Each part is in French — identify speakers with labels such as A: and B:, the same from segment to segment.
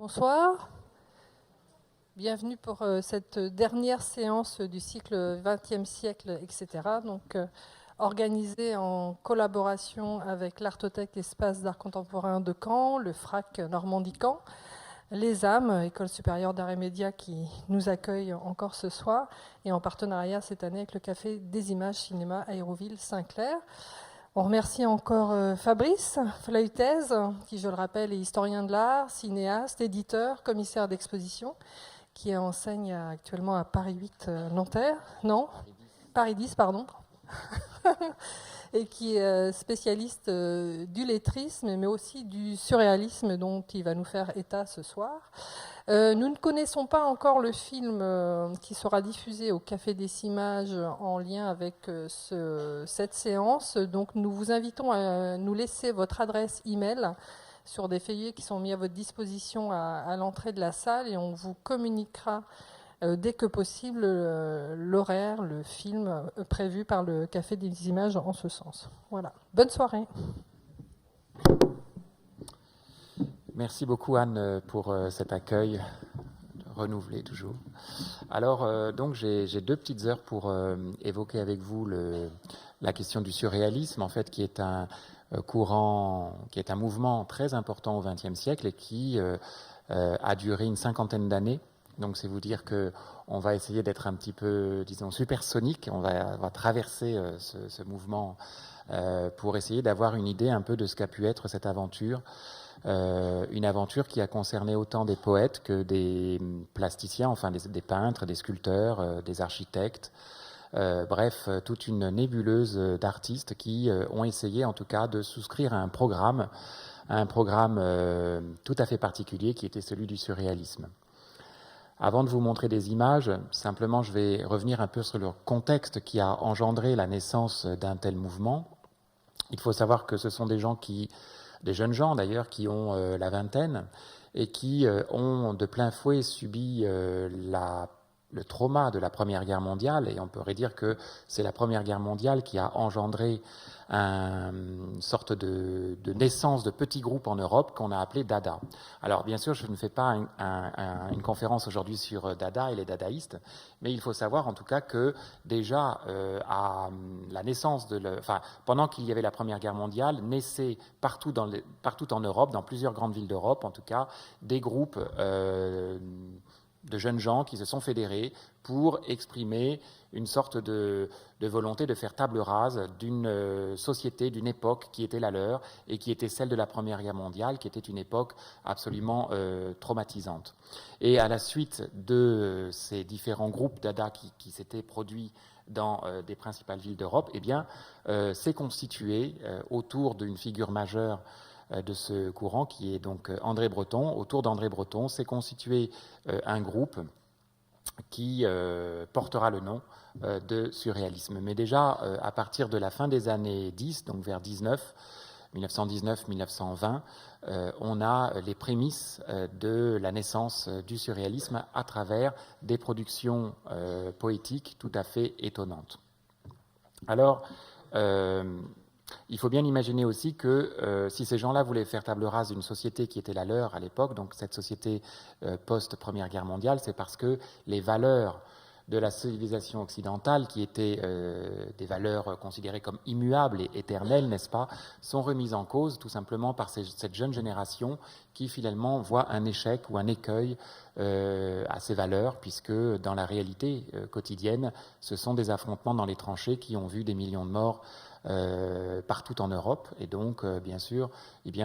A: Bonsoir, bienvenue pour cette dernière séance du cycle 20e siècle, etc. Donc, organisée en collaboration avec l'Artothèque Espace d'Art Contemporain de Caen, le FRAC Normandie-Caen, les âmes, École supérieure d'art et médias qui nous accueille encore ce soir, et en partenariat cette année avec le Café des Images Cinéma Aéroville Saint-Clair. On remercie encore Fabrice Fleutez, qui, je le rappelle, est historien de l'art, cinéaste, éditeur, commissaire d'exposition, qui enseigne actuellement à Paris 8 Nanterre, non Paris 10, pardon, et qui est spécialiste du lettrisme, mais aussi du surréalisme dont il va nous faire état ce soir. Nous ne connaissons pas encore le film qui sera diffusé au Café des Images en lien avec cette séance. Donc nous vous invitons à nous laisser votre adresse email sur des feuillets qui sont mis à votre disposition à l'entrée de la salle et on vous communiquera dès que possible l'horaire, le film prévu par le Café des Images en ce sens. Voilà. Bonne soirée.
B: Merci beaucoup Anne pour cet accueil renouvelé toujours. Alors donc j'ai 2 petites heures pour évoquer avec vous la question du surréalisme en fait qui est un courant, qui est un mouvement très important au XXe siècle et qui a duré une 50aine d'années. Donc c'est vous dire que on va essayer d'être un petit peu, disons, supersonique. On va traverser ce mouvement pour essayer d'avoir une idée un peu de ce qu'a pu être cette aventure. Une aventure qui a concerné autant des poètes que des plasticiens, enfin des peintres, des sculpteurs, des architectes. Bref, toute une nébuleuse d'artistes qui ont essayé en tout cas de souscrire à un programme tout à fait particulier qui était celui du surréalisme. Avant de vous montrer des images, simplement je vais revenir un peu sur le contexte qui a engendré la naissance d'un tel mouvement. Il faut savoir que ce sont des jeunes gens d'ailleurs, qui ont la vingtaine et qui ont de plein fouet subi le trauma de la Première Guerre mondiale. Et on pourrait dire que c'est la Première Guerre mondiale qui a engendré une sorte de naissance de petits groupes en Europe qu'on a appelé Dada. Alors bien sûr, je ne fais pas une conférence aujourd'hui sur Dada et les dadaïstes, mais il faut savoir en tout cas que déjà à la naissance pendant qu'il y avait la Première Guerre mondiale, naissaient partout en Europe, dans plusieurs grandes villes d'Europe en tout cas, des groupes de jeunes gens qui se sont fédérés pour exprimer une sorte de volonté de faire table rase d'une société, d'une époque qui était la leur et qui était celle de la Première Guerre mondiale, qui était une époque absolument traumatisante. Et à la suite de ces différents groupes Dada qui s'étaient produits dans des principales villes d'Europe, eh bien, s'est constitué autour d'une figure majeure de ce courant qui est donc André Breton. Autour d'André Breton s'est constitué un groupe qui portera le nom de surréalisme. Mais déjà, à partir de la fin des années 10, donc vers 1919-1920, on a les prémices de la naissance du surréalisme à travers des productions poétiques tout à fait étonnantes. Alors, il faut bien imaginer aussi que si ces gens-là voulaient faire table rase d'une société qui était la leur à l'époque, donc cette société post-Première Guerre mondiale, c'est parce que les valeurs de la civilisation occidentale, qui étaient des valeurs considérées comme immuables et éternelles, n'est-ce pas, sont remises en cause tout simplement par cette jeune génération qui finalement voit un échec ou un écueil à ces valeurs, puisque dans la réalité quotidienne, ce sont des affrontements dans les tranchées qui ont vu des millions de morts partout en Europe, et donc bien sûr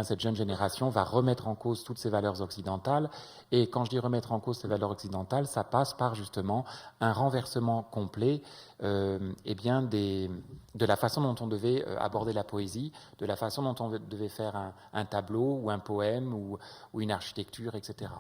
B: cette jeune génération va remettre en cause toutes ces valeurs occidentales, et quand je dis remettre en cause ces valeurs occidentales, ça passe par justement un renversement complet de la façon dont on devait aborder la poésie, de la façon dont on devait faire un tableau ou un poème ou une architecture, etc.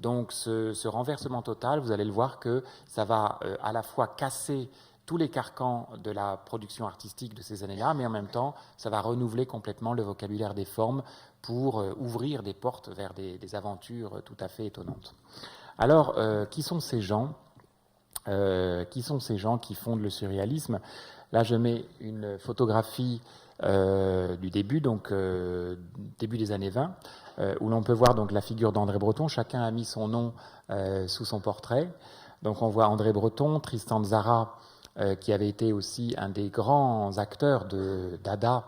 B: Donc ce renversement total, vous allez le voir que ça va à la fois casser tous les carcans de la production artistique de ces années-là, mais en même temps, ça va renouveler complètement le vocabulaire des formes pour ouvrir des portes vers des aventures tout à fait étonnantes. Alors, qui sont ces gens qui fondent le surréalisme? Là, je mets une photographie du début, donc début des années 20, où l'on peut voir donc la figure d'André Breton. Chacun a mis son nom sous son portrait. Donc on voit André Breton, Tristan Tzara, qui avait été aussi un des grands acteurs de Dada.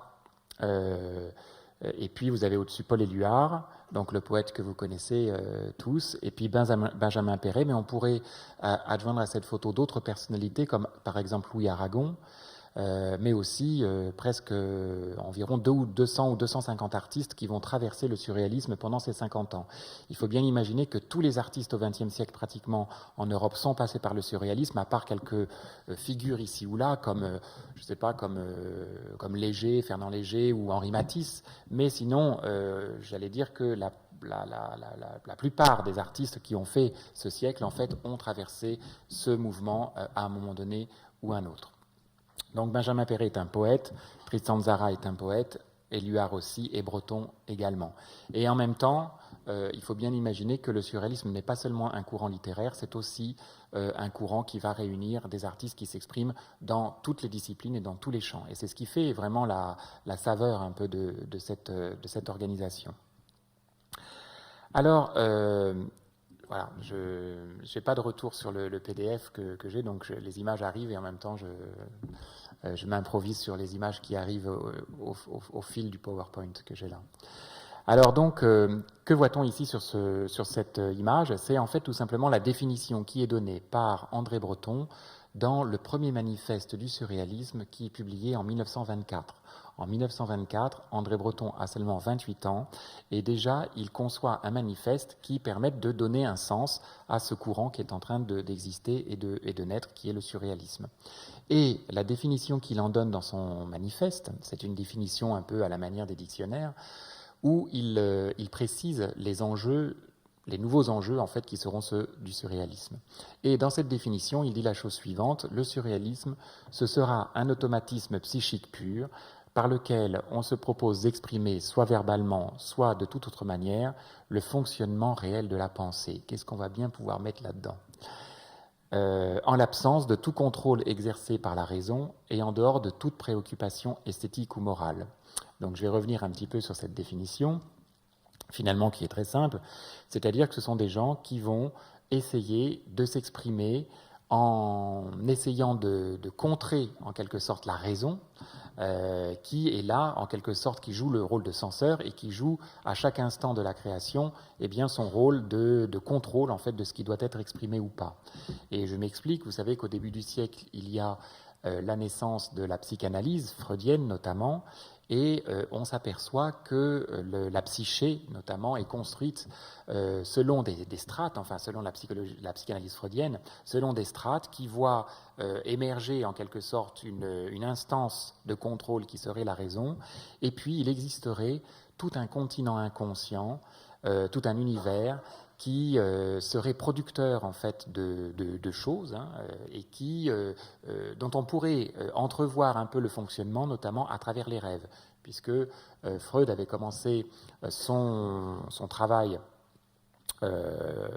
B: Et puis vous avez au-dessus Paul Éluard, donc le poète que vous connaissez tous, et puis Benjamin Perret, mais on pourrait adjoindre à cette photo d'autres personnalités, comme par exemple Louis Aragon, mais aussi presque environ 200 ou 250 artistes qui vont traverser le surréalisme pendant ces 50 ans. Il faut bien imaginer que tous les artistes au XXe siècle pratiquement en Europe sont passés par le surréalisme, à part quelques figures ici ou là, comme je sais pas, comme Léger, Fernand Léger ou Henri Matisse, mais sinon, j'allais dire que la plupart des artistes qui ont fait ce siècle, en fait, ont traversé ce mouvement à un moment donné ou un autre. Donc Benjamin Perret est un poète, Tristan Tzara est un poète, Éluard aussi, et Breton également. Et en même temps, il faut bien imaginer que le surréalisme n'est pas seulement un courant littéraire, c'est aussi un courant qui va réunir des artistes qui s'expriment dans toutes les disciplines et dans tous les champs. Et c'est ce qui fait vraiment la saveur un peu de cette organisation. Alors, voilà, je n'ai pas de retour sur le PDF que j'ai, donc les images arrivent et en même temps je m'improvise sur les images qui arrivent au fil du PowerPoint que j'ai là. Alors donc, que voit-on ici sur cette image? C'est en fait tout simplement la définition qui est donnée par André Breton dans le premier manifeste du surréalisme qui est publié en 1924. En 1924, André Breton a seulement 28 ans et déjà il conçoit un manifeste qui permet de donner un sens à ce courant qui est en train d'exister et de naître, qui est le surréalisme. Et la définition qu'il en donne dans son manifeste, c'est une définition un peu à la manière des dictionnaires, où il précise les enjeux, les nouveaux enjeux en fait qui seront ceux du surréalisme. Et dans cette définition, il dit la chose suivante: le surréalisme, ce sera un automatisme psychique pur par lequel on se propose d'exprimer, soit verbalement, soit de toute autre manière, le fonctionnement réel de la pensée. Qu'est-ce qu'on va bien pouvoir mettre là-dedans ? En l'absence de tout contrôle exercé par la raison et en dehors de toute préoccupation esthétique ou morale. Donc je vais revenir un petit peu sur cette définition, finalement qui est très simple, c'est-à-dire que ce sont des gens qui vont essayer de s'exprimer en essayant de contrer en quelque sorte la raison, qui est là, en quelque sorte, qui joue le rôle de censeur et qui joue à chaque instant de la création son rôle de contrôle en fait, de ce qui doit être exprimé ou pas. Et je m'explique, vous savez qu'au début du siècle, il y a la naissance de la psychanalyse, freudienne notamment, et on s'aperçoit que la psyché, notamment, est construite selon des strates, enfin selon la psychanalyse freudienne, selon des strates qui voient émerger en quelque sorte une instance de contrôle qui serait la raison, et puis il existerait tout un continent inconscient, tout un univers qui serait producteur en fait de choses et dont on pourrait entrevoir un peu le fonctionnement, notamment à travers les rêves, puisque Freud avait commencé son travail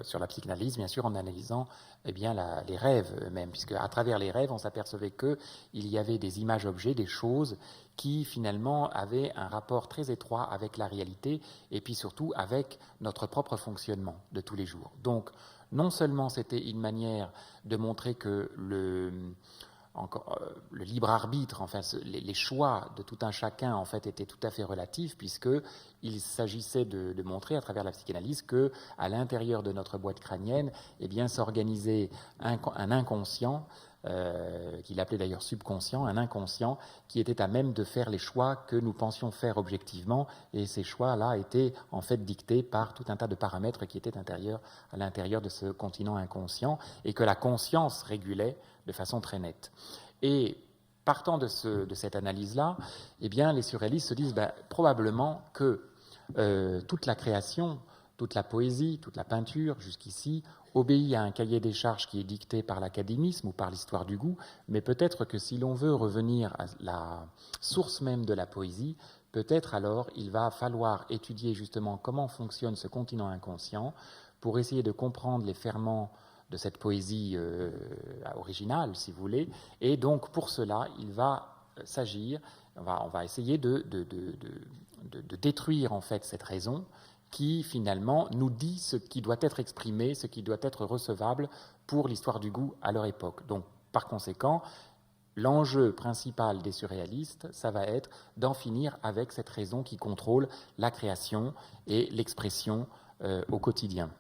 B: sur la psychanalyse, bien sûr, en analysant les rêves eux-mêmes, puisque à travers les rêves, on s'apercevait qu'il y avait des images-objets, des choses qui finalement avaient un rapport très étroit avec la réalité et puis surtout avec notre propre fonctionnement de tous les jours. Donc, non seulement c'était une manière de montrer que le libre arbitre, enfin les choix de tout un chacun en fait étaient tout à fait relatifs, puisqu'il s'agissait de montrer à travers la psychanalyse que à l'intérieur de notre boîte crânienne, s'organisait un inconscient, qu'il appelait d'ailleurs subconscient, un inconscient qui était à même de faire les choix que nous pensions faire objectivement, et ces choix-là étaient en fait dictés par tout un tas de paramètres qui étaient à l'intérieur de ce continent inconscient, et que la conscience régulait de façon très nette. Et partant de cette analyse-là, les surréalistes se disent probablement que toute la création, toute la poésie, toute la peinture, jusqu'ici, obéit à un cahier des charges qui est dicté par l'académisme ou par l'histoire du goût, mais peut-être que si l'on veut revenir à la source même de la poésie, peut-être alors il va falloir étudier justement comment fonctionne ce continent inconscient pour essayer de comprendre les ferments de cette poésie originale, si vous voulez, et donc pour cela, il va s'agir, on va essayer de de détruire en fait cette raison qui finalement nous dit ce qui doit être exprimé, ce qui doit être recevable pour l'histoire du goût à leur époque. Donc par conséquent, l'enjeu principal des surréalistes, ça va être d'en finir avec cette raison qui contrôle la création et l'expression au quotidien.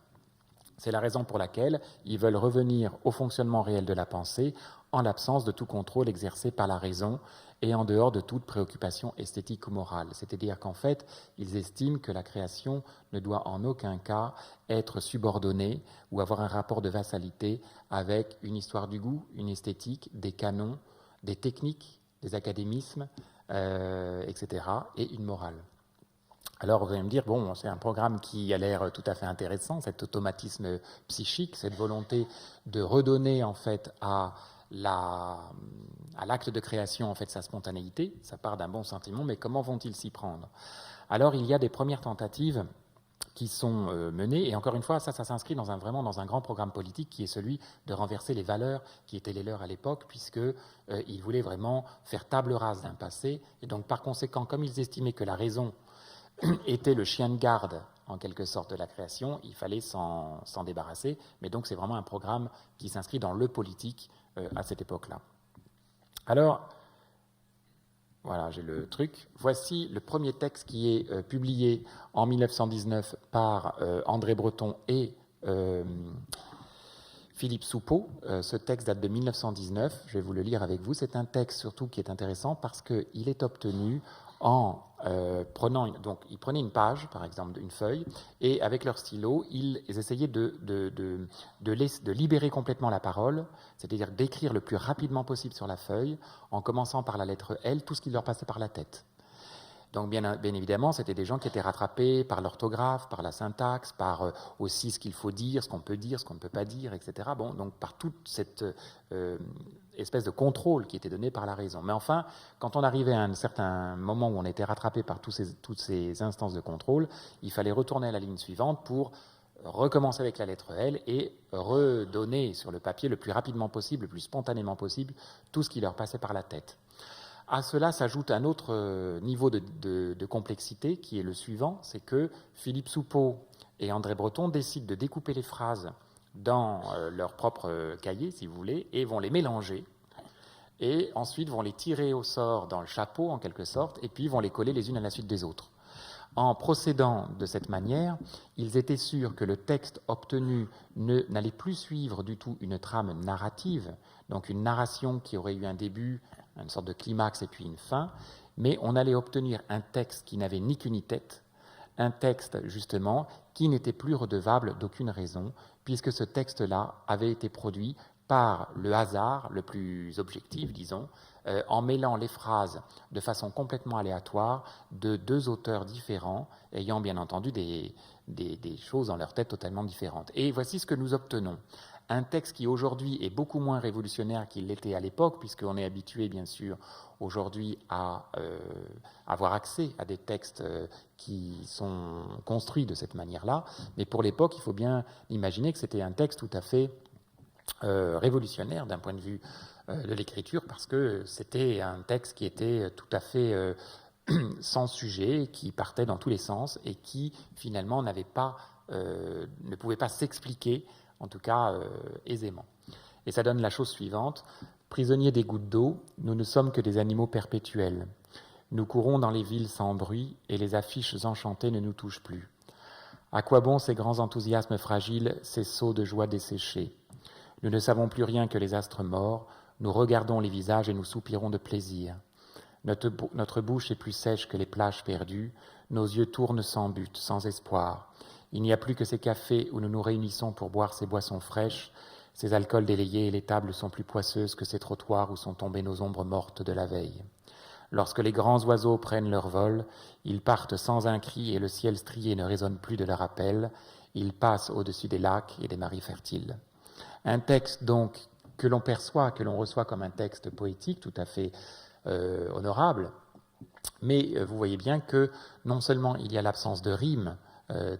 B: C'est la raison pour laquelle ils veulent revenir au fonctionnement réel de la pensée en l'absence de tout contrôle exercé par la raison et en dehors de toute préoccupation esthétique ou morale. C'est-à-dire qu'en fait, ils estiment que la création ne doit en aucun cas être subordonnée ou avoir un rapport de vassalité avec une histoire du goût, une esthétique, des canons, des techniques, des académismes, etc., et une morale. Alors vous allez me dire, bon, c'est un programme qui a l'air tout à fait intéressant, cet automatisme psychique, cette volonté de redonner en fait à l'acte de création en fait sa spontanéité, ça part d'un bon sentiment, mais comment vont-ils s'y prendre? Alors il y a des premières tentatives qui sont menées, et encore une fois, ça s'inscrit vraiment dans un grand programme politique qui est celui de renverser les valeurs qui étaient les leurs à l'époque, puisqu'ils voulaient vraiment faire table rase d'un passé, et donc par conséquent, comme ils estimaient que la raison était le chien de garde, en quelque sorte, de la création, il fallait s'en débarrasser, mais donc c'est vraiment un programme qui s'inscrit dans le politique à cette époque-là. Alors, voilà, j'ai le truc. Voici le premier texte qui est publié en 1919 par André Breton et Philippe Soupeau. Ce texte date de 1919, je vais vous le lire avec vous. C'est un texte surtout qui est intéressant parce qu'il est obtenu en donc ils prenaient une page, par exemple, une feuille, et avec leur stylo, ils essayaient de libérer complètement la parole, c'est-à-dire d'écrire le plus rapidement possible sur la feuille, en commençant par la lettre L, tout ce qui leur passait par la tête. Donc bien évidemment, c'était des gens qui étaient rattrapés par l'orthographe, par la syntaxe, par aussi ce qu'il faut dire, ce qu'on peut dire, ce qu'on ne peut pas dire, etc. Bon, donc par toute cette espèce de contrôle qui était donné par la raison. Mais enfin, quand on arrivait à un certain moment où on était rattrapé par toutes ces instances de contrôle, il fallait retourner à la ligne suivante pour recommencer avec la lettre L et redonner sur le papier le plus rapidement possible, le plus spontanément possible, tout ce qui leur passait par la tête. À cela s'ajoute un autre niveau de complexité qui est le suivant, c'est que Philippe Soupeau et André Breton décident de découper les phrases dans leur propre cahier, si vous voulez, et vont les mélanger, et ensuite vont les tirer au sort dans le chapeau, en quelque sorte, et puis vont les coller les unes à la suite des autres. En procédant de cette manière, ils étaient sûrs que le texte obtenu n'allait plus suivre du tout une trame narrative, donc une narration qui aurait eu un début, une sorte de climax et puis une fin, mais on allait obtenir un texte qui n'avait ni queue ni tête, un texte justement qui n'était plus redevable d'aucune raison, puisque ce texte-là avait été produit par le hasard le plus objectif, disons, en mêlant les phrases de façon complètement aléatoire de deux auteurs différents, ayant bien entendu des choses dans leur tête totalement différentes. Et voici ce que nous obtenons. Un texte qui aujourd'hui est beaucoup moins révolutionnaire qu'il l'était à l'époque, puisqu'on est habitué bien sûr aujourd'hui à avoir accès à des textes qui sont construits de cette manière-là, mais pour l'époque il faut bien imaginer que c'était un texte tout à fait révolutionnaire d'un point de vue de l'écriture, parce que c'était un texte qui était tout à fait sans sujet, qui partait dans tous les sens et qui finalement ne pouvait pas s'expliquer, en tout cas aisément. Et ça donne la chose suivante: prisonniers des gouttes d'eau, nous ne sommes que des animaux perpétuels. Nous courons dans les villes sans bruit et les affiches enchantées ne nous touchent plus. À quoi bon ces grands enthousiasmes fragiles, ces sauts de joie desséchés? Nous ne savons plus rien que les astres morts, nous regardons les visages et nous soupirons de plaisir. Notre bouche est plus sèche que les plages perdues, nos yeux tournent sans but, sans espoir. Il n'y a plus que ces cafés où nous nous réunissons pour boire ces boissons fraîches, ces alcools délayés, et les tables sont plus poisseuses que ces trottoirs où sont tombées nos ombres mortes de la veille. Lorsque les grands oiseaux prennent leur vol, ils partent sans un cri et le ciel strié ne résonne plus de leur appel. Ils passent au-dessus des lacs et des marais fertiles. Un texte donc que l'on perçoit, que l'on reçoit comme un texte poétique tout à fait honorable, mais vous voyez bien que non seulement il y a l'absence de rime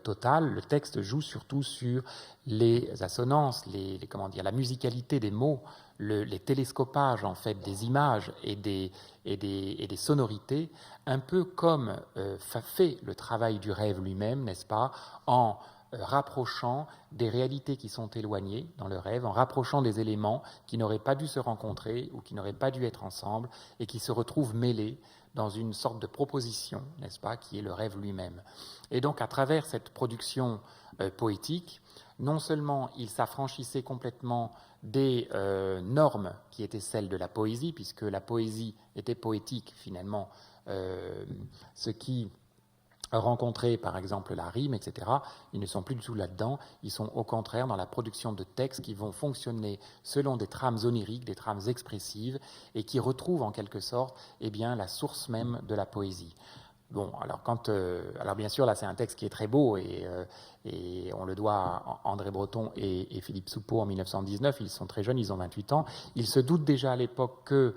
B: totale. Le texte joue surtout sur les assonances, la musicalité des mots, les télescopages en fait des images et des sonorités, un peu comme fait le travail du rêve lui-même, n'est-ce pas, en rapprochant des réalités qui sont éloignées dans le rêve, en rapprochant des éléments qui n'auraient pas dû se rencontrer ou qui n'auraient pas dû être ensemble et qui se retrouvent mêlés dans une sorte de proposition, n'est-ce pas, qui est le rêve lui-même. Et donc, à travers cette production poétique, non seulement il s'affranchissait complètement des normes qui étaient celles de la poésie, puisque la poésie était poétique finalement, ce qui rencontrer par exemple la rime, etc., ils ne sont plus du tout là-dedans, ils sont au contraire dans la production de textes qui vont fonctionner selon des trames oniriques, des trames expressives, et qui retrouvent en quelque sorte la source même de la poésie. Bon, alors bien sûr, là c'est un texte qui est très beau, et on le doit à André Breton et Philippe Soupeau en 1919, ils sont très jeunes, ils ont 28 ans, ils se doutent déjà à l'époque que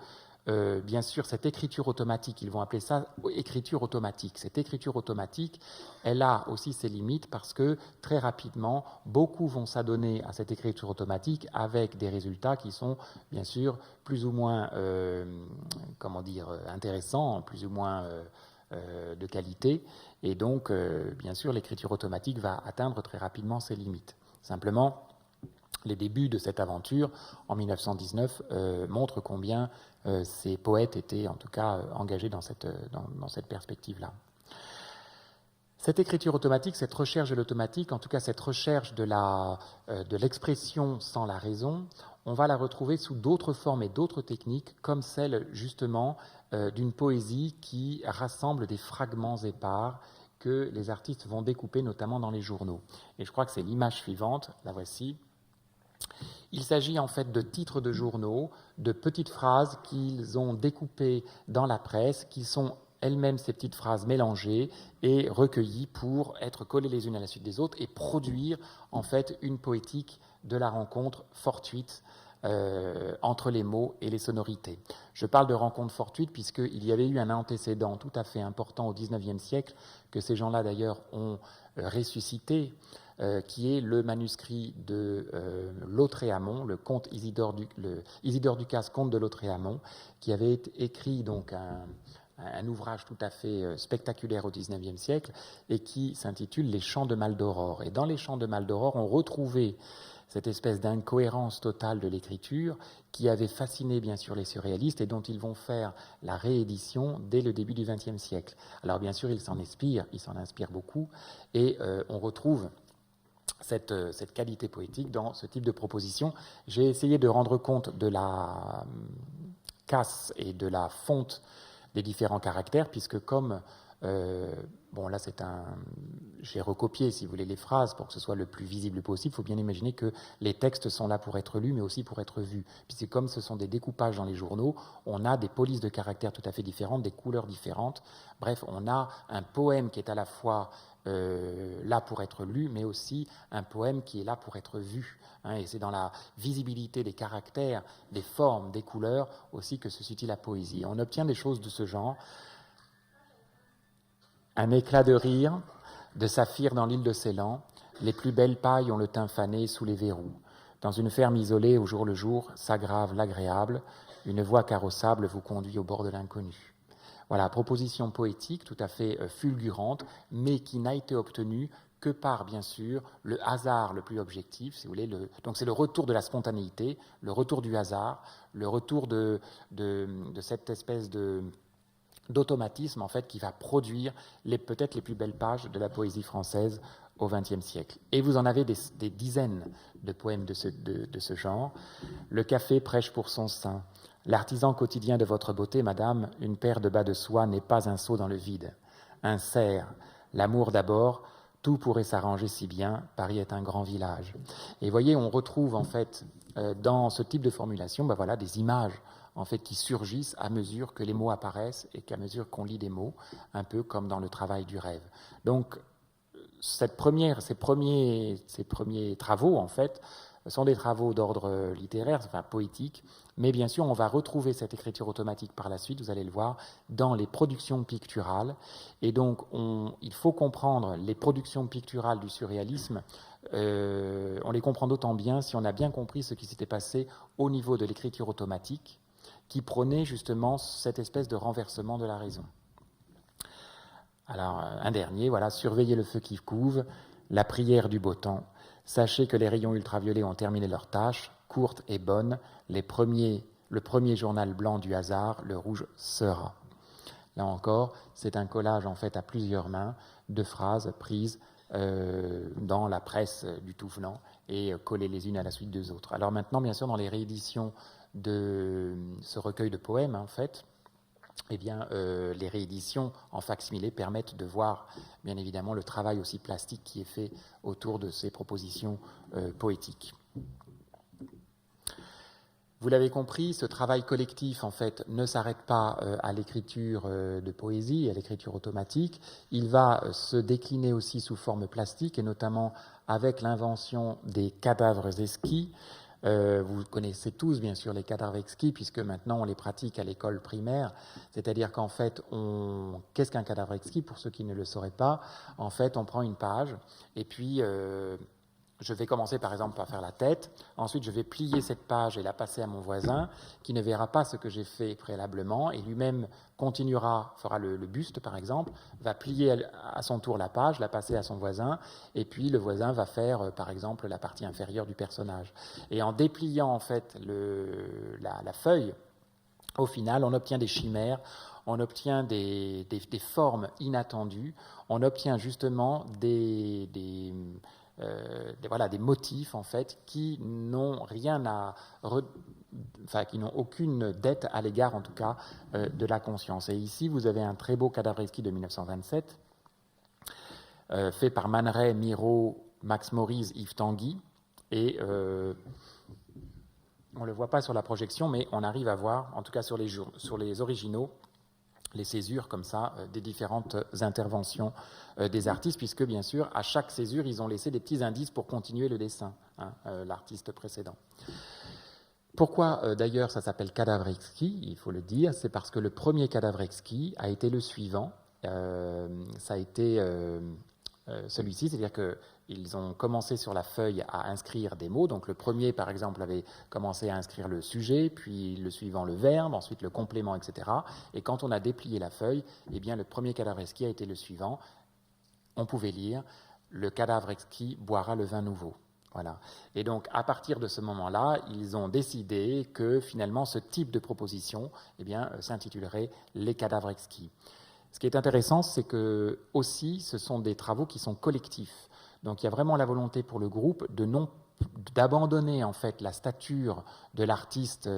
B: bien sûr, cette écriture automatique, ils vont appeler ça écriture automatique. Cette écriture automatique, elle a aussi ses limites parce que très rapidement, beaucoup vont s'adonner à cette écriture automatique avec des résultats qui sont bien sûr plus ou moins, intéressants, plus ou moins de qualité. Et donc, bien sûr, l'écriture automatique va atteindre très rapidement ses limites. Simplement, les débuts de cette aventure, en 1919, montrent combien ces poètes étaient en tout cas engagés dans cette perspective-là. Cette écriture automatique, cette recherche de l'automatique, en tout cas cette recherche de l'expression sans la raison, on va la retrouver sous d'autres formes et d'autres techniques, comme celle justement d'une poésie qui rassemble des fragments épars que les artistes vont découper notamment dans les journaux. Et je crois que c'est l'image suivante, la voici. Il s'agit en fait de titres de journaux, de petites phrases qu'ils ont découpées dans la presse, qui sont elles-mêmes ces petites phrases mélangées et recueillies pour être collées les unes à la suite des autres et produire en fait une poétique de la rencontre fortuite entre les mots et les sonorités. Je parle de rencontre fortuite puisqu'il y avait eu un antécédent tout à fait important au XIXe siècle que ces gens-là d'ailleurs ont ressuscité, qui est le manuscrit de Lautréamont, le comte Isidore Ducasse, comte de Lautréamont, qui avait écrit donc un ouvrage tout à fait spectaculaire au XIXe siècle et qui s'intitule Les Chants de Maldoror. Et dans les Chants de Maldoror, on retrouvait cette espèce d'incohérence totale de l'écriture qui avait fasciné bien sûr les surréalistes et dont ils vont faire la réédition dès le début du XXe siècle. Alors bien sûr, ils s'en inspirent beaucoup et on retrouve cette qualité poétique dans ce type de proposition. J'ai essayé de rendre compte de la casse et de la fonte des différents caractères, puisque comme là j'ai recopié, si vous voulez, les phrases pour que ce soit le plus visible possible. Il faut bien imaginer que les textes sont là pour être lus, mais aussi pour être vus. Puisque comme ce sont des découpages dans les journaux, on a des polices de caractères tout à fait différentes, des couleurs différentes. Bref, on a un poème qui est à la fois là pour être lu, mais aussi un poème qui est là pour être vu. Et c'est dans la visibilité des caractères, des formes, des couleurs aussi que se situe la poésie. On obtient des choses de ce genre. Un éclat de rire, de saphir dans l'île de Ceylan, les plus belles pailles ont le teint fané sous les verrous. Dans une ferme isolée, au jour le jour, s'aggrave l'agréable, une voie carrossable vous conduit au bord de l'inconnu. Voilà, proposition poétique tout à fait fulgurante, mais qui n'a été obtenue que par, bien sûr, le hasard le plus objectif, si vous voulez. Donc c'est le retour de la spontanéité, le retour du hasard, le retour de cette espèce d'automatisme en fait qui va produire peut-être les plus belles pages de la poésie française au XXe siècle. Et vous en avez des dizaines de poèmes de ce genre. Le café prêche pour son sein. L'artisan quotidien de votre beauté, madame, une paire de bas de soie n'est pas un saut dans le vide. Un cerf, l'amour d'abord, tout pourrait s'arranger si bien, Paris est un grand village. Et voyez, on retrouve en fait dans ce type de formulation des images en fait, qui surgissent à mesure que les mots apparaissent et qu'à mesure qu'on lit des mots, un peu comme dans le travail du rêve. Donc, ces premiers travaux, en fait, sont des travaux d'ordre littéraire, enfin poétique, mais bien sûr, on va retrouver cette écriture automatique par la suite, vous allez le voir, dans les productions picturales. Et donc, il faut comprendre les productions picturales du surréalisme. On les comprend d'autant bien si on a bien compris ce qui s'était passé au niveau de l'écriture automatique, qui prônait justement cette espèce de renversement de la raison. Alors, un dernier, voilà, surveillez le feu qui couve, la prière du beau temps. Sachez que les rayons ultraviolets ont terminé leur tâche, courte et bonne. Le premier journal blanc du hasard, le rouge sera. Là encore, c'est un collage en fait à plusieurs mains de phrases prises dans la presse du tout venant et collées les unes à la suite des autres. Alors maintenant, bien sûr, dans les rééditions de ce recueil de poèmes, en fait, eh bien, les rééditions en fac-similé permettent de voir, bien évidemment, le travail aussi plastique qui est fait autour de ces propositions poétiques. Vous l'avez compris, ce travail collectif, en fait, ne s'arrête pas à l'écriture de poésie, à l'écriture automatique. Il va se décliner aussi sous forme plastique, et notamment avec l'invention des cadavres exquis. Vous connaissez tous, bien sûr, les cadavres exquis, puisque maintenant on les pratique à l'école primaire. C'est-à-dire qu'en fait, qu'est-ce qu'un cadavre exquis? Pour ceux qui ne le sauraient pas, en fait, on prend une page, et puis je vais commencer par exemple par faire la tête, ensuite je vais plier cette page et la passer à mon voisin, qui ne verra pas ce que j'ai fait préalablement, et lui-même fera le buste par exemple, va plier à son tour la page, la passer à son voisin, et puis le voisin va faire par exemple la partie inférieure du personnage. Et en dépliant en fait la feuille, au final on obtient des chimères, on obtient des formes inattendues, on obtient justement des motifs en fait qui n'ont qui n'ont aucune dette à l'égard en tout cas de la conscience. Et ici vous avez un très beau cadavre exquis de 1927 fait par Man Ray, Miro, Max Moriz, Yves Tanguy, et on ne le voit pas sur la projection, mais on arrive à voir, en tout cas sur les originaux, les césures comme ça des différentes interventions des artistes, puisque bien sûr à chaque césure ils ont laissé des petits indices pour continuer le dessin, l'artiste précédent. Pourquoi d'ailleurs ça s'appelle cadavre exquis? Il faut le dire, c'est parce que le premier cadavre exquis a été le suivant, ça a été celui-ci, c'est-à-dire qu'ils ont commencé sur la feuille à inscrire des mots. Donc le premier, par exemple, avait commencé à inscrire le sujet, puis le suivant le verbe, ensuite le complément, etc. Et quand on a déplié la feuille, eh bien, le premier cadavre exquis a été le suivant. On pouvait lire « Le cadavre exquis boira le vin nouveau ». Voilà. Et donc, à partir de ce moment-là, ils ont décidé que finalement, ce type de proposition s'intitulerait « Les cadavres exquis ». Ce qui est intéressant, c'est que aussi, ce sont des travaux qui sont collectifs. Donc, il y a vraiment la volonté pour le groupe d'abandonner en fait la stature de l'artiste,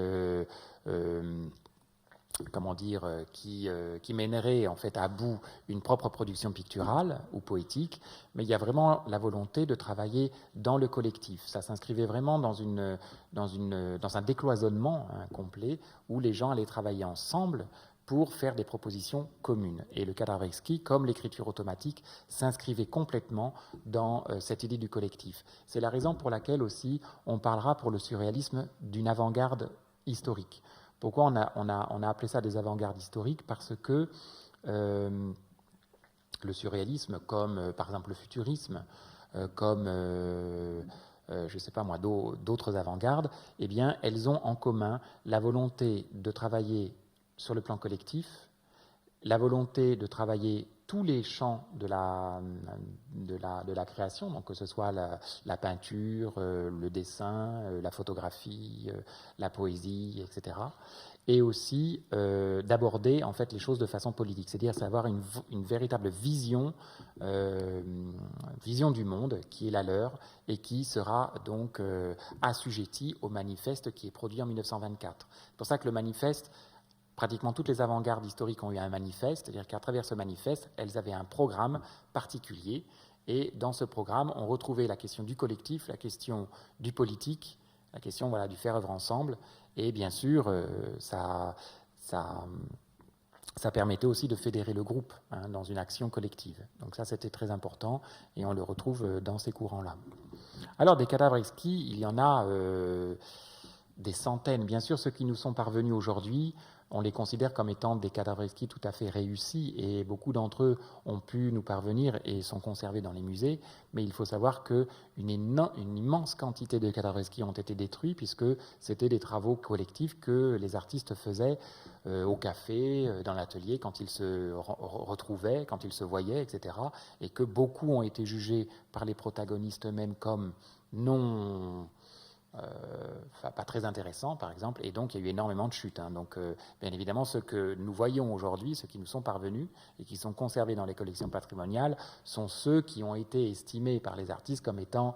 B: qui mènerait en fait à bout une propre production picturale ou poétique, mais il y a vraiment la volonté de travailler dans le collectif. Ça s'inscrivait vraiment dans un décloisonnement complet où les gens allaient travailler ensemble pour faire des propositions communes. Et le cadavre exquis, comme l'écriture automatique, s'inscrivait complètement dans cette idée du collectif. C'est la raison pour laquelle aussi on parlera pour le surréalisme d'une avant-garde historique. Pourquoi on a appelé ça des avant-gardes historiques? Parce que le surréalisme, comme par exemple le futurisme, comme je ne sais pas moi, d'autres avant-gardes, eh bien, elles ont en commun la volonté de travailler sur le plan collectif, la volonté de travailler tous les champs de la création, donc que ce soit la peinture, le dessin, la photographie, la poésie, etc. Et aussi d'aborder en fait les choses de façon politique, c'est-à-dire avoir une véritable vision du monde qui est la leur et qui sera donc assujettie au manifeste qui est produit en 1924. C'est pour ça que le manifeste, pratiquement toutes les avant-gardes historiques ont eu un manifeste, c'est-à-dire qu'à travers ce manifeste, elles avaient un programme particulier. Et dans ce programme, on retrouvait la question du collectif, la question du politique, la question du faire œuvre ensemble. Et bien sûr, ça permettait aussi de fédérer le groupe dans une action collective. Donc ça, c'était très important et on le retrouve dans ces courants-là. Alors, des cadavres exquis, il y en a des centaines. Bien sûr, ceux qui nous sont parvenus aujourd'hui, on les considère comme étant des cadavres exquis tout à fait réussis, et beaucoup d'entre eux ont pu nous parvenir et sont conservés dans les musées, mais il faut savoir qu'une immense quantité de cadavres exquis ont été détruits, puisque c'était des travaux collectifs que les artistes faisaient au café, dans l'atelier, quand ils se retrouvaient, quand ils se voyaient, etc., et que beaucoup ont été jugés par les protagonistes eux-mêmes comme non... pas très intéressant, par exemple, et donc il y a eu énormément de chutes. Donc, bien évidemment, ce que nous voyons aujourd'hui, ceux qui nous sont parvenus et qui sont conservés dans les collections patrimoniales, sont ceux qui ont été estimés par les artistes comme étant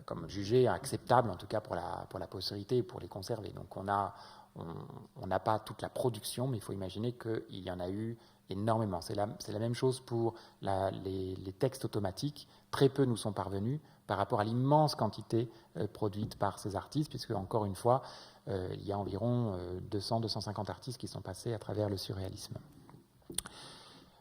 B: comme jugés acceptables, en tout cas pour la postérité, pour les conserver. Donc on n'a pas toute la production, mais il faut imaginer qu'il y en a eu énormément. C'est la même chose pour les textes automatiques. Très peu nous sont parvenus par rapport à l'immense quantité produite par ces artistes, puisque, encore une fois, il y a environ 200-250 artistes qui sont passés à travers le surréalisme.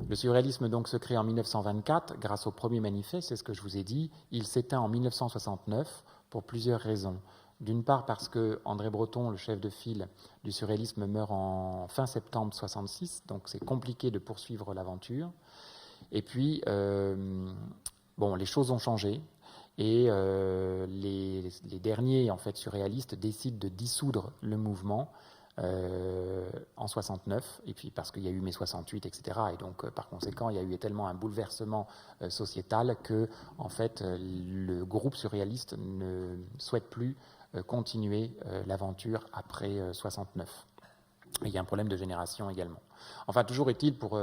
B: Le surréalisme donc se crée en 1924 grâce au premier manifeste, c'est ce que je vous ai dit. Il s'éteint en 1969 pour plusieurs raisons. D'une part parce que André Breton, le chef de file du surréalisme, meurt en fin septembre 1966, donc c'est compliqué de poursuivre l'aventure. Et puis, les choses ont changé. Et les derniers en fait surréalistes décident de dissoudre le mouvement en 69, et puis parce qu'il y a eu mai 68, etc. Et donc par conséquent, il y a eu tellement un bouleversement sociétal que en fait le groupe surréaliste ne souhaite plus continuer l'aventure après 69. Il y a un problème de génération également. Enfin, toujours est-il, pour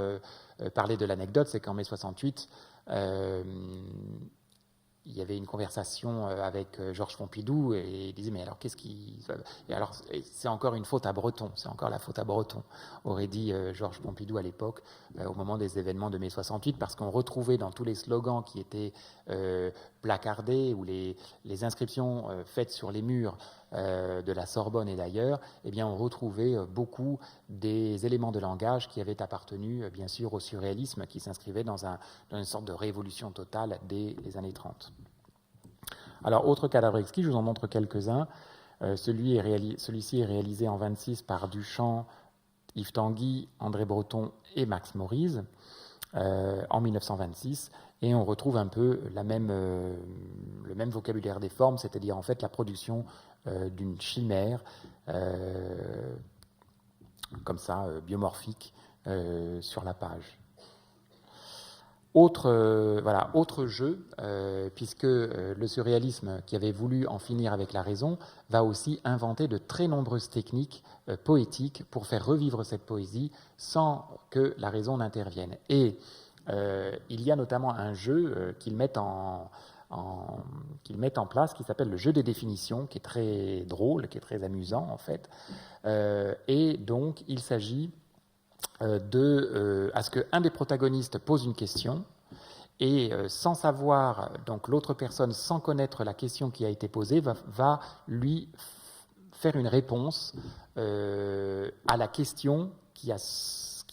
B: parler de l'anecdote, c'est qu'en mai 68, il y avait une conversation avec Georges Pompidou, et il disait mais alors qu'est-ce qui... Et alors c'est encore une faute à Breton, c'est encore la faute à Breton, aurait dit Georges Pompidou à l'époque, au moment des événements de mai 68, parce qu'on retrouvait dans tous les slogans qui étaient placardés, ou les inscriptions faites sur les murs de la Sorbonne et d'ailleurs, eh bien on retrouvait beaucoup des éléments de langage qui avaient appartenu bien sûr au surréalisme, qui s'inscrivait dans une sorte de révolution totale dès les années 30. Alors, autre cadavre exquis, je vous en montre quelques-uns. Celui-ci est réalisé en 26 par Duchamp, Yves Tanguy, André Breton et Max Moriz en 1926. Et on retrouve un peu le même vocabulaire des formes, c'est-à-dire en fait la production d'une chimère comme ça, biomorphique, sur la page. Autre jeu, puisque le surréalisme, qui avait voulu en finir avec la raison, va aussi inventer de très nombreuses techniques poétiques pour faire revivre cette poésie sans que la raison n'intervienne. Et il y a notamment un jeu qu'ils mettent en place, qui s'appelle le jeu des définitions, qui est très drôle, qui est très amusant en fait. Et donc il s'agit à ce qu'un des protagonistes pose une question, et sans savoir, donc l'autre personne, sans connaître la question qui a été posée, va lui faire une réponse à la question qui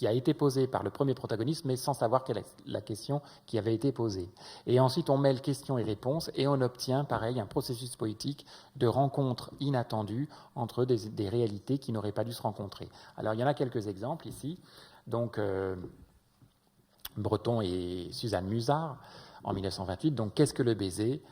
B: a été posée par le premier protagoniste, mais sans savoir quelle est la question qui avait été posée. Et ensuite, on mêle questions et réponses, et on obtient, pareil, un processus poétique de rencontre inattendue entre des réalités qui n'auraient pas dû se rencontrer. Alors, il y en a quelques exemples ici. Donc, Breton et Suzanne Musard, en 1928. Donc, qu'est-ce que le baiser?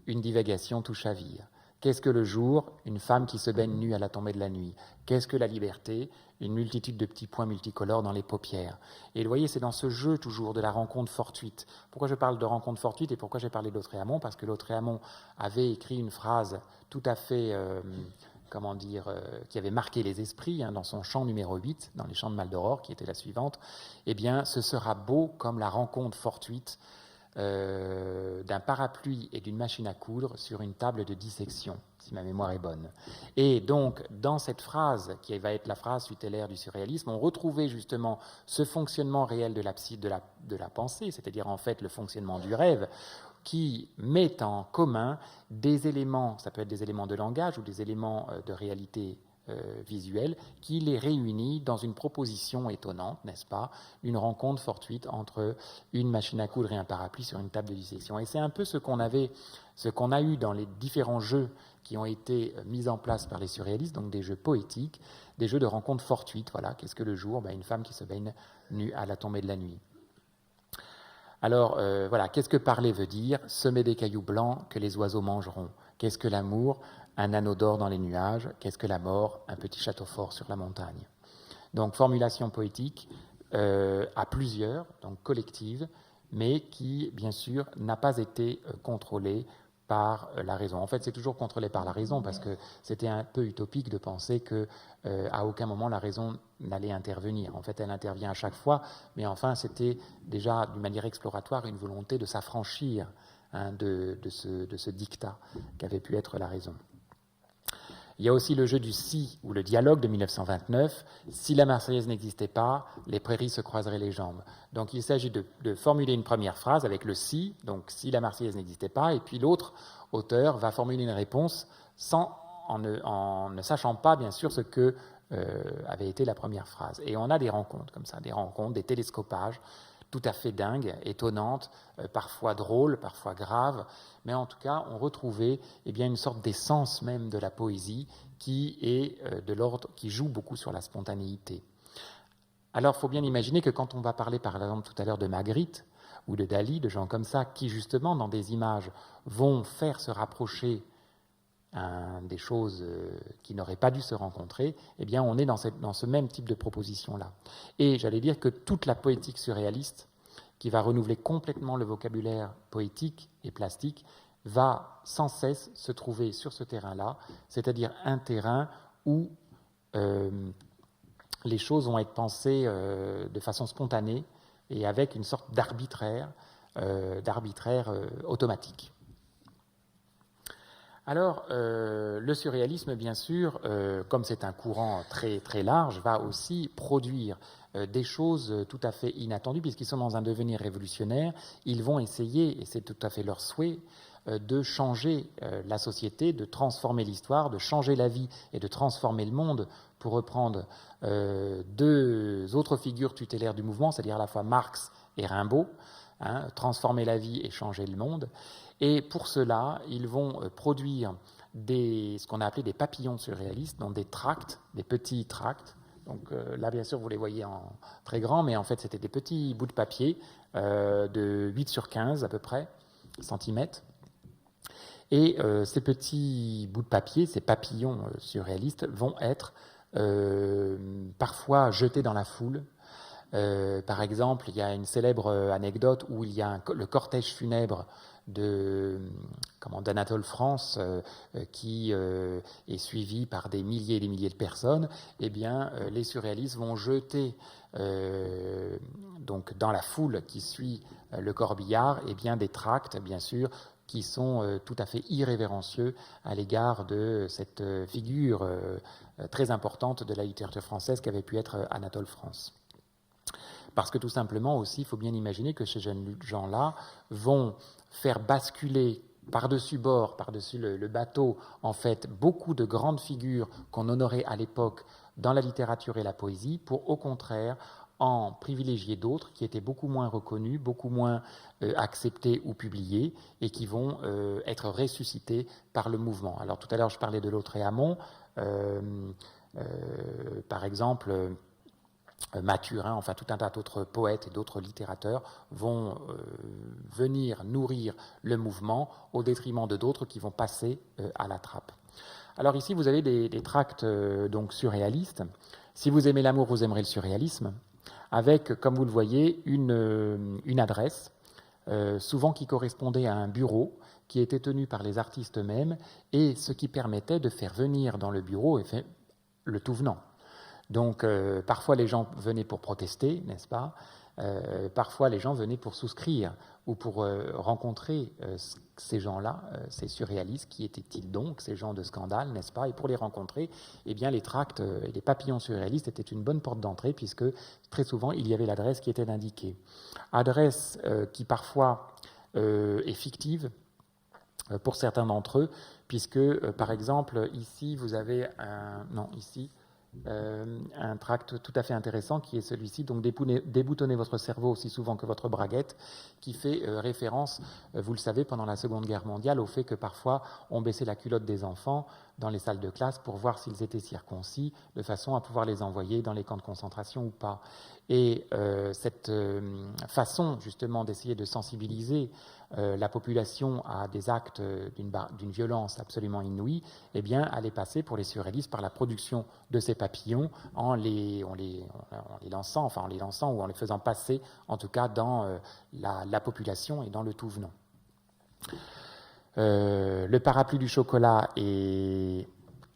B: Une divagation tout chavire. Qu'est-ce que le jour? Une femme qui se baigne nue à la tombée de la nuit. Qu'est-ce que la liberté? Une multitude de petits points multicolores dans les paupières. Et vous voyez, c'est dans ce jeu toujours de la rencontre fortuite. Pourquoi je parle de rencontre fortuite et pourquoi j'ai parlé de Lautréamont? Parce que Lautréamont avait écrit une phrase tout à fait... qui avait marqué les esprits dans son chant numéro 8, dans les chants de Maldoror, qui était la suivante. Eh bien, ce sera beau comme la rencontre fortuite d'un parapluie et d'une machine à coudre sur une table de dissection, si ma mémoire est bonne. Et donc, dans cette phrase, qui va être la phrase tutélaire du surréalisme, on retrouvait justement ce fonctionnement réel de la pensée, c'est-à-dire en fait le fonctionnement du rêve, qui met en commun des éléments, ça peut être des éléments de langage ou des éléments de réalité visuelle qui les réunit dans une proposition étonnante, n'est-ce pas? Une rencontre fortuite entre une machine à coudre et un parapluie sur une table de dissection. Et c'est un peu ce qu'on a eu dans les différents jeux qui ont été mis en place par les surréalistes, donc des jeux poétiques, des jeux de rencontres fortuites. Voilà, qu'est-ce que le jour? Une femme qui se baigne nue à la tombée de la nuit. Alors, voilà, qu'est-ce que parler veut dire? Semer des cailloux blancs que les oiseaux mangeront. Qu'est-ce que l'amour? Un anneau d'or dans les nuages. Qu'est-ce que la mort? Un petit château fort sur la montagne. Donc, formulation poétique à plusieurs, donc collective, mais qui, bien sûr, n'a pas été contrôlée par la raison. En fait, c'est toujours contrôlé par la raison, parce que c'était un peu utopique de penser qu'à aucun moment la raison n'allait intervenir. En fait, elle intervient à chaque fois, mais enfin, c'était déjà, d'une manière exploratoire, une volonté de s'affranchir de ce dictat qu'avait pu être la raison. Il y a aussi le jeu du si, ou le dialogue de 1929. Si la Marseillaise n'existait pas, les prairies se croiseraient les jambes. Donc il s'agit de formuler une première phrase avec le si, donc si la Marseillaise n'existait pas, et puis l'autre auteur va formuler une réponse en ne sachant pas, bien sûr, ce que avait été la première phrase. Et on a des rencontres comme ça, des télescopages, tout à fait dingues, étonnantes, parfois drôles, parfois graves, mais en tout cas, on retrouvait une sorte d'essence même de la poésie qui est de l'ordre, qui joue beaucoup sur la spontanéité. Alors, il faut bien imaginer que quand on va parler, par exemple, tout à l'heure de Magritte ou de Dali, de gens comme ça, qui justement, dans des images, vont faire se rapprocher des choses qui n'auraient pas dû se rencontrer, on est dans ce même type de proposition-là. Et j'allais dire que toute la poétique surréaliste, qui va renouveler complètement le vocabulaire poétique et plastique, va sans cesse se trouver sur ce terrain-là, c'est-à-dire un terrain où les choses vont être pensées de façon spontanée et avec une sorte d'arbitraire automatique. Alors, le surréalisme, bien sûr, comme c'est un courant très, très large, va aussi produire des choses tout à fait inattendues, puisqu'ils sont dans un devenir révolutionnaire. Ils vont essayer, et c'est tout à fait leur souhait, de changer la société, de transformer l'histoire, de changer la vie et de transformer le monde, pour reprendre deux autres figures tutélaires du mouvement, c'est-à-dire à la fois Marx et Rimbaud, transformer la vie et changer le monde. Et pour cela, ils vont produire ce qu'on a appelé des papillons surréalistes, donc des tracts, des petits tracts. Donc là, bien sûr, vous les voyez en très grand, mais en fait, c'était des petits bouts de papier de 8 sur 15 à peu près, centimètres. Et ces petits bouts de papier, ces papillons surréalistes, vont être parfois jetés dans la foule. Par exemple, il y a une célèbre anecdote où il y a le cortège funèbre d'Anatole France qui est suivi par des milliers et des milliers de personnes. Les surréalistes vont jeter donc dans la foule qui suit le corbillard des tracts, bien sûr, qui sont tout à fait irrévérencieux à l'égard de cette figure très importante de la littérature française qu'avait pu être Anatole France. Parce que tout simplement aussi, il faut bien imaginer que ces jeunes gens-là vont faire basculer par-dessus bord, par-dessus le bateau, en fait, beaucoup de grandes figures qu'on honorait à l'époque dans la littérature et la poésie, pour au contraire en privilégier d'autres qui étaient beaucoup moins reconnus, beaucoup moins acceptés ou publiés, et qui vont être ressuscités par le mouvement. Alors tout à l'heure, je parlais de Lautréamont, par exemple. Mathurin, enfin tout un tas d'autres poètes et d'autres littérateurs vont venir nourrir le mouvement au détriment de d'autres qui vont passer à la trappe. Alors ici, vous avez des tracts donc surréalistes. Si vous aimez l'amour, vous aimerez le surréalisme, avec, comme vous le voyez, une adresse, souvent qui correspondait à un bureau qui était tenu par les artistes eux-mêmes, et ce qui permettait de faire venir dans le bureau le tout venant. Donc, parfois, les gens venaient pour protester, n'est-ce pas ? Parfois, les gens venaient pour souscrire ou pour rencontrer ces gens-là, ces surréalistes. Qui étaient-ils donc, ces gens de scandale, n'est-ce pas ? Et pour les rencontrer, les tracts et les papillons surréalistes étaient une bonne porte d'entrée, puisque très souvent, il y avait l'adresse qui était indiquée. Adresse qui, parfois, est fictive, pour certains d'entre eux, puisque, par exemple, ici, vous avez un tract tout à fait intéressant qui est celui-ci, donc déboutonnez votre cerveau aussi souvent que votre braguette, qui fait référence, vous le savez, pendant la Seconde Guerre mondiale, au fait que parfois on baissait la culotte des enfants dans les salles de classe pour voir s'ils étaient circoncis, de façon à pouvoir les envoyer dans les camps de concentration ou pas. Et cette façon justement d'essayer de sensibiliser la population à des actes d'une violence absolument inouïe, eh bien, allait passer pour les surréalistes par la production de ces papillons en les lançant ou en les faisant passer, en tout cas, dans la population et dans le tout venant. Le parapluie du chocolat est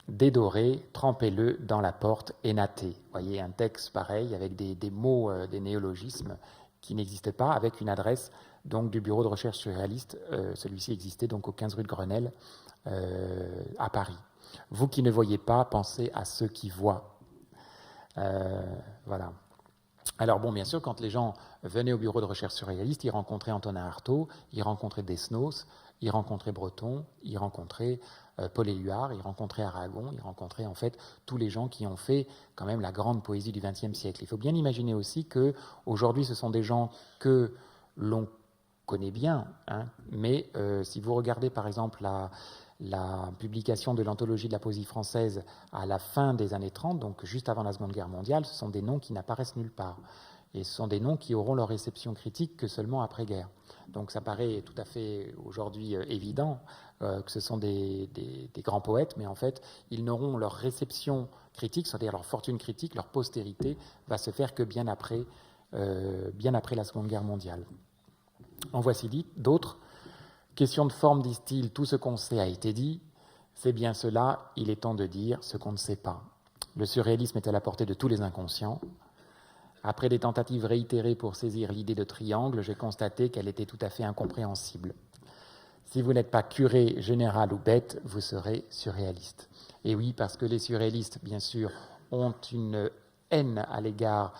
B: dédoré, trempez-le dans la porte énatée. Vous voyez, un texte pareil avec des mots, des néologismes qui n'existaient pas, avec une adresse donc du bureau de recherche surréaliste. Celui-ci existait donc au 15 rue de Grenelle à Paris. Vous qui ne voyez pas, pensez à ceux qui voient. Voilà. Alors bon, bien sûr, quand les gens venaient au bureau de recherche surréaliste, ils rencontraient Antonin Artaud, ils rencontraient Desnos, ils rencontraient Breton, ils rencontraient Paul Éluard, ils rencontraient Aragon, ils rencontraient en fait tous les gens qui ont fait quand même la grande poésie du XXe siècle. Il faut bien imaginer aussi qu'aujourd'hui, ce sont des gens que l'on connaît bien, hein, mais si vous regardez par exemple la publication de l'anthologie de la poésie française à la fin des années 30, donc juste avant la Seconde Guerre mondiale, ce sont des noms qui n'apparaissent nulle part. Et ce sont des noms qui auront leur réception critique que seulement après-guerre. Donc ça paraît tout à fait aujourd'hui évident que ce sont des grands poètes, mais en fait, ils n'auront leur réception critique, c'est-à-dire leur fortune critique, leur postérité, va se faire que bien après la Seconde Guerre mondiale. En voici d'autres. Question de forme, disent-ils, tout ce qu'on sait a été dit. C'est bien cela, il est temps de dire ce qu'on ne sait pas. Le surréalisme est à la portée de tous les inconscients. Après des tentatives réitérées pour saisir l'idée de triangle, j'ai constaté qu'elle était tout à fait incompréhensible. Si vous n'êtes pas curé, général ou bête, vous serez surréaliste. Et oui, parce que les surréalistes, bien sûr, ont une haine à l'égard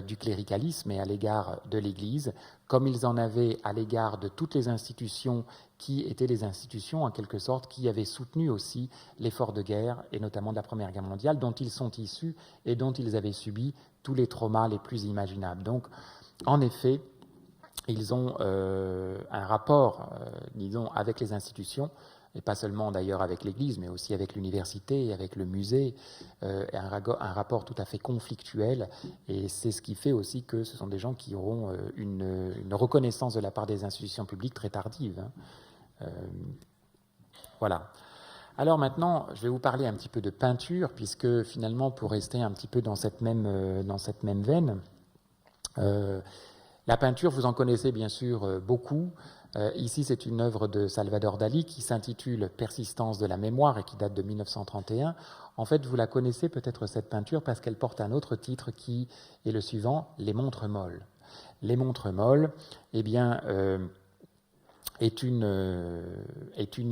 B: du cléricalisme et à l'égard de l'Église, comme ils en avaient à l'égard de toutes les institutions qui étaient les institutions, en quelque sorte, qui avaient soutenu aussi l'effort de guerre, et notamment de la Première Guerre mondiale, dont ils sont issus et dont ils avaient subi tous les traumas les plus imaginables. Donc, en effet, ils ont un rapport, disons, avec les institutions, et pas seulement d'ailleurs avec l'Église, mais aussi avec l'université, avec le musée, un rapport tout à fait conflictuel, et c'est ce qui fait aussi que ce sont des gens qui auront une reconnaissance de la part des institutions publiques très tardive. Hein. Voilà. Alors maintenant, je vais vous parler un petit peu de peinture, puisque finalement, pour rester un petit peu dans cette même veine, la peinture, vous en connaissez bien sûr beaucoup. Ici, c'est une œuvre de Salvador Dalí qui s'intitule « Persistance de la mémoire » et qui date de 1931. En fait, vous la connaissez peut-être cette peinture parce qu'elle porte un autre titre qui est le suivant, « Les montres molles ». Les montres molles, eh bien, est une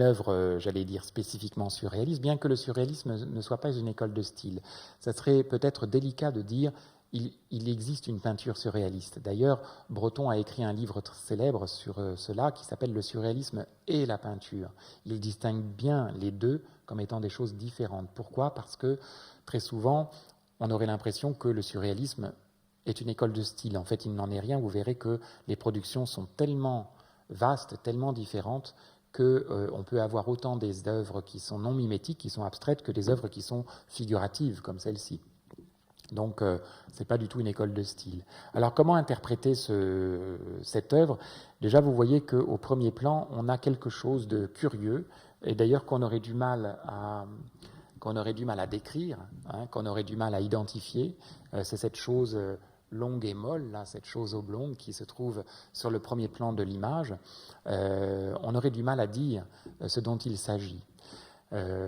B: œuvre, j'allais dire, spécifiquement surréaliste, bien que le surréalisme ne soit pas une école de style. Ça serait peut-être délicat de dire il existe une peinture surréaliste. D'ailleurs, Breton a écrit un livre célèbre sur cela qui s'appelle « Le surréalisme et la peinture ». Il distingue bien les deux comme étant des choses différentes. Pourquoi ? Parce que très souvent, on aurait l'impression que le surréalisme est une école de style. En fait, il n'en est rien. Vous verrez que les productions sont tellement vastes, tellement différentes, qu'on peut avoir autant des œuvres qui sont non mimétiques, qui sont abstraites, que des œuvres qui sont figuratives, comme celle-ci. Donc, ce n'est pas du tout une école de style. Alors, comment interpréter cette œuvre ? Déjà, vous voyez qu'au premier plan, on a quelque chose de curieux, et d'ailleurs qu'on aurait du mal à décrire, hein, qu'on aurait du mal à identifier. C'est cette chose longue et molle, là, cette chose oblongue qui se trouve sur le premier plan de l'image. On aurait du mal à dire ce dont il s'agit.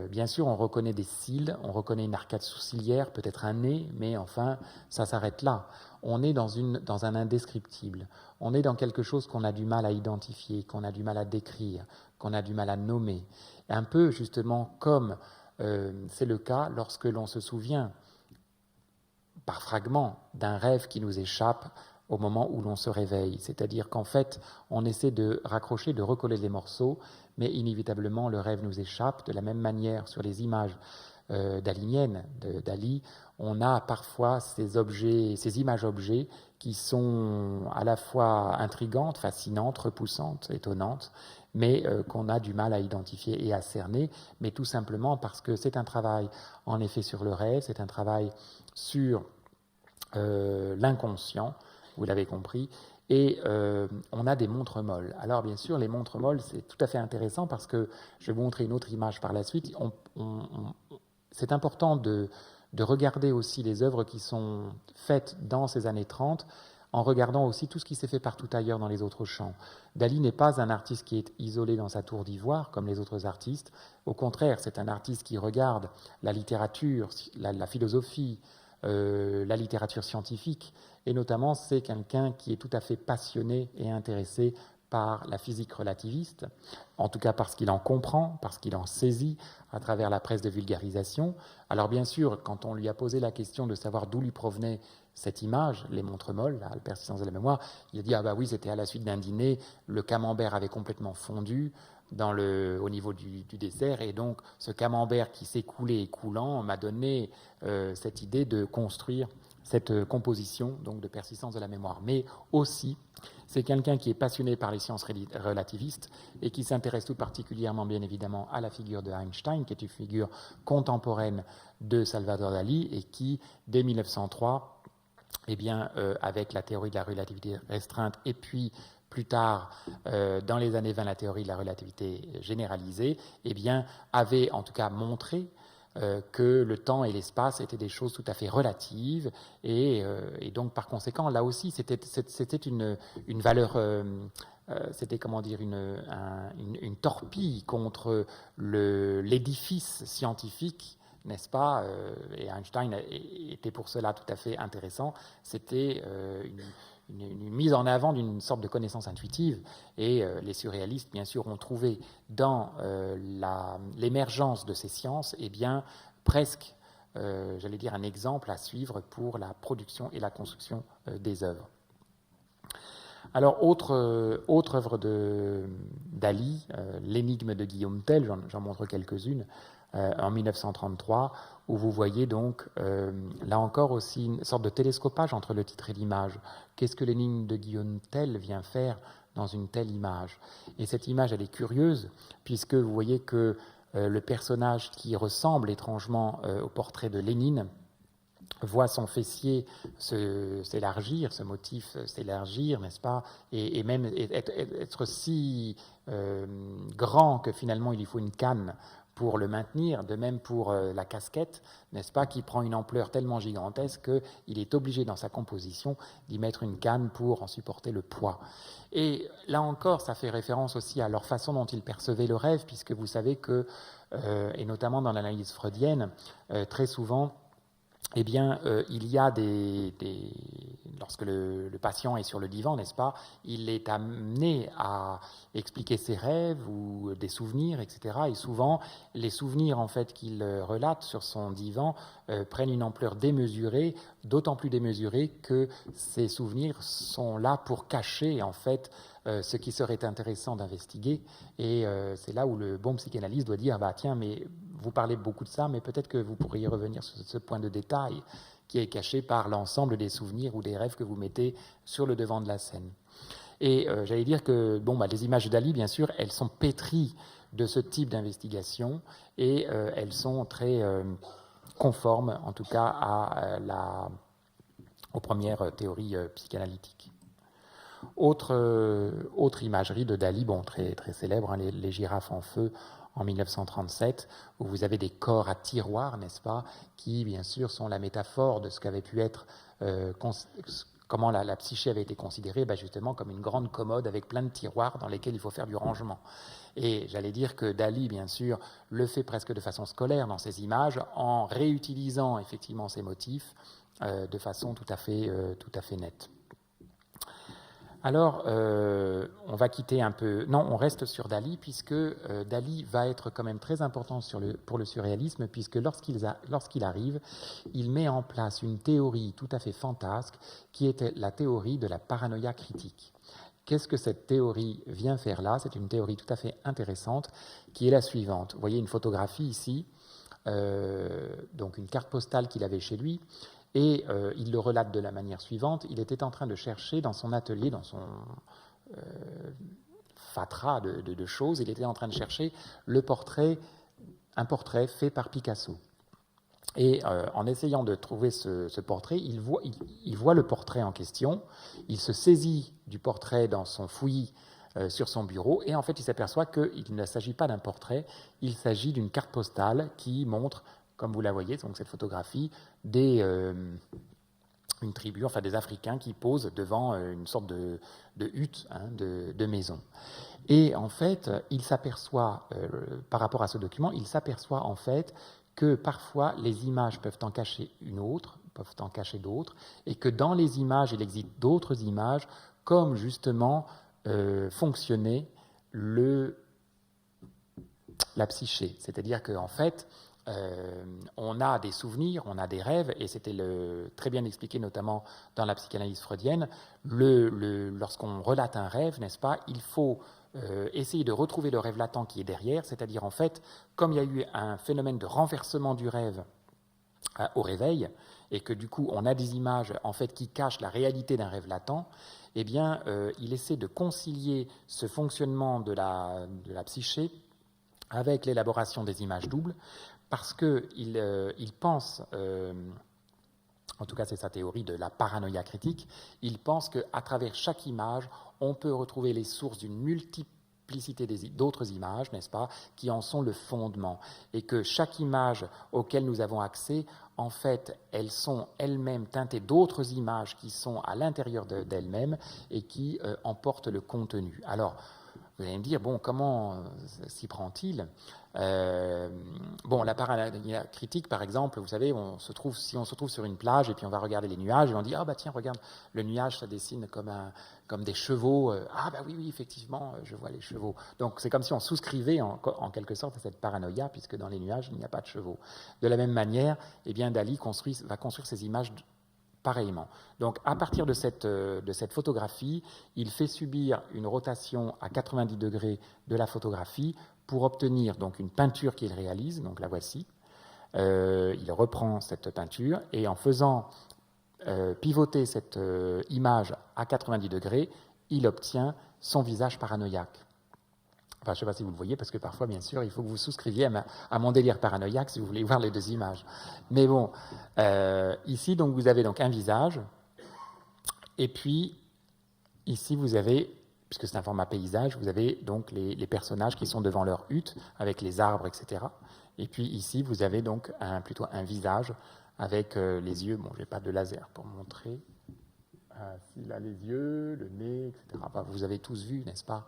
B: Bien sûr, on reconnaît des cils, on reconnaît une arcade sourcilière, peut-être un nez, mais enfin, ça s'arrête là. On est dans un indescriptible. On est dans quelque chose qu'on a du mal à identifier, qu'on a du mal à décrire, qu'on a du mal à nommer. Un peu, justement, comme c'est le cas lorsque l'on se souvient, par fragments, d'un rêve qui nous échappe au moment où l'on se réveille. C'est-à-dire qu'en fait, on essaie de raccrocher, de recoller les morceaux, mais inévitablement, le rêve nous échappe. De la même manière, sur les images daliniennes de Dali, on a parfois ces images-objets qui sont à la fois intrigantes, fascinantes, repoussantes, étonnantes, mais qu'on a du mal à identifier et à cerner, mais tout simplement parce que c'est un travail en effet sur le rêve, c'est un travail sur l'inconscient, vous l'avez compris, et on a des montres molles. Alors bien sûr, les montres molles, c'est tout à fait intéressant parce que je vais vous montrer une autre image par la suite. C'est important de regarder aussi les œuvres qui sont faites dans ces années 30, en regardant aussi tout ce qui s'est fait partout ailleurs dans les autres champs. Dali n'est pas un artiste qui est isolé dans sa tour d'ivoire, comme les autres artistes. Au contraire, c'est un artiste qui regarde la littérature, la philosophie, la littérature scientifique, et notamment c'est quelqu'un qui est tout à fait passionné et intéressé par la physique relativiste, en tout cas parce qu'il en comprend, parce qu'il en saisit à travers la presse de vulgarisation. Alors bien sûr, quand on lui a posé la question de savoir d'où lui provenait cette image, les montres molles, la persistance de la mémoire, il a dit « Ah bah oui, c'était à la suite d'un dîner, le camembert avait complètement fondu au niveau du dessert, et donc ce camembert qui s'écoulait et coulant m'a donné cette idée de construire cette composition donc de persistance de la mémoire. » Mais aussi, c'est quelqu'un qui est passionné par les sciences relativistes et qui s'intéresse tout particulièrement, bien évidemment, à la figure de Einstein, qui est une figure contemporaine de Salvador Dali et qui, dès 1903, eh bien, avec la théorie de la relativité restreinte et puis plus tard, dans les années 20, la théorie de la relativité généralisée, eh bien, avait en tout cas montré que le temps et l'espace étaient des choses tout à fait relatives, et donc par conséquent, là aussi, c'était une valeur, c'était comment dire, une torpille contre l'édifice scientifique, n'est-ce pas, et Einstein était pour cela tout à fait intéressant. C'était une mise en avant d'une sorte de connaissance intuitive, et les surréalistes, bien sûr, ont trouvé dans l'émergence de ces sciences, eh bien, presque, j'allais dire, un exemple à suivre pour la production et la construction des œuvres. Alors, autre œuvre de Dali, l'énigme de Guillaume Tell, j'en montre quelques-unes, en 1933, où vous voyez donc, là encore aussi, une sorte de télescopage entre le titre et l'image. Qu'est-ce que l'énigme de Guillaume Tell vient faire dans une telle image? Et cette image, elle est curieuse, puisque vous voyez que le personnage qui ressemble étrangement au portrait de Lénine voit son fessier s'élargir, ce motif s'élargir, n'est-ce pas, et même être si grand que finalement il lui faut une canne pour le maintenir, de même pour la casquette, n'est-ce pas, qui prend une ampleur tellement gigantesque qu'il est obligé dans sa composition d'y mettre une canne pour en supporter le poids. Et là encore, ça fait référence aussi à leur façon dont ils percevaient le rêve, puisque vous savez que, et notamment dans l'analyse freudienne, très souvent, eh bien, il y a lorsque le patient est sur le divan, n'est-ce pas, il est amené à expliquer ses rêves ou des souvenirs, etc. Et souvent, les souvenirs, en fait, qu'il relate sur son divan prennent une ampleur démesurée, d'autant plus démesurée que ces souvenirs sont là pour cacher, en fait, ce qui serait intéressant d'investiguer. Et c'est là où le bon psychanalyste doit dire, bah tiens, mais vous parlez beaucoup de ça, mais peut-être que vous pourriez revenir sur ce point de détail qui est caché par l'ensemble des souvenirs ou des rêves que vous mettez sur le devant de la scène. Et j'allais dire que les images de Dali, bien sûr, elles sont pétries de ce type d'investigation, et elles sont très conformes, en tout cas, aux premières théories psychanalytiques. Autre imagerie de Dali, très, très célèbre, hein, les girafes en feu, en 1937, où vous avez des corps à tiroirs, n'est-ce pas, qui, bien sûr, sont la métaphore de ce qu'avait pu être, comment la psyché avait été considérée, justement comme une grande commode avec plein de tiroirs dans lesquels il faut faire du rangement. Et j'allais dire que Dali, bien sûr, le fait presque de façon scolaire dans ses images, en réutilisant effectivement ces motifs de façon tout à fait nette. Alors, on va quitter un peu... Non, on reste sur Dali, puisque Dali va être quand même très important pour le surréalisme, puisque lorsqu'il arrive, il met en place une théorie tout à fait fantasque, qui était la théorie de la paranoïa critique. Qu'est-ce que cette théorie vient faire là? C'est une théorie tout à fait intéressante, qui est la suivante. Vous voyez une photographie ici, donc une carte postale qu'il avait chez lui, et il le relate de la manière suivante. Il était en train de chercher dans son atelier, dans son fatras de choses, il était en train de chercher un portrait fait par Picasso. Et en essayant de trouver ce portrait, il voit le portrait en question, il se saisit du portrait dans son fouillis sur son bureau, et en fait il s'aperçoit qu'il ne s'agit pas d'un portrait, il s'agit d'une carte postale qui montre, comme vous la voyez, donc cette photographie, une tribu, enfin des Africains qui posent devant une sorte de hutte, de maison. Et en fait, il s'aperçoit, par rapport à ce document, il s'aperçoit en fait que parfois les images peuvent en cacher une autre, peuvent en cacher d'autres, et que dans les images, il existe d'autres images, comme justement fonctionnait la psyché. C'est-à-dire qu'en fait, on a des souvenirs, on a des rêves, et c'était très bien expliqué notamment dans la psychanalyse freudienne. Lorsqu'on relate un rêve, n'est-ce pas, il faut essayer de retrouver le rêve latent qui est derrière, c'est-à-dire en fait, comme il y a eu un phénomène de renversement du rêve au réveil, et que du coup on a des images en fait qui cachent la réalité d'un rêve latent, eh bien il essaie de concilier ce fonctionnement de la psyché avec l'élaboration des images doubles, parce qu'il pense, en tout cas c'est sa théorie de la paranoïa critique, il pense qu'à travers chaque image, on peut retrouver les sources d'une multiplicité d'autres images, n'est-ce pas, qui en sont le fondement, et que chaque image auquel nous avons accès, en fait, elles sont elles-mêmes teintées d'autres images qui sont à l'intérieur d'elles-mêmes et qui en portent le contenu. Alors, vous allez me dire, bon, comment s'y prend-il ? Bon, la paranoïa critique, par exemple, vous savez, si on se trouve sur une plage et puis on va regarder les nuages et on dit, ah bah tiens, regarde, le nuage, ça dessine comme des chevaux. Ah bah oui, effectivement, je vois les chevaux. Donc c'est comme si on souscrivait en quelque sorte à cette paranoïa, puisque dans les nuages, il n'y a pas de chevaux. De la même manière, eh bien, Dali va construire ces images pareillement. Donc, à partir de cette photographie, il fait subir une rotation à 90 degrés de la photographie pour obtenir donc une peinture qu'il réalise, donc la voici. Il reprend cette peinture et en faisant pivoter cette image à 90 degrés, il obtient son visage paranoïaque. Enfin, je ne sais pas si vous le voyez, parce que parfois, bien sûr, il faut que vous souscriviez à mon délire paranoïaque si vous voulez voir les deux images. Mais bon, ici, donc, vous avez donc un visage, et puis, ici, vous avez, puisque c'est un format paysage, vous avez donc les personnages qui sont devant leur hutte, avec les arbres, etc. Et puis, ici, vous avez donc plutôt un visage avec les yeux. Bon, je n'ai pas de laser pour montrer. S'il a les yeux, le nez, etc. Enfin, vous avez tous vu, n'est-ce pas,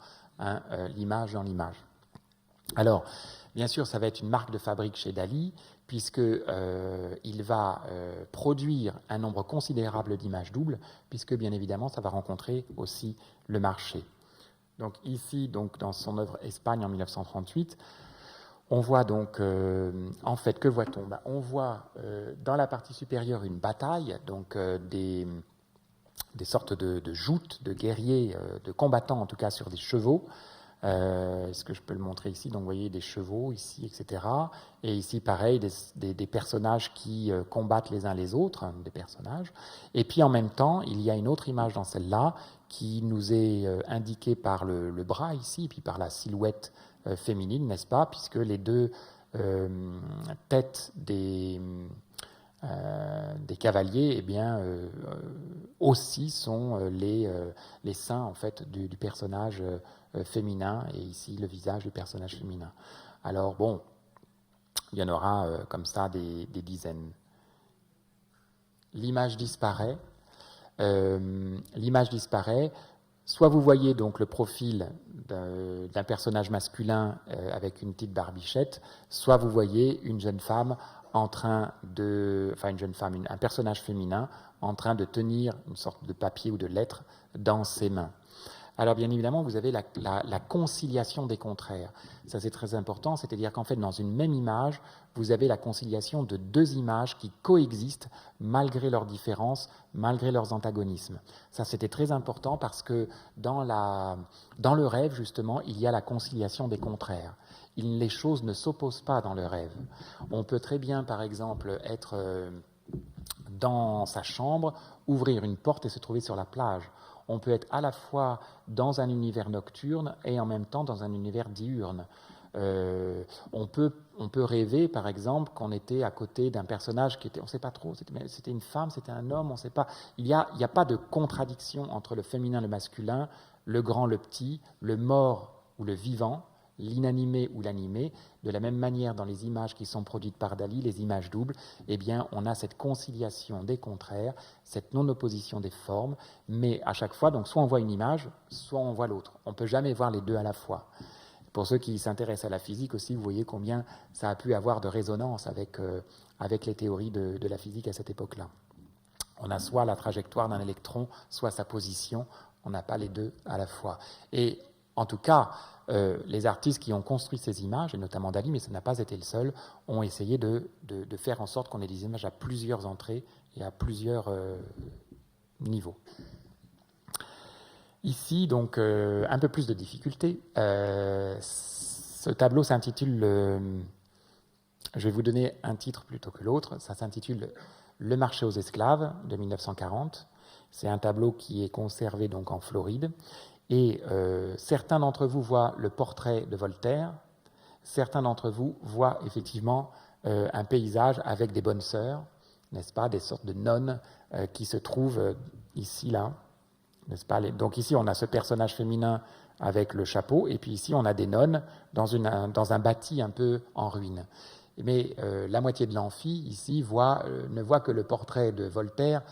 B: l'image dans l'image. Alors, bien sûr, ça va être une marque de fabrique chez Dali, puisqu'il va produire un nombre considérable d'images doubles, puisque, bien évidemment, ça va rencontrer aussi le marché. Donc ici, donc, dans son œuvre Espagne en 1938, on voit donc, en fait, que voit-on ? On voit dans la partie supérieure une bataille, donc des sortes de joutes, de guerriers, de combattants en tout cas sur des chevaux. Est-ce que je peux le montrer ici ? Donc vous voyez des chevaux ici, etc. Et ici pareil, des personnages qui combattent les uns les autres, des personnages. Et puis en même temps, il y a une autre image dans celle-là qui nous est indiquée par le bras ici, et puis par la silhouette féminine, n'est-ce pas ? Puisque les deux têtes des cavaliers, eh bien, aussi sont les seins en fait du personnage féminin, et ici le visage du personnage féminin. Alors bon, il y en aura comme ça des dizaines. L'image disparaît. Soit vous voyez donc le profil d'un personnage masculin avec une petite barbichette, soit vous voyez une jeune femme un personnage féminin en train de tenir une sorte de papier ou de lettre dans ses mains. Alors bien évidemment, vous avez la conciliation des contraires. Ça c'est très important, c'est-à-dire qu'en fait dans une même image, vous avez la conciliation de deux images qui coexistent malgré leurs différences, malgré leurs antagonismes. Ça c'était très important parce que dans le rêve justement, il y a la conciliation des contraires. Les choses ne s'opposent pas dans le rêve. On peut très bien par exemple être dans sa chambre, ouvrir une porte et se trouver sur la plage. On peut être à la fois dans un univers nocturne et en même temps dans un univers diurne. On peut rêver, par exemple, qu'on était à côté d'un personnage qui était, on ne sait pas trop, c'était une femme, c'était un homme, on ne sait pas. Il n'y a pas de contradiction entre le féminin et le masculin, le grand, le petit, le mort ou le vivant, l'inanimé ou l'animé. De la même manière, dans les images qui sont produites par Dali, les images doubles, eh bien, on a cette conciliation des contraires, cette non-opposition des formes, mais à chaque fois, donc, soit on voit une image, soit on voit l'autre. On ne peut jamais voir les deux à la fois. Pour ceux qui s'intéressent à la physique aussi, vous voyez combien ça a pu avoir de résonance avec les théories de la physique à cette époque-là. On a soit la trajectoire d'un électron, soit sa position, on n'a pas les deux à la fois. Et en tout cas, les artistes qui ont construit ces images, et notamment Dali, mais ça n'a pas été le seul, ont essayé de faire en sorte qu'on ait des images à plusieurs entrées et à plusieurs niveaux. Ici, donc, un peu plus de difficulté. Ce tableau s'intitule, je vais vous donner un titre plutôt que l'autre, ça s'intitule « Le marché aux esclaves » de 1940. C'est un tableau qui est conservé donc en Floride. Et certains d'entre vous voient le portrait de Voltaire, certains d'entre vous voient effectivement un paysage avec des bonnes sœurs, n'est-ce pas, des sortes de nonnes qui se trouvent ici, là, n'est-ce pas. Donc ici, on a ce personnage féminin avec le chapeau, et puis ici, on a des nonnes dans un bâti un peu en ruine. Mais la moitié de l'amphi, ici, ne voit que le portrait de Voltaire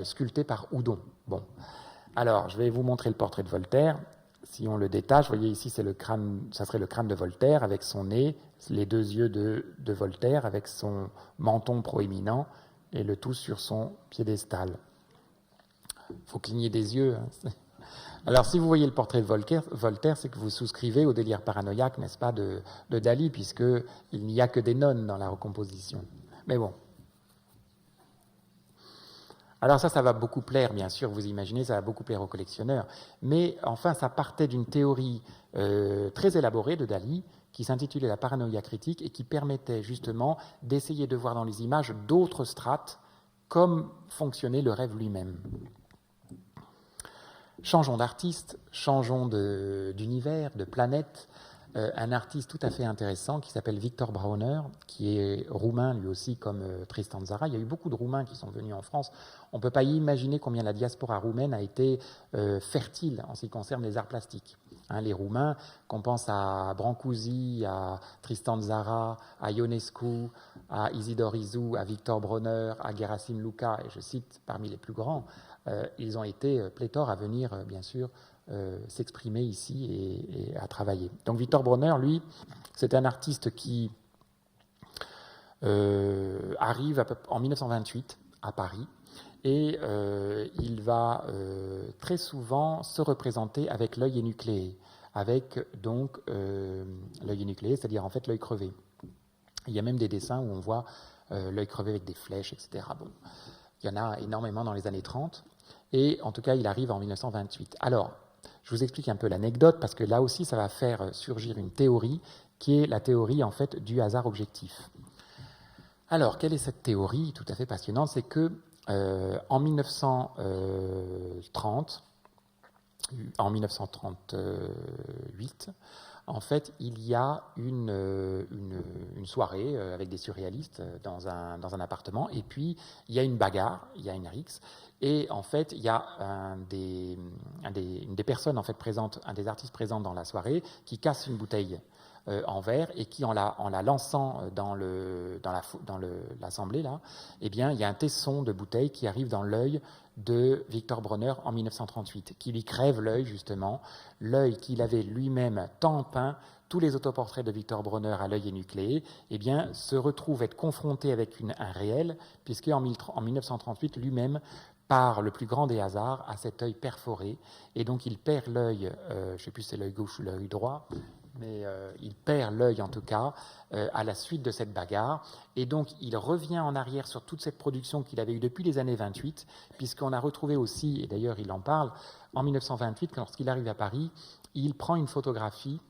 B: sculpté par Houdon. Bon. Alors, je vais vous montrer le portrait de Voltaire. Si on le détache, vous voyez ici, c'est le crâne, ça serait le crâne de Voltaire avec son nez, les deux yeux de Voltaire avec son menton proéminent et le tout sur son piédestal. Il faut cligner des yeux. Hein. Alors, si vous voyez le portrait de Voltaire, c'est que vous souscrivez au délire paranoïaque, n'est-ce pas, de Dali, puisqu'il n'y a que des nonnes dans la recomposition. Mais bon. Alors ça va beaucoup plaire, bien sûr, vous imaginez, ça va beaucoup plaire aux collectionneurs. Mais enfin, ça partait d'une théorie très élaborée de Dali, qui s'intitulait la paranoïa critique et qui permettait justement d'essayer de voir dans les images d'autres strates, comme fonctionnait le rêve lui-même. Changeons d'artiste, changeons d'univers, de planète. Un artiste tout à fait intéressant qui s'appelle Victor Brauner, qui est roumain lui aussi comme Tristan Tzara. Il y a eu beaucoup de Roumains qui sont venus en France. On ne peut pas imaginer combien la diaspora roumaine a été fertile en ce qui concerne les arts plastiques. Hein, les Roumains, qu'on pense à Brancusi, à Tristan Tzara, à Ionescu, à Isidore Isou, à Victor Brauner, à Gerasim Luca, et je cite parmi les plus grands, ils ont été pléthores à venir, bien sûr, s'exprimer ici et à travailler. Donc Victor Brauner, lui, c'est un artiste qui arrive en 1928 à Paris et il va très souvent se représenter avec l'œil énucléé, avec donc l'œil énucléé, c'est-à-dire en fait l'œil crevé. Il y a même des dessins où on voit l'œil crevé avec des flèches, etc. Bon, il y en a énormément dans les années 30 et en tout cas il arrive en 1928. Alors, je vous explique un peu l'anecdote parce que là aussi ça va faire surgir une théorie qui est la théorie en fait du hasard objectif. Alors, quelle est cette théorie tout à fait passionnante? C'est que en 1938, en fait, il y a une soirée avec des surréalistes dans un appartement, et puis il y a une bagarre, il y a une rixe, et en fait, il y a une des personnes en fait présentes, un des artistes présents dans la soirée, qui casse une bouteille en verre et qui, en la lançant dans l'assemblée, là, eh bien, il y a un tesson de bouteille qui arrive dans l'œil de Victor Bronner en 1938, qui lui crève l'œil, justement, l'œil qu'il avait lui-même tant peint. Tous les autoportraits de Victor Bronner à l'œil énucléé, eh bien, se retrouvent être confrontés avec un réel, puisqu'en 1938, lui-même, par le plus grand des hasards, a cet œil perforé, et donc il perd l'œil, je ne sais plus si c'est l'œil gauche ou l'œil droit, mais il perd l'œil en tout cas à la suite de cette bagarre, et donc il revient en arrière sur toute cette production qu'il avait eue depuis les années 28, puisqu'on a retrouvé aussi, et d'ailleurs il en parle, en 1928, lorsqu'il arrive à Paris, il prend une photographie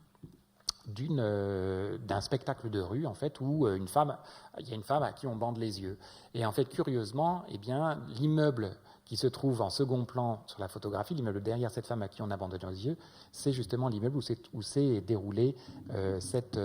B: d'un spectacle de rue, en fait, où il y a une femme à qui on bande les yeux. Et en fait, curieusement, eh bien, l'immeuble qui se trouve en second plan sur la photographie, l'immeuble derrière cette femme à qui on a bandé les yeux, c'est justement l'immeuble où s'est déroulé cet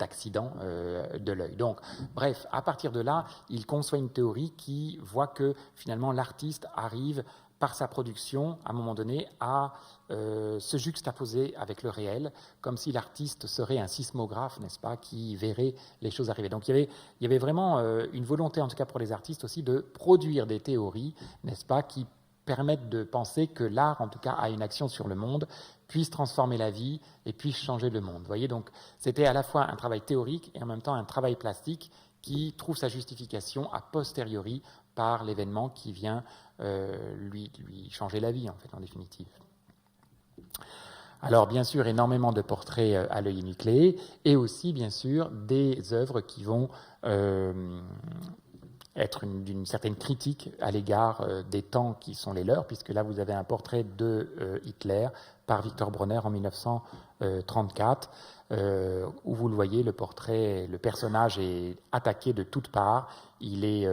B: accident de l'œil. Donc, bref, à partir de là, il conçoit une théorie qui voit que finalement l'artiste arrive par sa production, à un moment donné, à se juxtaposer avec le réel, comme si l'artiste serait un sismographe, n'est-ce pas, qui verrait les choses arriver. Donc il y avait vraiment une volonté, en tout cas pour les artistes aussi, de produire des théories, n'est-ce pas, qui permettent de penser que l'art, en tout cas, a une action sur le monde, puisse transformer la vie et puisse changer le monde. Vous voyez, donc c'était à la fois un travail théorique et en même temps un travail plastique qui trouve sa justification a posteriori par l'événement qui vient lui changer la vie, en fait, en définitive. Alors, bien sûr, énormément de portraits à l'œil énucléé et aussi, bien sûr, des œuvres qui vont être d'une certaine critique à l'égard des temps qui sont les leurs, puisque là, vous avez un portrait de Hitler par Victor Bronner en 1934, où vous le voyez, le personnage est attaqué de toutes parts, il est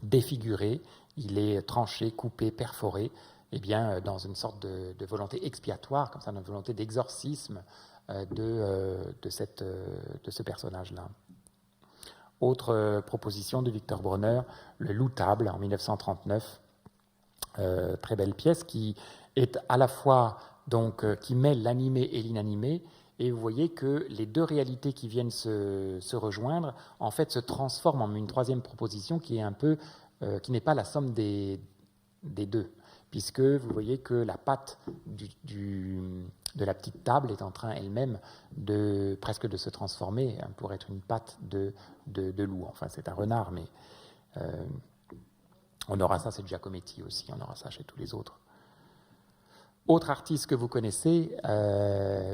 B: défiguré, il est tranché, coupé, perforé, eh bien, dans une sorte de volonté expiatoire, comme ça, une volonté d'exorcisme de ce personnage-là. Autre proposition de Victor Bronner, Le Loup-Table, en 1939, très belle pièce qui est à la fois, donc, qui mêle l'animé et l'inanimé, et vous voyez que les deux réalités qui viennent se rejoindre, en fait, se transforment en une troisième proposition qui est un peu, qui n'est pas la somme des deux, puisque vous voyez que la patte de la petite table est en train elle-même presque de se transformer pour être une patte de loup. Enfin, c'est un renard, mais on aura ça, c'est Giacometti aussi, on aura ça chez tous les autres. Autre artiste que vous connaissez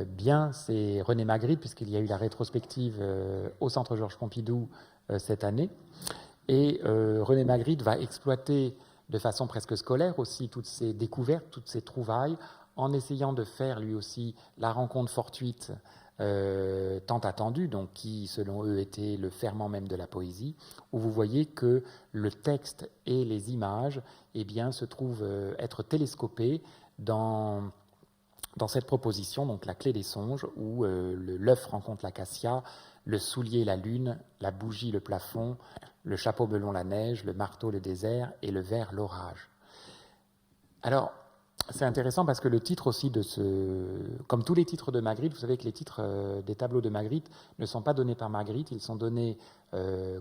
B: bien, c'est René Magritte, puisqu'il y a eu la rétrospective au Centre Georges Pompidou cette année. Et René Magritte va exploiter de façon presque scolaire aussi toutes ces découvertes, toutes ces trouvailles, en essayant de faire lui aussi la rencontre fortuite tant attendue, donc qui selon eux était le ferment même de la poésie, où vous voyez que le texte et les images eh bien, se trouvent être télescopés dans cette proposition, donc la clé des songes, où l'œuf rencontre l'acacia, le soulier la lune, la bougie le plafond, le chapeau melon la neige, le marteau le désert et le ver l'orage. Alors, c'est intéressant parce que le titre aussi comme tous les titres de Magritte, vous savez que les titres des tableaux de Magritte ne sont pas donnés par Magritte, ils sont donnés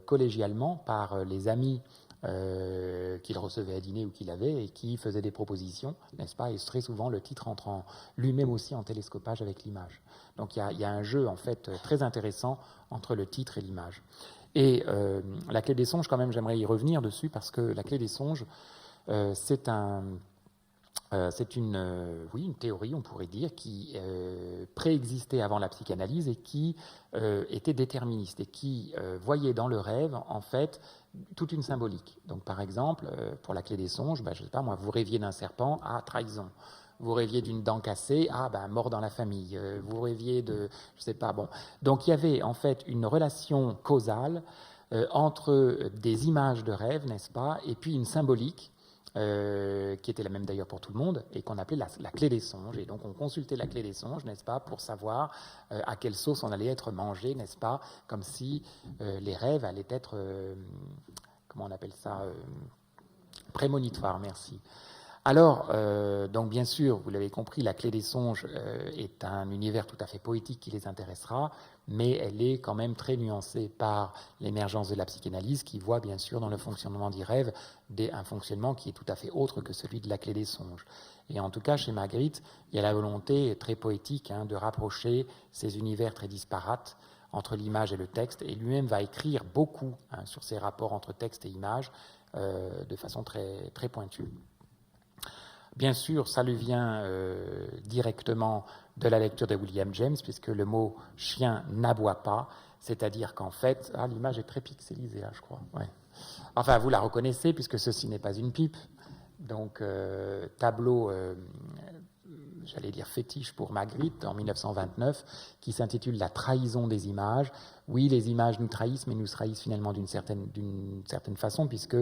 B: collégialement par les amis qu'il recevait à dîner ou qu'il avait et qui faisaient des propositions, n'est-ce pas? Et très souvent, le titre entre lui-même aussi en télescopage avec l'image. Donc il y a un jeu en fait très intéressant entre le titre et l'image. Et la clé des songes, quand même, j'aimerais y revenir dessus parce que la clé des songes, c'est une théorie, on pourrait dire, qui préexistait avant la psychanalyse et qui était déterministe et qui voyait dans le rêve, en fait, toute une symbolique. Donc, par exemple, pour la clé des songes, je ne sais pas moi, vous rêviez d'un serpent, trahison. Vous rêviez d'une dent cassée, mort dans la famille. Vous rêviez de, je ne sais pas, bon. Donc, il y avait en fait une relation causale entre des images de rêve, n'est-ce pas, et puis une symbolique qui était la même d'ailleurs pour tout le monde, et qu'on appelait la clé des songes. Et donc on consultait la clé des songes, n'est-ce pas, pour savoir à quelle sauce on allait être mangé, n'est-ce pas, comme si les rêves allaient être, comment on appelle ça, prémonitoires, merci. Alors, donc bien sûr, vous l'avez compris, la clé des songes est un univers tout à fait poétique qui les intéressera, mais elle est quand même très nuancée par l'émergence de la psychanalyse qui voit bien sûr dans le fonctionnement du rêve un fonctionnement qui est tout à fait autre que celui de la clé des songes. Et en tout cas, chez Magritte, il y a la volonté très poétique de rapprocher ces univers très disparates entre l'image et le texte, et lui-même va écrire beaucoup sur ces rapports entre texte et image de façon très, très pointue. Bien sûr, ça lui vient directement de la lecture de William James, puisque le mot « chien » n'aboie pas, c'est-à-dire qu'en fait... Ah, l'image est très pixelisée, là, je crois. Ouais. Enfin, vous la reconnaissez, puisque ceci n'est pas une pipe. Donc, tableau, j'allais dire fétiche pour Magritte, en 1929, qui s'intitule « La trahison des images ». Oui, les images nous trahissent, mais nous trahissent finalement d'une certaine façon, puisque,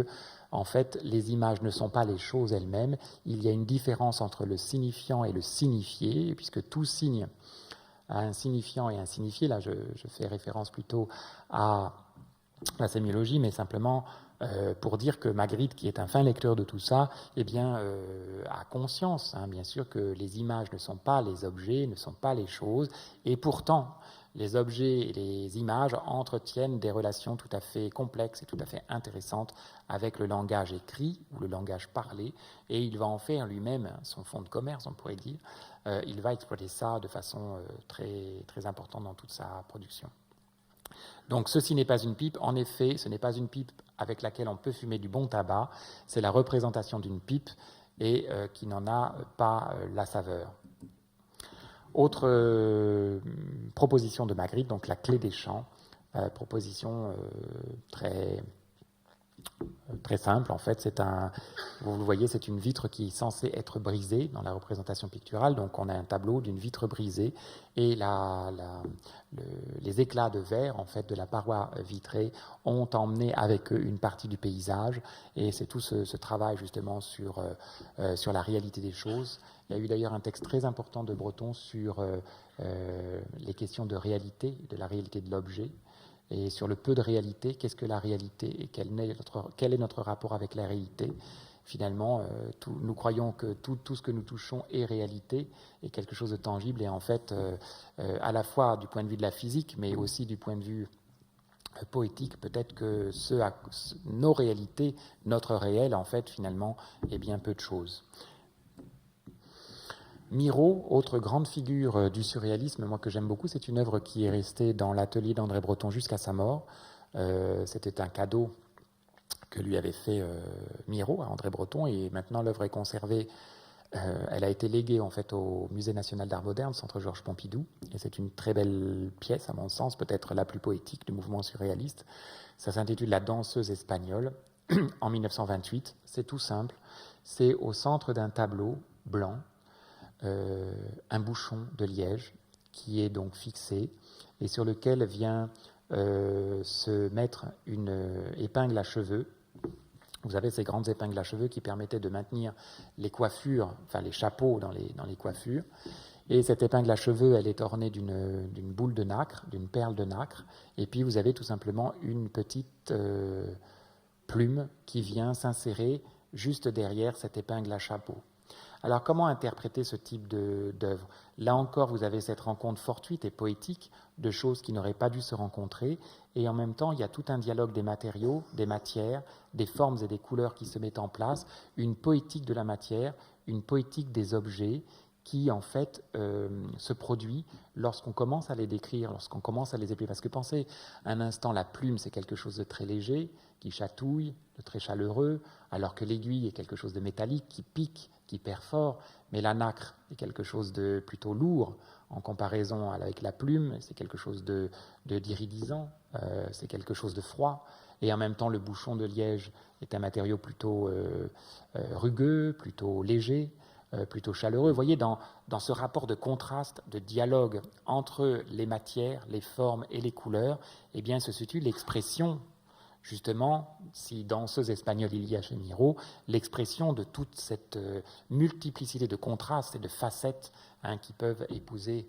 B: en fait, les images ne sont pas les choses elles-mêmes. Il y a une différence entre le signifiant et le signifié, puisque tout signe a un signifiant et un signifié. Là, je fais référence plutôt à la sémiologie, mais simplement pour dire que Magritte, qui est un fin lecteur de tout ça, eh bien, a conscience, bien sûr, que les images ne sont pas les objets, ne sont pas les choses, et pourtant, les objets et les images entretiennent des relations tout à fait complexes et tout à fait intéressantes avec le langage écrit ou le langage parlé, et il va en faire lui-même son fonds de commerce, on pourrait dire. Il va exploiter ça de façon très, très importante dans toute sa production. Donc ceci n'est pas une pipe, en effet, ce n'est pas une pipe avec laquelle on peut fumer du bon tabac, c'est la représentation d'une pipe et qui n'en a pas la saveur. Autre proposition de Magritte, donc la clé des champs, proposition très simple en fait, vous le voyez, c'est une vitre qui est censée être brisée dans la représentation picturale, donc on a un tableau d'une vitre brisée et les éclats de verre en fait de la paroi vitrée ont emmené avec eux une partie du paysage, et c'est tout ce travail justement sur la réalité des choses. Il y a eu d'ailleurs un texte très important de Breton sur les questions de réalité, de la réalité de l'objet. Et sur le peu de réalité, qu'est-ce que la réalité et quel est notre rapport avec la réalité? Finalement, nous croyons que tout ce que nous touchons est réalité, est quelque chose de tangible, et en fait, à la fois du point de vue de la physique, mais aussi du point de vue poétique, peut-être que nos réalités, notre réel, en fait, finalement, est bien peu de choses. Miro, autre grande figure du surréalisme, moi que j'aime beaucoup, c'est une œuvre qui est restée dans l'atelier d'André Breton jusqu'à sa mort. C'était un cadeau que lui avait fait Miro à André Breton, et maintenant l'œuvre est conservée. Elle a été léguée en fait au Musée national d'art moderne, Centre Georges Pompidou, et c'est une très belle pièce, à mon sens, peut-être la plus poétique du mouvement surréaliste. Ça s'intitule La danseuse espagnole, en 1928. C'est tout simple. C'est au centre d'un tableau blanc, un bouchon de liège qui est donc fixé et sur lequel vient se mettre une épingle à cheveux. Vous avez ces grandes épingles à cheveux qui permettaient de maintenir les coiffures, enfin les chapeaux dans les coiffures. Et cette épingle à cheveux, elle est ornée d'une boule de nacre, d'une perle de nacre. Et puis vous avez tout simplement une petite plume qui vient s'insérer juste derrière cette épingle à chapeau. Alors, comment interpréter ce type d'œuvre? Là encore, vous avez cette rencontre fortuite et poétique de choses qui n'auraient pas dû se rencontrer, et en même temps, il y a tout un dialogue des matériaux, des matières, des formes et des couleurs qui se mettent en place, une poétique de la matière, une poétique des objets qui, en fait, se produit lorsqu'on commence à les décrire, lorsqu'on commence à les épeler. Parce que pensez un instant, la plume, c'est quelque chose de très léger, qui chatouille, de très chaleureux, alors que l'aiguille est quelque chose de métallique, qui pique, qui perfore, mais la nacre est quelque chose de plutôt lourd en comparaison avec la plume, c'est quelque chose d'iridisant, c'est quelque chose de froid, et en même temps le bouchon de liège est un matériau plutôt rugueux, plutôt léger, plutôt chaleureux. Vous voyez, dans ce rapport de contraste, de dialogue entre les matières, les formes et les couleurs, eh bien, se situe l'expression justement, si danseuse espagnole il y a chez Miro, l'expression de toute cette multiplicité de contrastes et de facettes qui peuvent épouser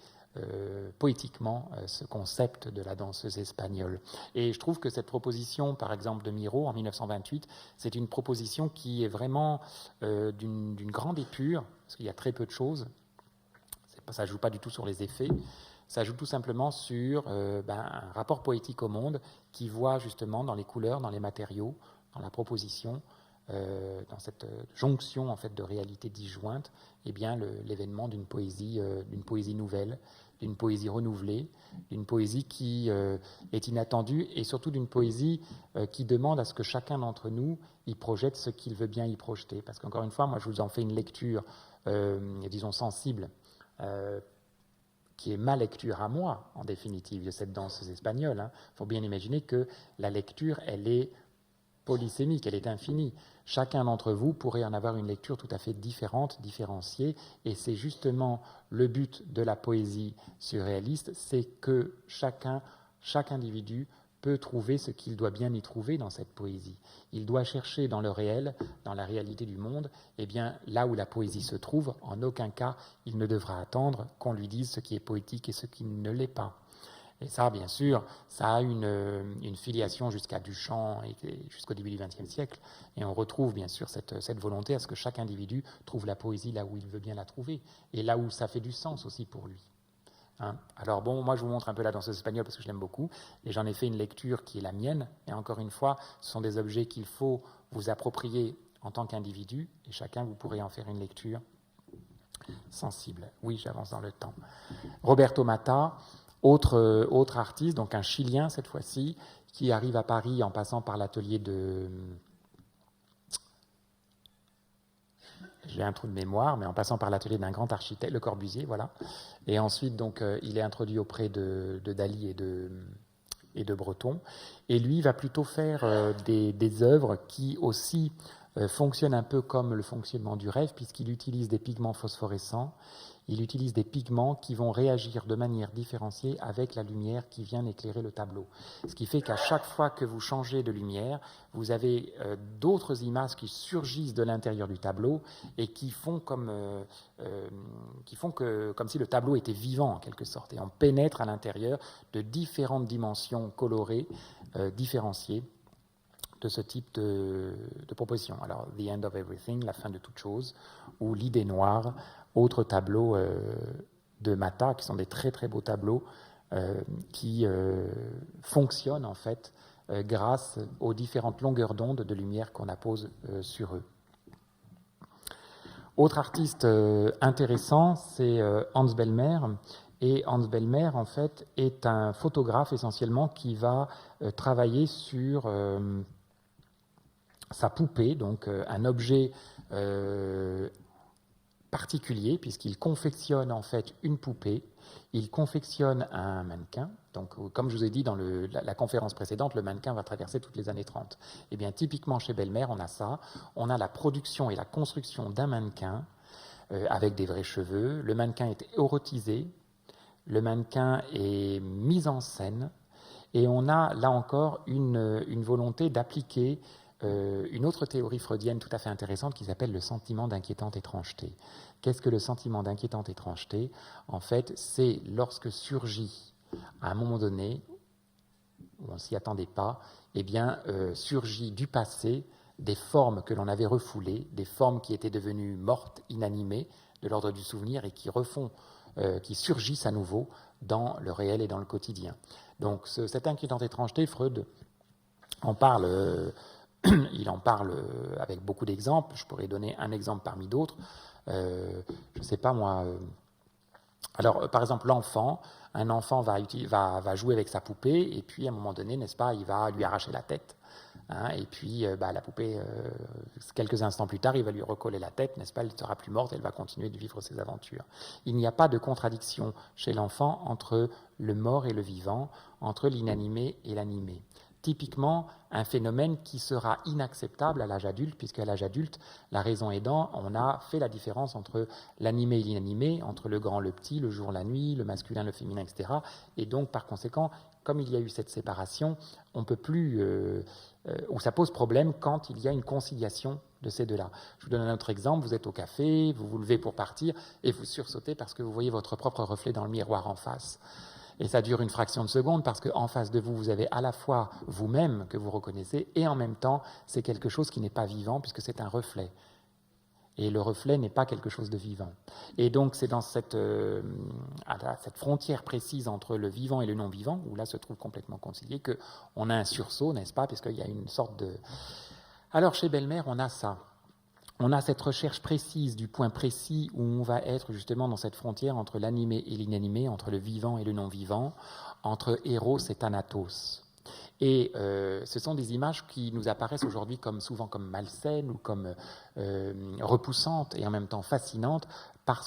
B: poétiquement ce concept de la danseuse espagnole. Et je trouve que cette proposition, par exemple, de Miro en 1928, c'est une proposition qui est vraiment d'une grande épure, parce qu'il y a très peu de choses. Ça ne joue pas du tout sur les effets. Ça joue tout simplement sur un rapport poétique au monde qui voit justement dans les couleurs, dans les matériaux, dans la proposition, dans cette jonction en fait de réalités disjointes, eh bien l'événement d'une poésie nouvelle, d'une poésie renouvelée, d'une poésie qui est inattendue et surtout d'une poésie qui demande à ce que chacun d'entre nous y projette ce qu'il veut bien y projeter. Parce qu'encore une fois, moi je vous en fais une lecture, disons sensible, qui est ma lecture à moi, en définitive, de cette danseuse espagnole. Il faut bien imaginer que la lecture, elle est polysémique, elle est infinie. Chacun d'entre vous pourrait en avoir une lecture tout à fait différente, différenciée, et c'est justement le but de la poésie surréaliste, c'est que chaque individu peut trouver ce qu'il doit bien y trouver dans cette poésie. Il doit chercher dans le réel, dans la réalité du monde, eh bien, là où la poésie se trouve, en aucun cas, il ne devra attendre qu'on lui dise ce qui est poétique et ce qui ne l'est pas. Et ça, bien sûr, ça a une filiation jusqu'à Duchamp et jusqu'au début du XXe siècle. Et on retrouve, bien sûr, cette volonté à ce que chaque individu trouve la poésie là où il veut bien la trouver et là où ça fait du sens aussi pour lui. Alors bon, moi je vous montre un peu la danseuse espagnole parce que je l'aime beaucoup et j'en ai fait une lecture qui est la mienne et encore une fois, ce sont des objets qu'il faut vous approprier en tant qu'individu et chacun vous pourrez en faire une lecture sensible. Oui, j'avance dans le temps. Roberto Matta, autre artiste, donc un Chilien cette fois-ci, qui arrive à Paris en passant par l'atelier de... J'ai un trou de mémoire, mais en passant par l'atelier d'un grand architecte, Le Corbusier, voilà. Et ensuite, donc, il est introduit auprès de Dali et de Breton. Et lui va plutôt faire des œuvres qui aussi fonctionnent un peu comme le fonctionnement du rêve, puisqu'il utilise des pigments phosphorescents. Il utilise des pigments qui vont réagir de manière différenciée avec la lumière qui vient éclairer le tableau. Ce qui fait qu'à chaque fois que vous changez de lumière, vous avez d'autres images qui surgissent de l'intérieur du tableau et qui font comme si le tableau était vivant en quelque sorte. Et on pénètre à l'intérieur de différentes dimensions colorées, différenciées de ce type de proposition. Alors, The End of Everything, la fin de toute chose, ou L'idée noire, autres tableaux de Matta, qui sont des très très beaux tableaux qui fonctionnent en fait grâce aux différentes longueurs d'onde de lumière qu'on appose sur eux. Autre artiste intéressant, c'est Hans Bellmer. Et Hans Bellmer, en fait, est un photographe essentiellement qui va travailler sur sa poupée, donc un objet particulier, puisqu'il confectionne en fait une poupée, il confectionne un mannequin. Donc, comme je vous ai dit dans la conférence précédente, le mannequin va traverser toutes les années 30. Et bien, typiquement chez Bellmer, on a ça. On a la production et la construction d'un mannequin avec des vrais cheveux. Le mannequin est érotisé, le mannequin est mis en scène, et on a là encore une volonté d'appliquer une autre théorie freudienne tout à fait intéressante qui s'appelle le sentiment d'inquiétante étrangeté. Qu'est-ce que le sentiment d'inquiétante étrangeté ? En fait, c'est lorsque surgit, à un moment donné, où on ne s'y attendait pas, eh bien, surgit du passé des formes que l'on avait refoulées, des formes qui étaient devenues mortes, inanimées, de l'ordre du souvenir, et qui surgissent à nouveau dans le réel et dans le quotidien. Donc, cette inquiétante étrangeté, Freud en parle... il en parle avec beaucoup d'exemples. Je pourrais donner un exemple parmi d'autres. Je ne sais pas moi. Alors, par exemple, un enfant va jouer avec sa poupée et puis à un moment donné, n'est-ce pas, il va lui arracher la tête. Et puis la poupée, quelques instants plus tard, il va lui recoller la tête, n'est-ce pas, elle ne sera plus morte, elle va continuer de vivre ses aventures. Il n'y a pas de contradiction chez l'enfant entre le mort et le vivant, entre l'inanimé et l'animé. Typiquement, un phénomène qui sera inacceptable à l'âge adulte, puisqu'à l'âge adulte, la raison aidant, on a fait la différence entre l'animé et l'inanimé, entre le grand, le petit, le jour, la nuit, le masculin, le féminin, etc. Et donc, par conséquent, comme il y a eu cette séparation, on ne peut plus où ça pose problème quand il y a une conciliation de ces deux-là. Je vous donne un autre exemple, vous êtes au café, vous vous levez pour partir et vous sursautez parce que vous voyez votre propre reflet dans le miroir en face. Et ça dure une fraction de seconde parce qu'en face de vous, vous avez à la fois vous-même que vous reconnaissez et en même temps, c'est quelque chose qui n'est pas vivant puisque c'est un reflet. Et le reflet n'est pas quelque chose de vivant. Et donc, c'est dans cette frontière précise entre le vivant et le non-vivant, où là se trouve complètement concilié, qu'on a un sursaut, n'est-ce pas, puisqu'il y a une sorte de... Alors, chez Belmer, on a ça. On a cette recherche précise du point précis où on va être justement dans cette frontière entre l'animé et l'inanimé, entre le vivant et le non-vivant, entre Eros et Thanatos. Et ce sont des images qui nous apparaissent aujourd'hui souvent comme malsaines ou comme repoussantes et en même temps fascinantes.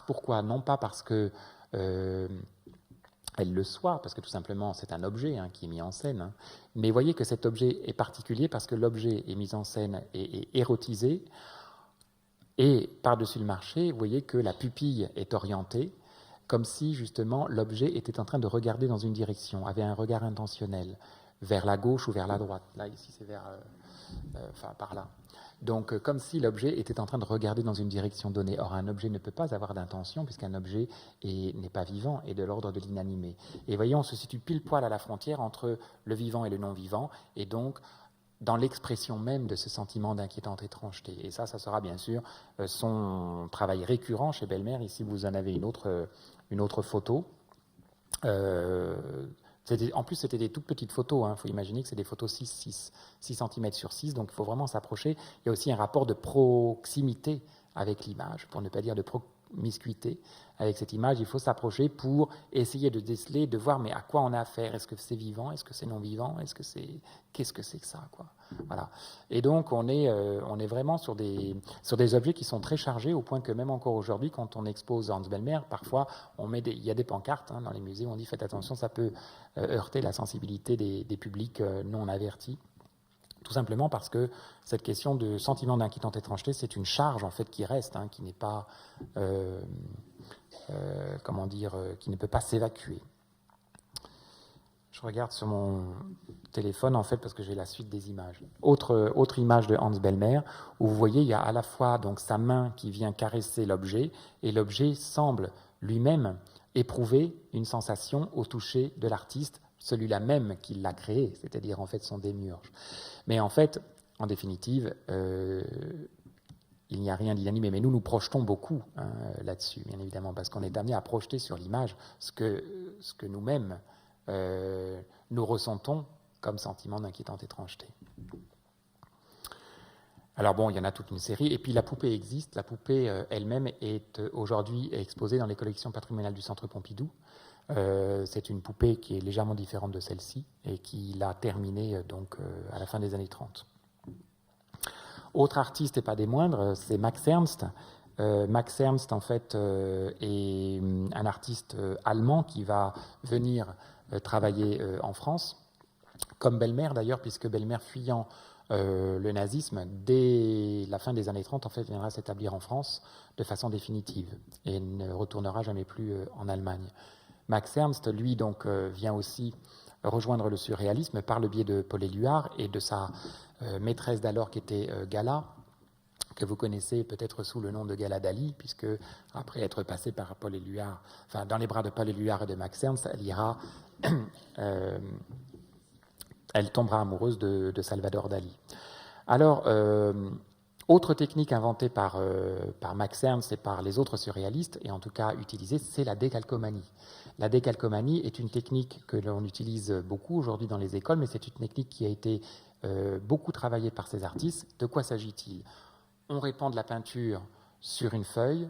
B: Pourquoi ? Non pas parce que elles le soient, parce que tout simplement c'est un objet qui est mis en scène. Mais voyez que cet objet est particulier parce que l'objet est mis en scène et érotisé. Et par-dessus le marché, vous voyez que la pupille est orientée, comme si justement l'objet était en train de regarder dans une direction, avait un regard intentionnel, vers la gauche ou vers la droite. Là, ici, c'est par là. Donc, comme si l'objet était en train de regarder dans une direction donnée. Or, un objet ne peut pas avoir d'intention, puisqu'un objet n'est pas vivant et de l'ordre de l'inanimé. Et voyez, on se situe pile poil à la frontière entre le vivant et le non-vivant, et donc dans l'expression même de ce sentiment d'inquiétante étrangeté. Et ça sera bien sûr son travail récurrent chez Belmer. Ici, vous en avez une autre photo. En plus, c'était des toutes petites photos. Il faut imaginer que c'est des photos 6 cm sur 6, donc il faut vraiment s'approcher. Il y a aussi un rapport de proximité avec l'image, pour ne pas dire de promiscuité avec cette image. Il faut s'approcher pour essayer de déceler, de voir mais à quoi on a affaire. Est-ce que c'est vivant ? Est-ce que c'est non vivant ? Qu'est-ce que c'est que ça, quoi ? Voilà. Et donc on est vraiment sur des objets qui sont très chargés au point que même encore aujourd'hui, quand on expose Hans Belmer, parfois il y a des pancartes dans les musées où on dit faites attention, ça peut heurter la sensibilité des publics non avertis. Tout simplement parce que cette question de sentiment d'inquiétante étrangeté, c'est une charge en fait qui reste, qui n'est pas, qui ne peut pas s'évacuer. Je regarde sur mon téléphone en fait parce que j'ai la suite des images. Autre image de Hans Belmer où vous voyez il y a à la fois donc sa main qui vient caresser l'objet et l'objet semble lui-même éprouver une sensation au toucher de l'artiste, celui-là même qui l'a créé, c'est-à-dire en fait son démiurge. Mais en fait, en définitive, il n'y a rien d'inanimé. Mais nous projetons beaucoup là-dessus, bien évidemment, parce qu'on est amené à projeter sur l'image ce que nous-mêmes nous ressentons comme sentiment d'inquiétante étrangeté. Alors bon, il y en a toute une série. Et puis la poupée existe. La poupée elle-même est aujourd'hui exposée dans les collections patrimoniales du Centre Pompidou. C'est une poupée qui est légèrement différente de celle-ci et qui l'a terminée à la fin des années 30. Autre artiste et pas des moindres, c'est Max Ernst. Max Ernst, en fait, est un artiste allemand qui va venir travailler en France, comme Belmer d'ailleurs, puisque Belmer, fuyant le nazisme, dès la fin des années 30, en fait, viendra s'établir en France de façon définitive et ne retournera jamais plus en Allemagne. Max Ernst, lui, donc, vient aussi rejoindre le surréalisme par le biais de Paul Éluard et de sa maîtresse d'alors qui était Gala, que vous connaissez peut-être sous le nom de Gala Dali, puisque après être passée par Paul Éluard, dans les bras de Paul Éluard et de Max Ernst, elle tombera amoureuse de Salvador Dali. Alors, autre technique inventée par Max Ernst et par les autres surréalistes, et en tout cas utilisée, c'est la décalcomanie. La décalcomanie est une technique que l'on utilise beaucoup aujourd'hui dans les écoles, mais c'est une technique qui a été beaucoup travaillée par ces artistes. De quoi s'agit-il ? On répand de la peinture sur une feuille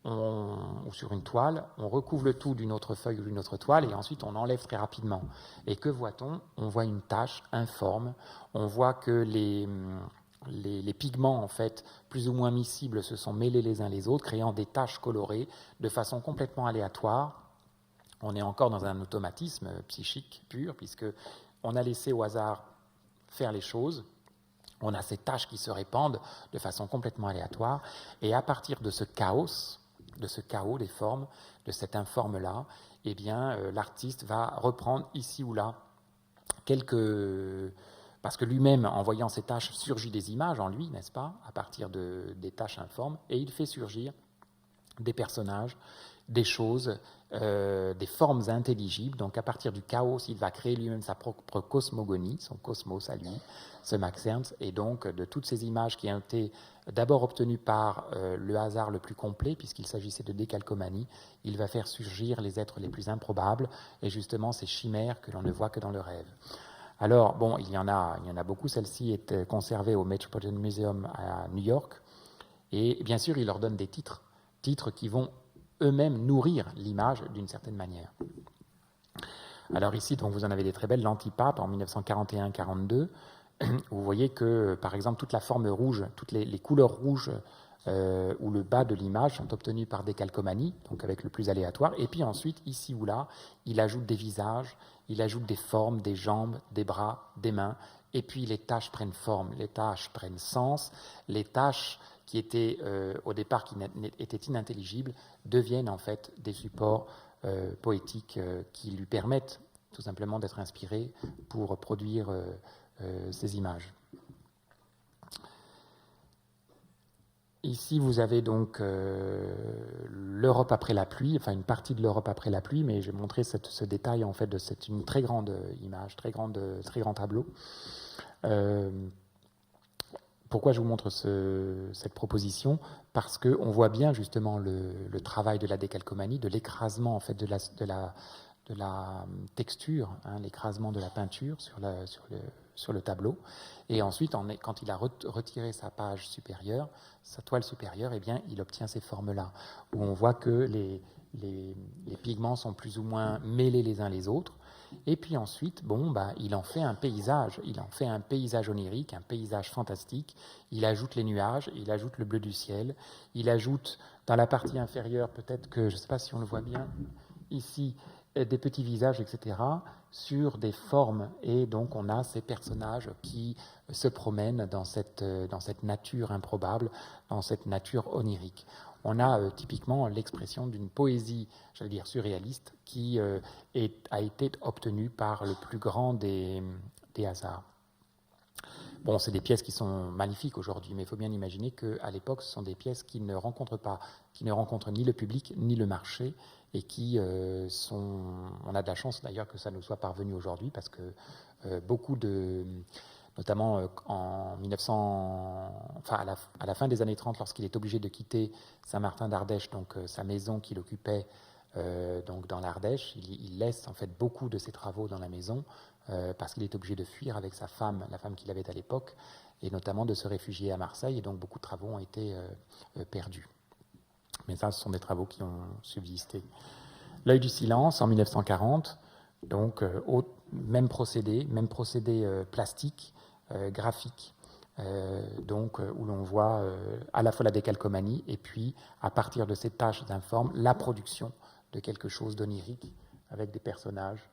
B: ou sur une toile, on recouvre le tout d'une autre feuille ou d'une autre toile et ensuite on enlève très rapidement. Et que voit-on ? On voit une tache informe, on voit que les pigments, en fait, plus ou moins miscibles, se sont mêlés les uns les autres, créant des taches colorées de façon complètement aléatoire. On est encore dans un automatisme psychique pur, puisqu'on a laissé au hasard faire les choses. On a ces taches qui se répandent de façon complètement aléatoire. Et à partir de ce chaos des formes, de cette informe-là, eh bien, l'artiste va reprendre ici ou là quelques parce que lui-même, en voyant ces taches, surgit des images en lui, n'est-ce pas, à partir des taches informes, et il fait surgir des personnages, des choses, des formes intelligibles. Donc à partir du chaos, il va créer lui-même sa propre cosmogonie, son cosmos à lui, ce Max Ernst, et donc de toutes ces images qui ont été d'abord obtenues par le hasard le plus complet, puisqu'il s'agissait de décalcomanie, il va faire surgir les êtres les plus improbables, et justement ces chimères que l'on ne voit que dans le rêve. Alors, bon, il y en a beaucoup. Celle-ci est conservée au Metropolitan Museum à New York, et bien sûr, il leur donne des titres qui vont eux-mêmes nourrir l'image d'une certaine manière. Alors ici, donc, vous en avez des très belles, l'Antipape en 1941-42, vous voyez que, par exemple, toute la forme rouge, toutes les couleurs rouges ou le bas de l'image sont obtenues par décalcomanie, donc avec le plus aléatoire, et puis ensuite, ici ou là, il ajoute des visages, il ajoute des formes, des jambes, des bras, des mains, et puis les taches prennent forme, les taches prennent sens, les taches qui étaient au départ qui étaient inintelligibles deviennent en fait des supports poétiques qui lui permettent tout simplement d'être inspiré pour produire ces images. Ici, vous avez donc l'Europe après la pluie, enfin une partie de l'Europe après la pluie, mais j'ai montré ce détail en fait de c'est une très grande image, très grand tableau. Pourquoi je vous montre cette proposition? Parce qu'on voit bien justement le travail de la décalcomanie, de l'écrasement en fait de la texture, hein, l'écrasement de la peinture sur le tableau. Et ensuite, quand il a retiré sa page supérieure, sa toile supérieure, eh bien, il obtient ces formes-là, où on voit que les pigments sont plus ou moins mêlés les uns les autres. Et puis ensuite, il en fait un paysage onirique, un paysage fantastique. Il ajoute les nuages, il ajoute le bleu du ciel, il ajoute dans la partie inférieure, peut-être que, je ne sais pas si on le voit bien, ici, des petits visages, etc., sur des formes. Et donc on a ces personnages qui se promènent dans cette nature improbable, dans cette nature onirique. On a typiquement l'expression d'une poésie, j'allais dire surréaliste, qui a été obtenue par le plus grand des hasards. Bon, c'est des pièces qui sont magnifiques aujourd'hui, mais il faut bien imaginer qu'à l'époque, ce sont des pièces qui ne rencontrent ni le public, ni le marché, et qui on a de la chance d'ailleurs que ça nous soit parvenu aujourd'hui, parce que beaucoup notamment à la fin des années 30, lorsqu'il est obligé de quitter Saint-Martin d'Ardèche, donc sa maison qu'il occupait donc dans l'Ardèche, il laisse en fait beaucoup de ses travaux dans la maison parce qu'il est obligé de fuir avec sa femme, la femme qu'il avait à l'époque, et notamment de se réfugier à Marseille, et donc beaucoup de travaux ont été perdus. Mais ça, ce sont des travaux qui ont subsisté. L'œil du silence en 1940, donc même procédé plastique, graphique, où l'on voit à la fois la décalcomanie et puis, à partir de ces tâches informes, la production de quelque chose d'onirique avec des personnages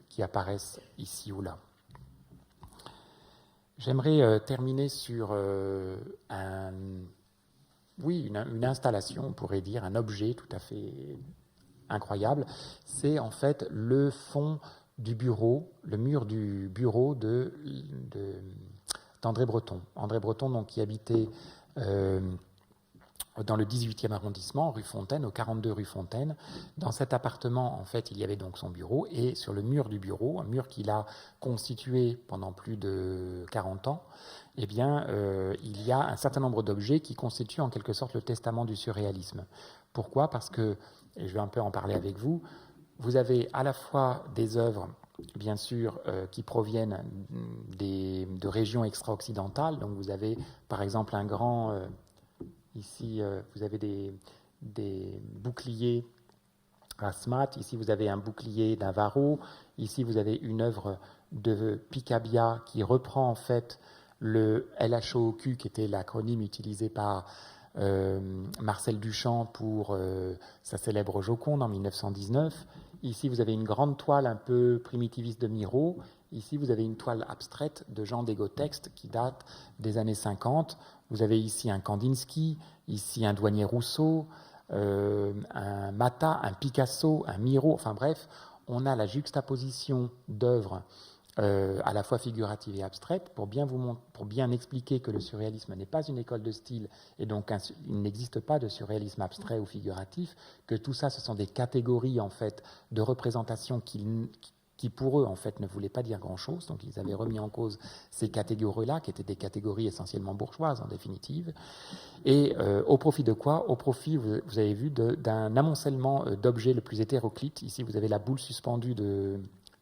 B: qui apparaissent ici ou là. J'aimerais terminer sur une installation, on pourrait dire, un objet tout à fait incroyable. C'est en fait le fond du bureau, le mur du bureau d'André Breton. André Breton, donc, qui habitait dans le 18e arrondissement, rue Fontaine, au 42 rue Fontaine. Dans cet appartement, en fait, il y avait donc son bureau, et sur le mur du bureau, un mur qu'il a constitué pendant plus de 40 ans, eh bien, il y a un certain nombre d'objets qui constituent en quelque sorte le testament du surréalisme. Pourquoi ? Parce que, et je vais un peu en parler avec vous, vous avez à la fois des œuvres, bien sûr, qui proviennent de régions extra-occidentales. Donc vous avez, par exemple, un grand... ici, vous avez des boucliers à Smat. Ici, vous avez un bouclier d'un Varro. Ici, vous avez une œuvre de Picabia qui reprend en fait le LHOQ, qui était l'acronyme utilisé par Marcel Duchamp pour sa célèbre Joconde en 1919. Ici, vous avez une grande toile un peu primitiviste de Miro. Ici, vous avez une toile abstraite de Jean Dégotexte qui date des années 50. Vous avez ici un Kandinsky, ici un Douanier Rousseau, un Mata, un Picasso, un Miro. Enfin bref, on a la juxtaposition d'œuvres à la fois figurative et abstraite, pour bien expliquer que le surréalisme n'est pas une école de style, et donc il n'existe pas de surréalisme abstrait ou figuratif, que tout ça, ce sont des catégories, en fait, de représentation qui pour eux, en fait, ne voulaient pas dire grand-chose. Donc, ils avaient remis en cause ces catégories-là, qui étaient des catégories essentiellement bourgeoises, en définitive. Et au profit de quoi? Au profit, vous avez vu, d'un amoncellement d'objets le plus hétéroclite. Ici, vous avez la boule suspendue de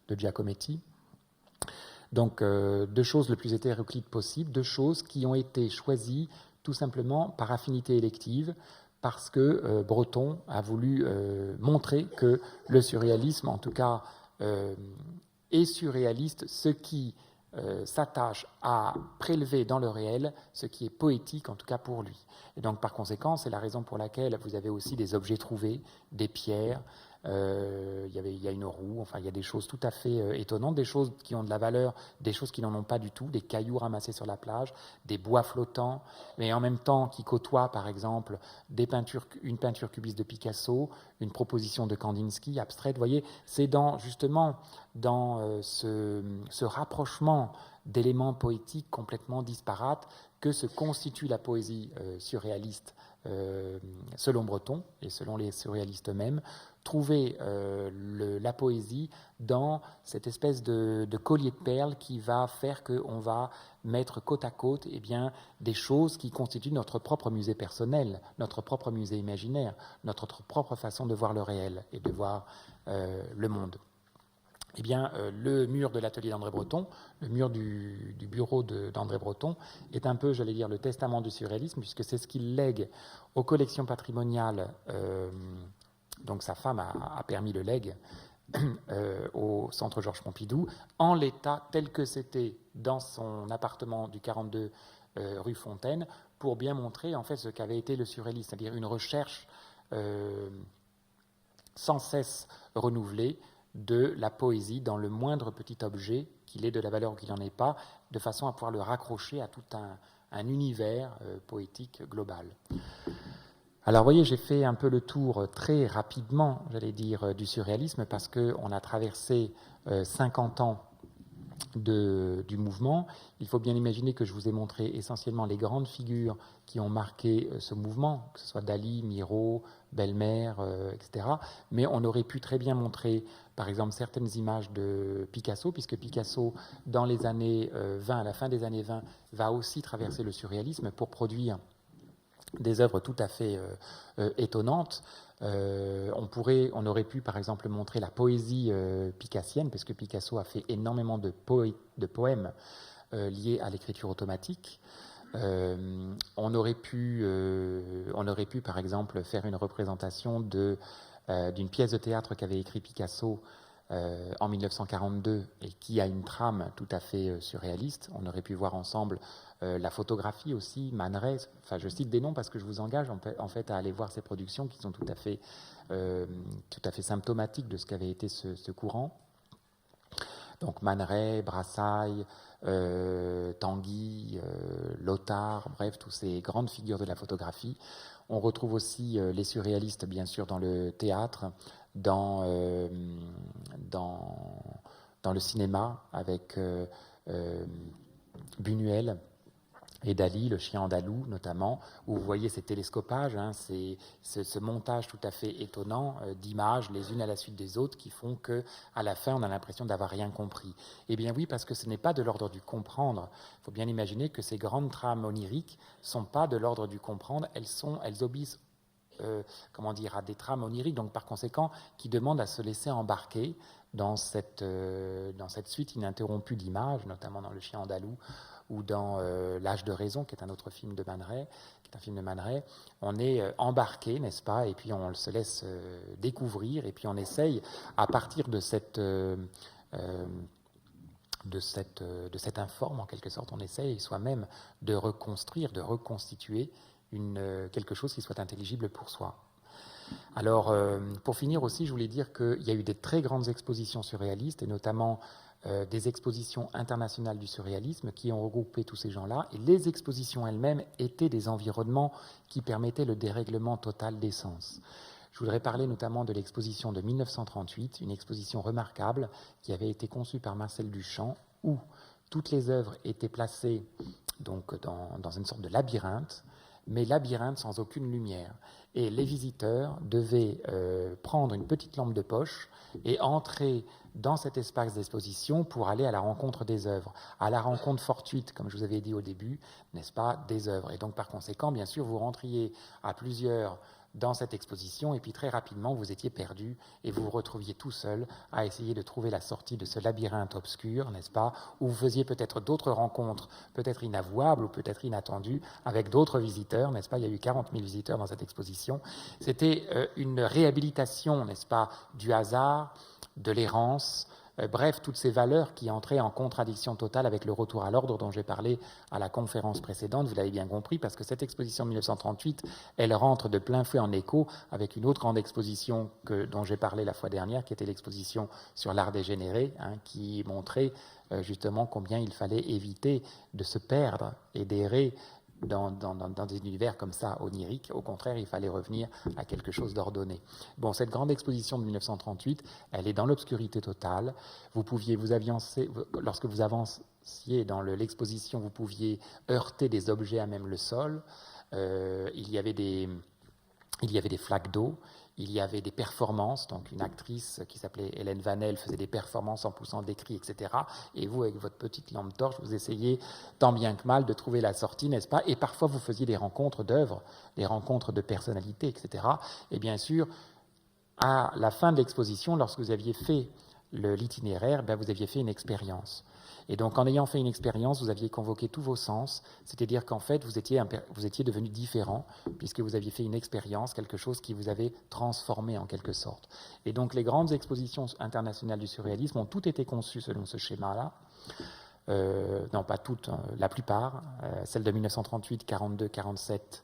B: Giacometti. Donc, deux choses le plus hétéroclites possible, deux choses qui ont été choisies tout simplement par affinité élective, parce que Breton a voulu montrer que le surréalisme, en tout cas, est surréaliste, ce qui s'attache à prélever dans le réel ce qui est poétique, en tout cas pour lui. Et donc, par conséquent, c'est la raison pour laquelle vous avez aussi des objets trouvés, des pierres, il y a une roue, enfin, il y a des choses tout à fait étonnantes, des choses qui ont de la valeur, des choses qui n'en ont pas du tout, des cailloux ramassés sur la plage, des bois flottants, mais en même temps qui côtoient, par exemple, une peinture cubiste de Picasso, une proposition de Kandinsky, abstraite. Vous voyez, c'est justement dans ce rapprochement d'éléments poétiques complètement disparates que se constitue la poésie surréaliste selon Breton et selon les surréalistes eux-mêmes. Trouver la poésie dans cette espèce de collier de perles qui va faire qu'on va mettre côte à côte des choses qui constituent notre propre musée personnel, notre propre musée imaginaire, notre propre façon de voir le réel et de voir le monde. Le mur de l'atelier d'André Breton, le mur du bureau d'André Breton, est un peu, j'allais dire, le testament du surréalisme, puisque c'est ce qu'il lègue aux collections patrimoniales. Donc sa femme a permis le legs au Centre Georges Pompidou, en l'état tel que c'était dans son appartement du 42 rue Fontaine, pour bien montrer en fait ce qu'avait été le surréalisme, c'est-à-dire une recherche sans cesse renouvelée de la poésie dans le moindre petit objet, qu'il ait de la valeur ou qu'il n'en ait pas, de façon à pouvoir le raccrocher à tout un univers poétique global. Alors, vous voyez, j'ai fait un peu le tour très rapidement, j'allais dire, du surréalisme, parce qu'on a traversé 50 ans du mouvement. Il faut bien imaginer que je vous ai montré essentiellement les grandes figures qui ont marqué ce mouvement, que ce soit Dali, Miro, Bellemare, etc. Mais on aurait pu très bien montrer, par exemple, certaines images de Picasso, puisque Picasso, dans les années 20, à la fin des années 20, va aussi traverser le surréalisme pour produire des œuvres tout à fait étonnantes. On aurait pu, par exemple, montrer la poésie picassienne, parce que Picasso a fait énormément de poèmes liés à l'écriture automatique. On aurait pu, par exemple, faire une représentation d'une pièce de théâtre qu'avait écrit Picasso en 1942 et qui a une trame tout à fait surréaliste. On aurait pu voir ensemble la photographie aussi, Man Ray. Enfin, je cite des noms parce que je vous engage en fait à aller voir ces productions qui sont tout à fait symptomatiques de ce qu'avait été ce courant. Donc Man Ray, Brassailles, Tanguy, Lothar, bref, toutes ces grandes figures de la photographie. On retrouve aussi les surréalistes, bien sûr, dans le théâtre, dans le cinéma, avec Buñuel et Dali, le chien andalou notamment, où vous voyez ces télescopages, c'est ce montage tout à fait étonnant d'images les unes à la suite des autres qui font qu'à la fin on a l'impression d'avoir rien compris. Eh bien oui, parce que ce n'est pas de l'ordre du comprendre. Il faut bien imaginer que ces grandes trames oniriques ne sont pas de l'ordre du comprendre, elles obéissent à des trames oniriques, donc par conséquent qui demandent à se laisser embarquer dans cette suite ininterrompue d'images, notamment dans Le chien andalou ou dans L'âge de raison, qui est un autre film de Man Ray, on est embarqué, n'est-ce pas, et puis on se laisse découvrir, et puis on essaye, à partir de cette informe, en quelque sorte, on essaye soi-même de reconstruire, de reconstituer quelque chose qui soit intelligible pour soi. Alors, pour finir aussi, je voulais dire qu'il y a eu des très grandes expositions surréalistes, et notamment des expositions internationales du surréalisme qui ont regroupé tous ces gens-là, et les expositions elles-mêmes étaient des environnements qui permettaient le dérèglement total des sens. Je voudrais parler notamment de l'exposition de 1938, une exposition remarquable qui avait été conçue par Marcel Duchamp, où toutes les œuvres étaient placées donc, dans une sorte de labyrinthe, mais labyrinthe sans aucune lumière. Et les visiteurs devaient prendre une petite lampe de poche et entrer dans cet espace d'exposition pour aller à la rencontre des œuvres, à la rencontre fortuite, comme je vous avais dit au début, n'est-ce pas, des œuvres. Et donc, par conséquent, bien sûr, vous rentriez à plusieurs dans cette exposition, et puis très rapidement, vous étiez perdu, et vous vous retrouviez tout seul à essayer de trouver la sortie de ce labyrinthe obscur, n'est-ce pas, où vous faisiez peut-être d'autres rencontres, peut-être inavouables ou peut-être inattendues, avec d'autres visiteurs, n'est-ce pas, il y a eu 40 000 visiteurs dans cette exposition. C'était une réhabilitation, n'est-ce pas, du hasard, de l'errance, bref, toutes ces valeurs qui entraient en contradiction totale avec le retour à l'ordre dont j'ai parlé à la conférence précédente, vous l'avez bien compris, parce que cette exposition de 1938, elle rentre de plein fouet en écho avec une autre grande exposition dont j'ai parlé la fois dernière, qui était l'exposition sur l'art dégénéré, qui montrait justement combien il fallait éviter de se perdre et d'errer dans des univers comme ça, oniriques. Au contraire, il fallait revenir à quelque chose d'ordonné. Bon, cette grande exposition de 1938, elle est dans l'obscurité totale. Lorsque vous avanciez dans l'exposition, vous pouviez heurter des objets à même le sol. Il y avait des flaques d'eau. Il y avait des performances, donc une actrice qui s'appelait Hélène Vanel faisait des performances en poussant des cris, etc. Et vous, avec votre petite lampe torche, vous essayez tant bien que mal de trouver la sortie, n'est-ce pas? Et parfois, vous faisiez des rencontres d'œuvres, des rencontres de personnalités, etc. Et bien sûr, à la fin de l'exposition, lorsque vous aviez fait l'itinéraire, vous aviez fait une expérience. Et donc, en ayant fait une expérience, vous aviez convoqué tous vos sens, c'est-à-dire qu'en fait, vous étiez devenu différent, puisque vous aviez fait une expérience, quelque chose qui vous avait transformé en quelque sorte. Et donc, les grandes expositions internationales du surréalisme ont toutes été conçues selon ce schéma-là. Non, pas toutes, la plupart. Celles de 1938, 42, 47,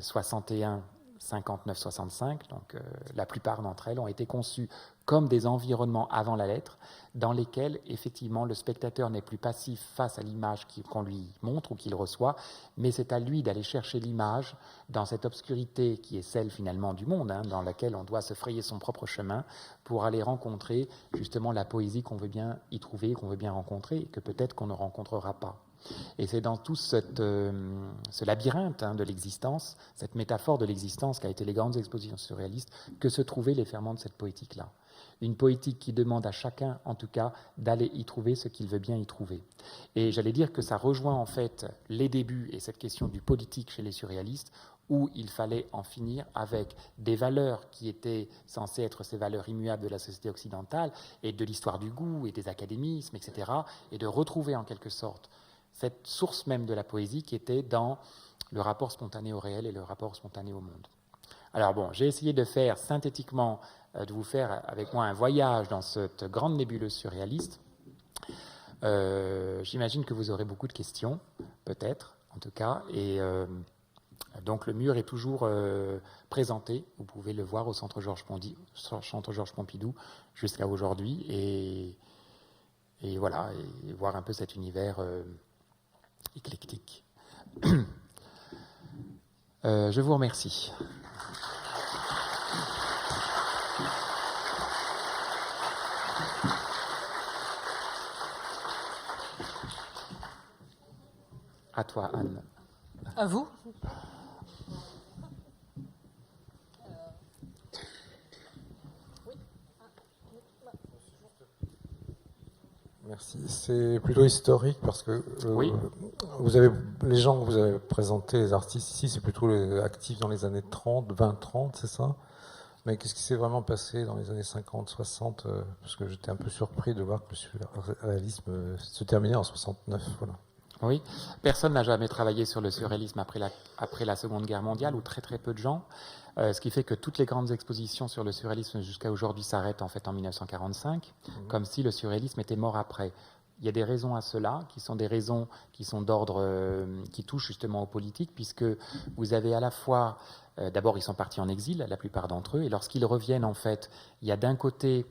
B: 61, 59-65, donc la plupart d'entre elles ont été conçues comme des environnements avant la lettre, dans lesquels effectivement le spectateur n'est plus passif face à l'image qu'on lui montre ou qu'il reçoit, mais c'est à lui d'aller chercher l'image dans cette obscurité qui est celle finalement du monde, dans laquelle on doit se frayer son propre chemin pour aller rencontrer justement la poésie qu'on veut bien y trouver, qu'on veut bien rencontrer et que peut-être qu'on ne rencontrera pas. Et c'est dans tout ce labyrinthe de l'existence, cette métaphore de l'existence qu'a été les grandes expositions surréalistes, que se trouvaient les ferments de cette poétique-là. Une poétique qui demande à chacun, en tout cas, d'aller y trouver ce qu'il veut bien y trouver. Et j'allais dire que ça rejoint en fait les débuts et cette question du politique chez les surréalistes, où il fallait en finir avec des valeurs qui étaient censées être ces valeurs immuables de la société occidentale et de l'histoire du goût et des académismes, etc., et de retrouver en quelque sorte cette source même de la poésie qui était dans le rapport spontané au réel et le rapport spontané au monde. Alors bon, j'ai essayé de faire synthétiquement, de vous faire avec moi un voyage dans cette grande nébuleuse surréaliste. J'imagine que vous aurez beaucoup de questions, peut-être, en tout cas, et donc le mur est toujours présenté, vous pouvez le voir au Centre Georges Pompidou jusqu'à aujourd'hui, et voilà, et voir un peu cet univers éclectique. Je vous remercie. À toi, Anne.
A: À vous.
C: Merci. C'est plutôt historique parce que
B: Oui.
C: les gens que vous avez présentés, les artistes ici, c'est plutôt actifs dans les années 30, 20-30, c'est ça? Mais qu'est-ce qui s'est vraiment passé dans les années 50, 60? Parce que j'étais un peu surpris de voir que le surréalisme se terminait en 69. Voilà.
B: Oui, personne n'a jamais travaillé sur le surréalisme après la Seconde Guerre mondiale, ou très très peu de gens, ce qui fait que toutes les grandes expositions sur le surréalisme jusqu'à aujourd'hui s'arrêtent en fait en 1945, comme si le surréalisme était mort après. Il y a des raisons à cela, qui sont des raisons qui sont d'ordre, qui touchent justement aux politiques, puisque vous avez à la fois, d'abord ils sont partis en exil, la plupart d'entre eux, et lorsqu'ils reviennent en fait, il y a d'un côté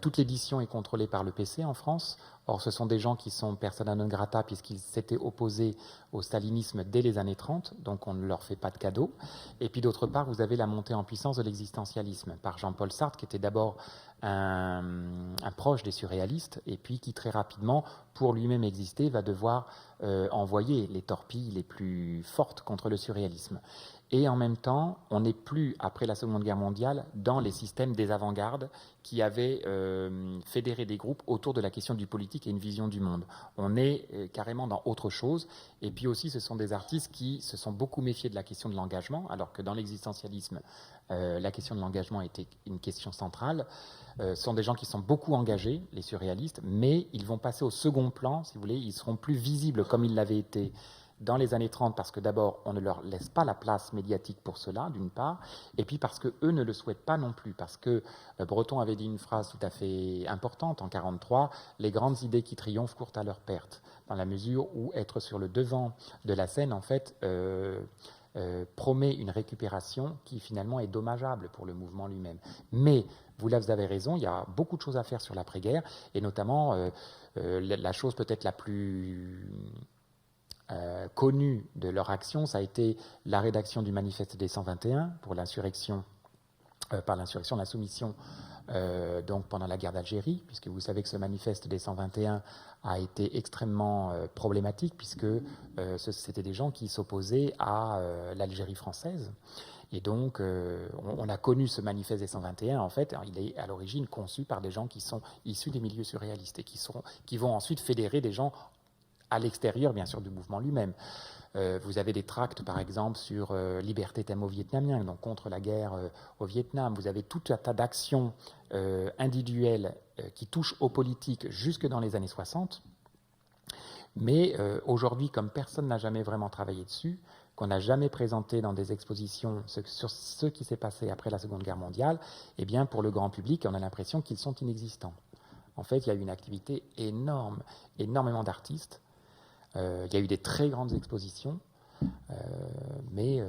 B: toute l'édition est contrôlée par le PC en France. Or, ce sont des gens qui sont persona non grata puisqu'ils s'étaient opposés au stalinisme dès les années 30, donc on ne leur fait pas de cadeau. Et puis d'autre part, vous avez la montée en puissance de l'existentialisme par Jean-Paul Sartre, qui était d'abord un proche des surréalistes, et puis qui très rapidement, pour lui-même exister, va devoir envoyer les torpilles les plus fortes contre le surréalisme. Et en même temps, on n'est plus, après la Seconde Guerre mondiale, dans les systèmes des avant-gardes qui avaient fédéré des groupes autour de la question du politique et une vision du monde. On est carrément dans autre chose. Et puis aussi, ce sont des artistes qui se sont beaucoup méfiés de la question de l'engagement, alors que dans l'existentialisme, la question de l'engagement était une question centrale. Ce sont des gens qui sont beaucoup engagés, les surréalistes, mais ils vont passer au second plan, si vous voulez. Ils seront plus visibles comme ils l'avaient été dans les années 30, parce que d'abord, on ne leur laisse pas la place médiatique pour cela, d'une part, et puis parce qu'eux ne le souhaitent pas non plus, parce que Breton avait dit une phrase tout à fait importante en 1943, « Les grandes idées qui triomphent courent à leur perte », dans la mesure où être sur le devant de la scène, en fait, promet une récupération qui finalement est dommageable pour le mouvement lui-même. Mais, vous avez raison, il y a beaucoup de choses à faire sur l'après-guerre, et notamment la chose peut-être la plus connue de leur action, ça a été la rédaction du manifeste des 121 pour l'insurrection, par l'insurrection, la soumission donc pendant la guerre d'Algérie, puisque vous savez que ce manifeste des 121 a été extrêmement problématique, puisque c'était des gens qui s'opposaient à l'Algérie française. Et donc, on a connu ce manifeste des 121, en fait, il est à l'origine conçu par des gens qui sont issus des milieux surréalistes et qui vont ensuite fédérer des gens à l'extérieur, bien sûr, du mouvement lui-même. Vous avez des tracts, par exemple, sur liberté thème aux Vietnamiens, donc contre la guerre au Vietnam. Vous avez tout un tas d'actions individuelles qui touchent aux politiques jusque dans les années 60. Mais aujourd'hui, comme personne n'a jamais vraiment travaillé dessus, qu'on n'a jamais présenté dans des expositions sur ce qui s'est passé après la Seconde Guerre mondiale, eh bien, pour le grand public, on a l'impression qu'ils sont inexistants. En fait, il y a eu une activité énorme, énormément d'artistes. Il y a eu des très grandes expositions, mais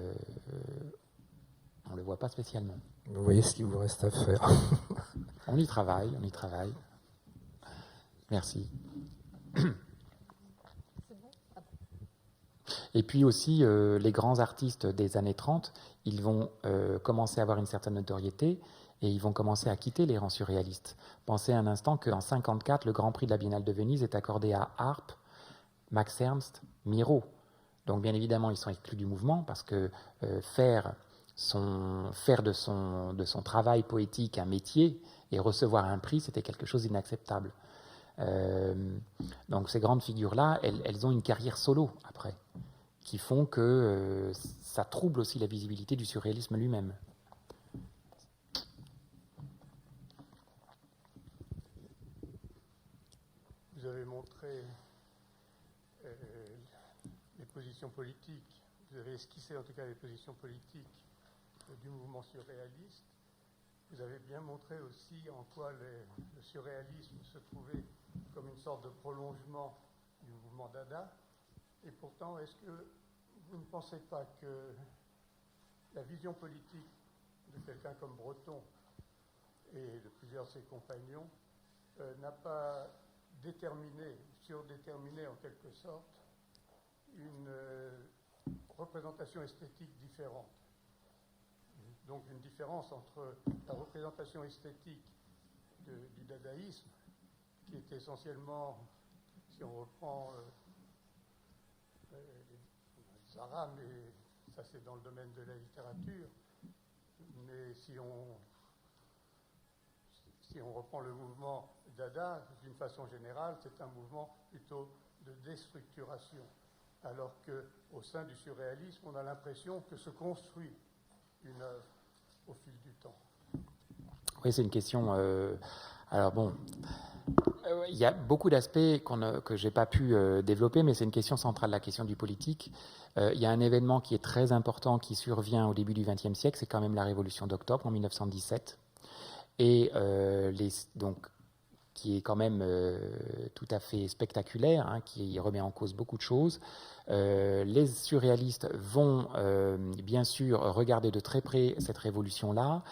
B: on ne le voit pas spécialement.
C: Vous voyez ce qu'il vous reste à faire.
B: On y travaille, on y travaille. Merci. Et puis aussi, les grands artistes des années 30, ils vont commencer à avoir une certaine notoriété et ils vont commencer à quitter les rangs surréalistes. Pensez un instant qu'en 1954, le Grand Prix de la Biennale de Venise est accordé à Arp, Max Ernst, Miro. Donc bien évidemment, ils sont exclus du mouvement parce que faire de son travail poétique un métier et recevoir un prix, c'était quelque chose d'inacceptable. Donc ces grandes figures-là, elles ont une carrière solo après, qui font que ça trouble aussi la visibilité du surréalisme lui-même.
D: Vous avez montré les positions politiques, vous avez esquissé en tout cas les positions politiques du mouvement surréaliste. Vous avez bien montré aussi en quoi le surréalisme se trouvait comme une sorte de prolongement du mouvement Dada. Et pourtant, est-ce que vous ne pensez pas que la vision politique de quelqu'un comme Breton et de plusieurs de ses compagnons n'a pas surdéterminé en quelque sorte une représentation esthétique différente? Donc une différence entre la représentation esthétique du dadaïsme, qui est essentiellement, si on reprend les Arabes, mais ça c'est dans le domaine de la littérature, mais si on reprend le mouvement Dada, d'une façon générale, c'est un mouvement plutôt de déstructuration, alors qu'au sein du surréalisme, on a l'impression que se construit une œuvre au fil du temps.
B: Oui, c'est une question... alors bon, il y a beaucoup d'aspects que je n'ai pas pu développer, mais c'est une question centrale, la question du politique. Il y a un événement qui est très important qui survient au début du XXe siècle, c'est quand même la Révolution d'octobre en 1917, et donc qui est quand même tout à fait spectaculaire, hein, qui remet en cause beaucoup de choses. Les surréalistes vont bien sûr regarder de très près cette révolution-là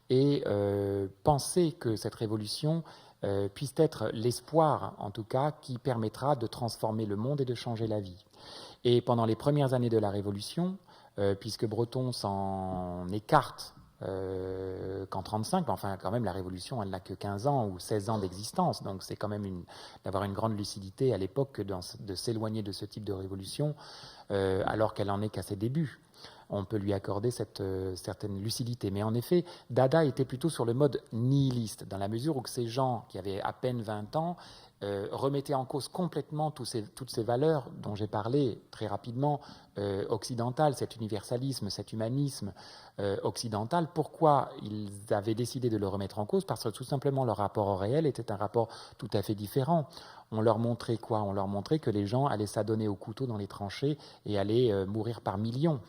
B: et penser que cette révolution puisse être l'espoir, en tout cas, qui permettra de transformer le monde et de changer la vie. Et pendant les premières années de la Révolution, puisque Breton s'en écarte qu'en 1935, enfin quand même la Révolution, elle n'a que 15 ans ou 16 ans d'existence, donc c'est quand même d'avoir une grande lucidité à l'époque que de s'éloigner de ce type de révolution alors qu'elle en est qu'à ses débuts. On peut lui accorder cette certaine lucidité. Mais en effet, Dada était plutôt sur le mode nihiliste, dans la mesure où ces gens qui avaient à peine 20 ans remettaient en cause complètement toutes ces valeurs dont j'ai parlé très rapidement, occidentales, cet universalisme, cet humanisme occidental. Pourquoi ils avaient décidé de le remettre en cause? Parce que tout simplement leur rapport au réel était un rapport tout à fait différent. On leur montrait quoi? On leur montrait que les gens allaient s'adonner au couteau dans les tranchées et allaient mourir par millions.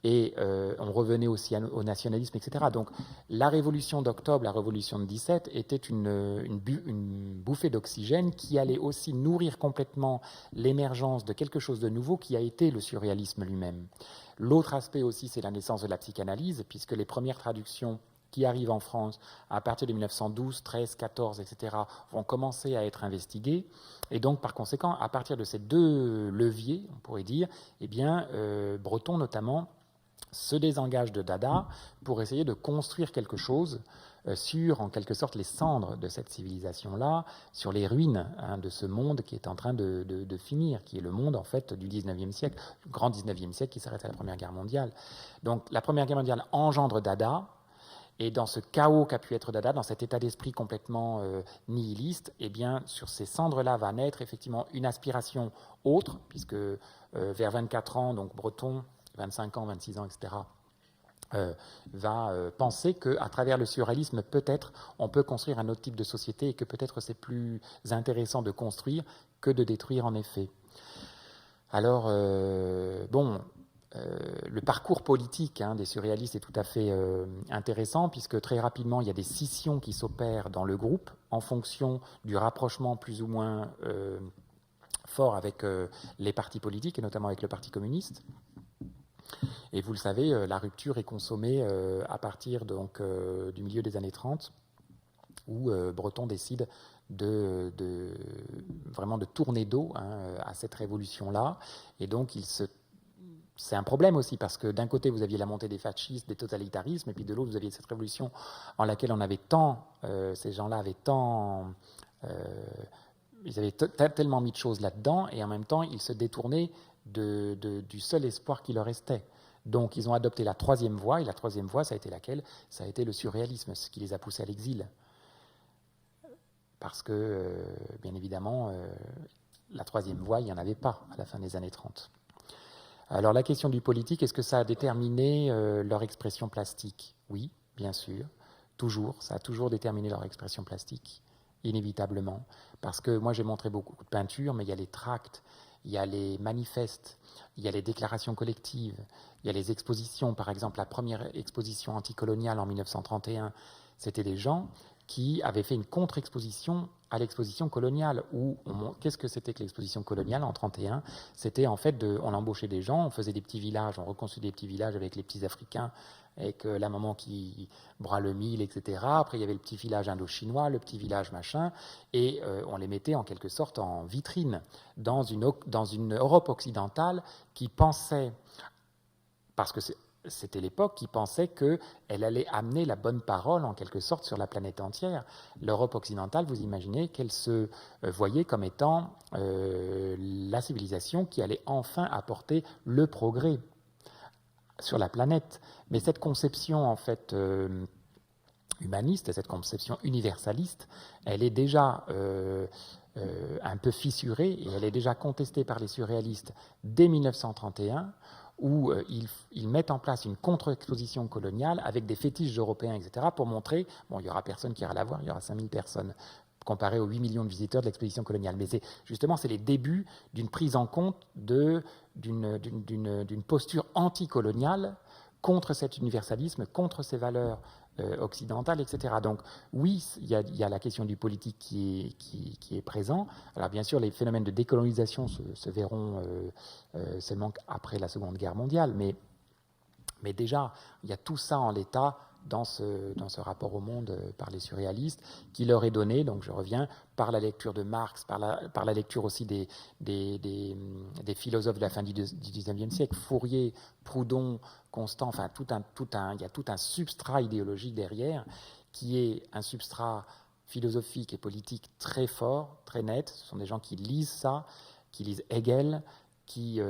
B: Et on revenait aussi au nationalisme, etc. Donc la révolution d'octobre, la révolution de 17, était une bouffée d'oxygène qui allait aussi nourrir complètement l'émergence de quelque chose de nouveau qui a été le surréalisme lui-même. L'autre aspect aussi, c'est la naissance de la psychanalyse, puisque les premières traductions qui arrivent en France à partir de 1912, 13, 14, etc., vont commencer à être investiguées. Et donc, par conséquent, à partir de ces deux leviers, on pourrait dire, eh bien, Breton notamment se désengage de Dada pour essayer de construire quelque chose sur, en quelque sorte, les cendres de cette civilisation-là, sur les ruines de ce monde qui est en train de finir, qui est le monde, en fait, du 19e siècle, le grand 19e siècle qui s'arrête à la Première Guerre mondiale. Donc, la Première Guerre mondiale engendre Dada, et dans ce chaos qu'a pu être Dada, dans cet état d'esprit complètement nihiliste, eh bien, sur ces cendres-là va naître effectivement une aspiration autre, puisque vers 24 ans, donc Breton, 25 ans, 26 ans, etc., va penser qu'à travers le surréalisme, peut-être, on peut construire un autre type de société et que peut-être c'est plus intéressant de construire que de détruire en effet. Alors, le parcours politique des surréalistes est tout à fait intéressant puisque très rapidement, il y a des scissions qui s'opèrent dans le groupe en fonction du rapprochement plus ou moins fort avec les partis politiques et notamment avec le Parti communiste. Et vous le savez, la rupture est consommée à partir donc, du milieu des années 30, où Breton décide vraiment de tourner dos à cette révolution-là. Et donc, c'est un problème aussi, parce que d'un côté, vous aviez la montée des fascistes, des totalitarismes, et puis de l'autre, vous aviez cette révolution en laquelle on avait ces gens-là avaient ils avaient tellement mis de choses là-dedans, et en même temps, ils se détournaient du seul espoir qui leur restait. Donc, ils ont adopté la troisième voie, et la troisième voie, ça a été laquelle? Ça a été le surréalisme, ce qui les a poussés à l'exil. Parce que, bien évidemment, la troisième voie, il n'y en avait pas à la fin des années 30. Alors, la question du politique, est-ce que ça a déterminé leur expression plastique? Oui, bien sûr, toujours. Ça a toujours déterminé leur expression plastique, inévitablement. Parce que moi, j'ai montré beaucoup de peintures, mais il y a les tracts, il y a les manifestes, il y a les déclarations collectives, il y a les expositions. Par exemple, la première exposition anticoloniale en 1931, c'était des gens qui avaient fait une contre-exposition à l'exposition coloniale. Qu'est-ce que c'était que l'exposition coloniale en 1931? C'était en fait, on embauchait des gens, on faisait des petits villages, on reconstruisait des petits villages avec les petits Africains, avec la maman qui bras le mil, etc. Après, il y avait le petit village indo-chinois, le petit village machin, et on les mettait en quelque sorte en vitrine dans une Europe occidentale qui pensait, parce que c'était l'époque qui pensait qu'elle allait amener la bonne parole, en quelque sorte, sur la planète entière. L'Europe occidentale, vous imaginez qu'elle se voyait comme étant la civilisation qui allait enfin apporter le progrès sur la planète. Mais cette conception, en fait, humaniste, cette conception universaliste, elle est déjà un peu fissurée et elle est déjà contestée par les surréalistes dès 1931, où ils mettent en place une contre-exposition coloniale avec des fétiches européens, etc., pour montrer, bon, il n'y aura personne qui ira la voir, il y aura 5000 personnes, comparé aux 8 millions de visiteurs de l'exposition coloniale. Mais c'est les débuts d'une prise en compte d'une posture anticoloniale contre cet universalisme, contre ces valeurs occidentales, etc. Donc oui, il y a la question du politique qui est présent. Alors bien sûr, les phénomènes de décolonisation se verront seulement après la Seconde Guerre mondiale, mais déjà, il y a tout ça en l'état dans ce rapport au monde par les surréalistes, qui leur est donné, donc je reviens, par la lecture de Marx, par la lecture aussi des philosophes de la fin du XIXe siècle, Fourier, Proudhon, Constant, enfin il y a tout un substrat idéologique derrière, qui est un substrat philosophique et politique très fort, très net. Ce sont des gens qui lisent ça, qui lisent Hegel, qui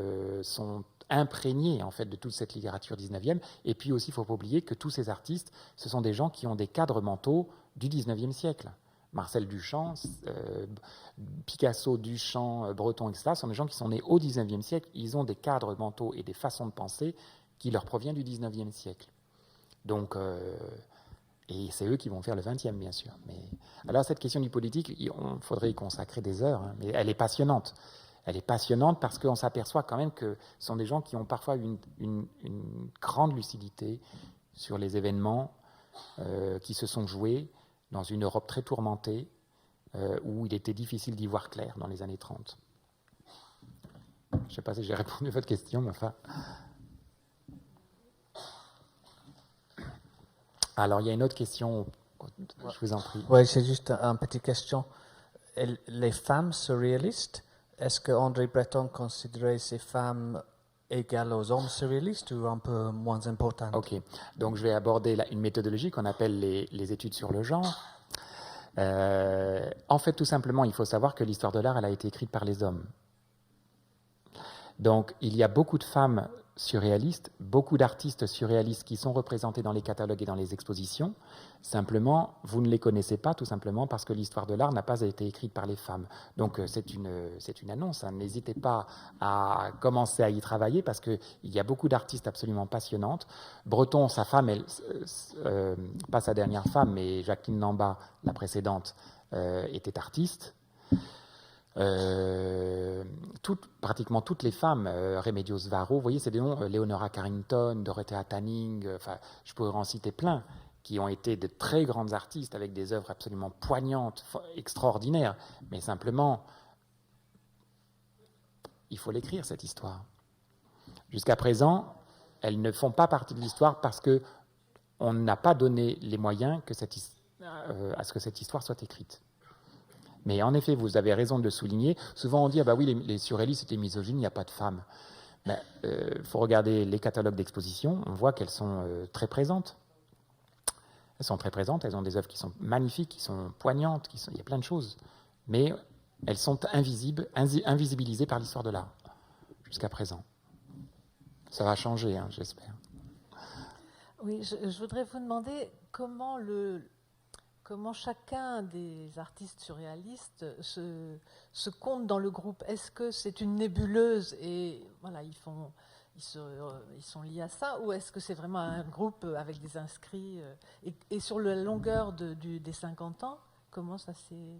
B: sont imprégnés en fait de toute cette littérature 19e. Et puis aussi, il ne faut pas oublier que tous ces artistes, ce sont des gens qui ont des cadres mentaux du 19e siècle. Marcel Duchamp, Picasso, Duchamp, Breton, etc., sont des gens qui sont nés au 19e siècle. Ils ont des cadres mentaux et des façons de penser qui leur proviennent du 19e siècle. Donc, et c'est eux qui vont faire le 20e, bien sûr. Mais, alors, cette question du politique, il faudrait y consacrer des heures, hein, mais elle est passionnante. Elle est passionnante parce qu'on s'aperçoit quand même que ce sont des gens qui ont parfois une grande lucidité sur les événements qui se sont joués dans une Europe très tourmentée où il était difficile d'y voir clair dans les années 30. Je ne sais pas si j'ai répondu à votre question, mais enfin... Alors, il y a une autre question, je vous en prie.
E: Oui, c'est juste une petite question. Les femmes surréalistes, est-ce que André Breton considérait ces femmes égales aux hommes surréalistes ou un peu moins importantes?
B: Ok, donc je vais aborder une méthodologie qu'on appelle les études sur le genre. En fait, tout simplement, il faut savoir que l'histoire de l'art, elle a été écrite par les hommes. Donc, il y a beaucoup de femmes surréalistes, beaucoup d'artistes surréalistes qui sont représentés dans les catalogues et dans les expositions. Simplement, vous ne les connaissez pas, tout simplement parce que l'histoire de l'art n'a pas été écrite par les femmes. Donc, c'est une annonce. Hein. N'hésitez pas à commencer à y travailler parce qu'il y a beaucoup d'artistes absolument passionnantes. Breton, sa femme, pas sa dernière femme, mais Jacqueline Namba, la précédente, était artiste. Pratiquement toutes les femmes, Remedios Varo, vous voyez, c'est des noms, Leonora Carrington, Dorothea Tanning, enfin, je pourrais en citer plein, qui ont été de très grandes artistes avec des œuvres absolument poignantes, extraordinaires, mais simplement, il faut l'écrire, cette histoire. Jusqu'à présent, elles ne font pas partie de l'histoire parce qu'on n'a pas donné les moyens à ce que cette histoire soit écrite. Mais en effet, vous avez raison de le souligner. Souvent, on dit, ah bah oui, les surréalistes étaient misogynes, il n'y a pas de femmes. Il faut regarder les catalogues d'exposition, on voit qu'elles sont très présentes. Elles sont très présentes, elles ont des œuvres qui sont magnifiques, qui sont poignantes, il y a plein de choses. Mais elles sont invisibilisées par l'histoire de l'art, jusqu'à présent. Ça va changer, hein, j'espère.
A: Oui, je voudrais vous demander comment chacun des artistes surréalistes se compte dans le groupe. Est-ce que c'est une nébuleuse et voilà, ils sont liés à ça, ou est-ce que c'est vraiment un groupe avec des inscrits et sur la longueur des 50 ans, comment ça s'est...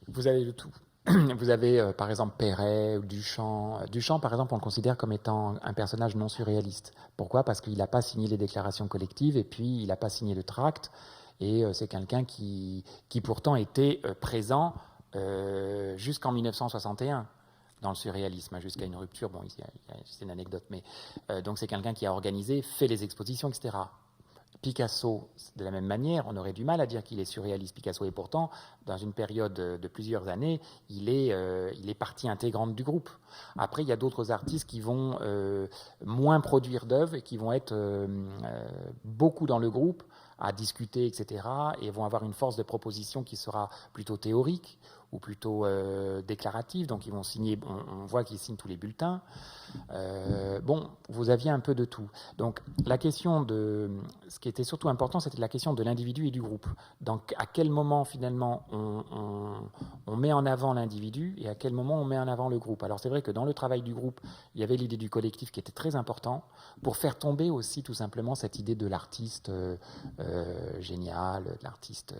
B: Vous avez de tout. Vous avez par exemple Perret ou Duchamp. Duchamp, par exemple, on le considère comme étant un personnage non surréaliste. Pourquoi ? Parce qu'il n'a pas signé les déclarations collectives et puis il n'a pas signé le tract. Et c'est quelqu'un qui pourtant était présent jusqu'en 1961 dans le surréalisme, jusqu'à une rupture. Bon, c'est une anecdote, mais donc c'est quelqu'un qui a organisé, fait les expositions, etc. Picasso, de la même manière, on aurait du mal à dire qu'il est surréaliste, Picasso, et pourtant, dans une période de plusieurs années, il est partie intégrante du groupe. Après, il y a d'autres artistes qui vont moins produire d'œuvres et qui vont être beaucoup dans le groupe, à discuter, etc., et vont avoir une force de proposition qui sera plutôt théorique ou plutôt déclarative. Donc, ils vont signer, on voit qu'ils signent tous les bulletins. Bon, vous aviez un peu de tout. Donc, la question ce qui était surtout important, c'était la question de l'individu et du groupe. Donc, à quel moment, finalement, on met en avant l'individu et à quel moment on met en avant le groupe. Alors, c'est vrai que dans le travail du groupe, il y avait l'idée du collectif qui était très important pour faire tomber aussi, tout simplement, cette idée de l'artiste génial, de l'artiste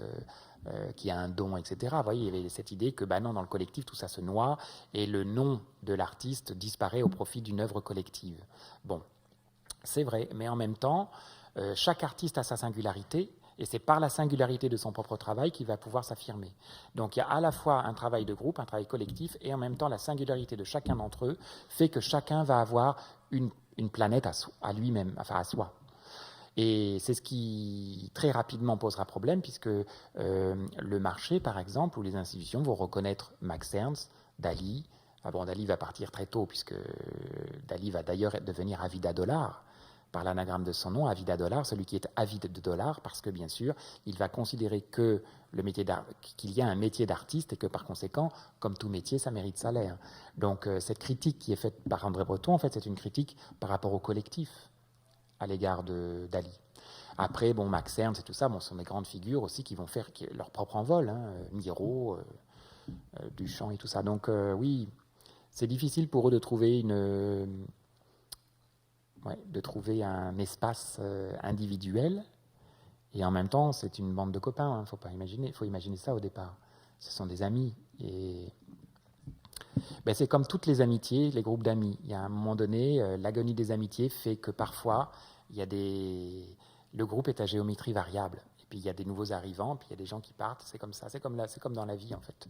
B: qui a un don, etc. Vous voyez, il y avait cette idée que, non, dans le collectif, tout ça se noie et le nom de l'artiste disparaît au profit d'une œuvre collective. Bon, c'est vrai, mais en même temps, chaque artiste a sa singularité et c'est par la singularité de son propre travail qu'il va pouvoir s'affirmer. Donc, il y a à la fois un travail de groupe, un travail collectif, et en même temps, la singularité de chacun d'entre eux fait que chacun va avoir une planète à lui-même, enfin à soi. Et c'est ce qui très rapidement posera problème, puisque le marché, par exemple, ou les institutions vont reconnaître Max Ernst, Dali. Ah bon, Dali va partir très tôt, puisque Dali va d'ailleurs devenir Avida Dollar, par l'anagramme de son nom, Avida Dollar, celui qui est avide de dollars, parce que bien sûr, il va considérer que qu'il y a un métier d'artiste et que par conséquent, comme tout métier, ça mérite salaire. Donc cette critique qui est faite par André Breton, en fait, c'est une critique par rapport au collectif à l'égard de Dali. Après, bon, Max Ernst et tout ça, bon, ce sont des grandes figures aussi qui vont faire leur propre envol, hein, Miro, Duchamp et tout ça. Donc oui, c'est difficile pour eux de trouver un espace individuel, et en même temps, c'est une bande de copains. Hein, faut imaginer ça au départ. Ce sont des amis, et ben, c'est comme toutes les amitiés, les groupes d'amis. Il y a un moment donné, l'agonie des amitiés fait que parfois, le groupe est à géométrie variable. Et puis il y a des nouveaux arrivants, puis il y a des gens qui partent. C'est comme ça. C'est comme dans la vie en fait.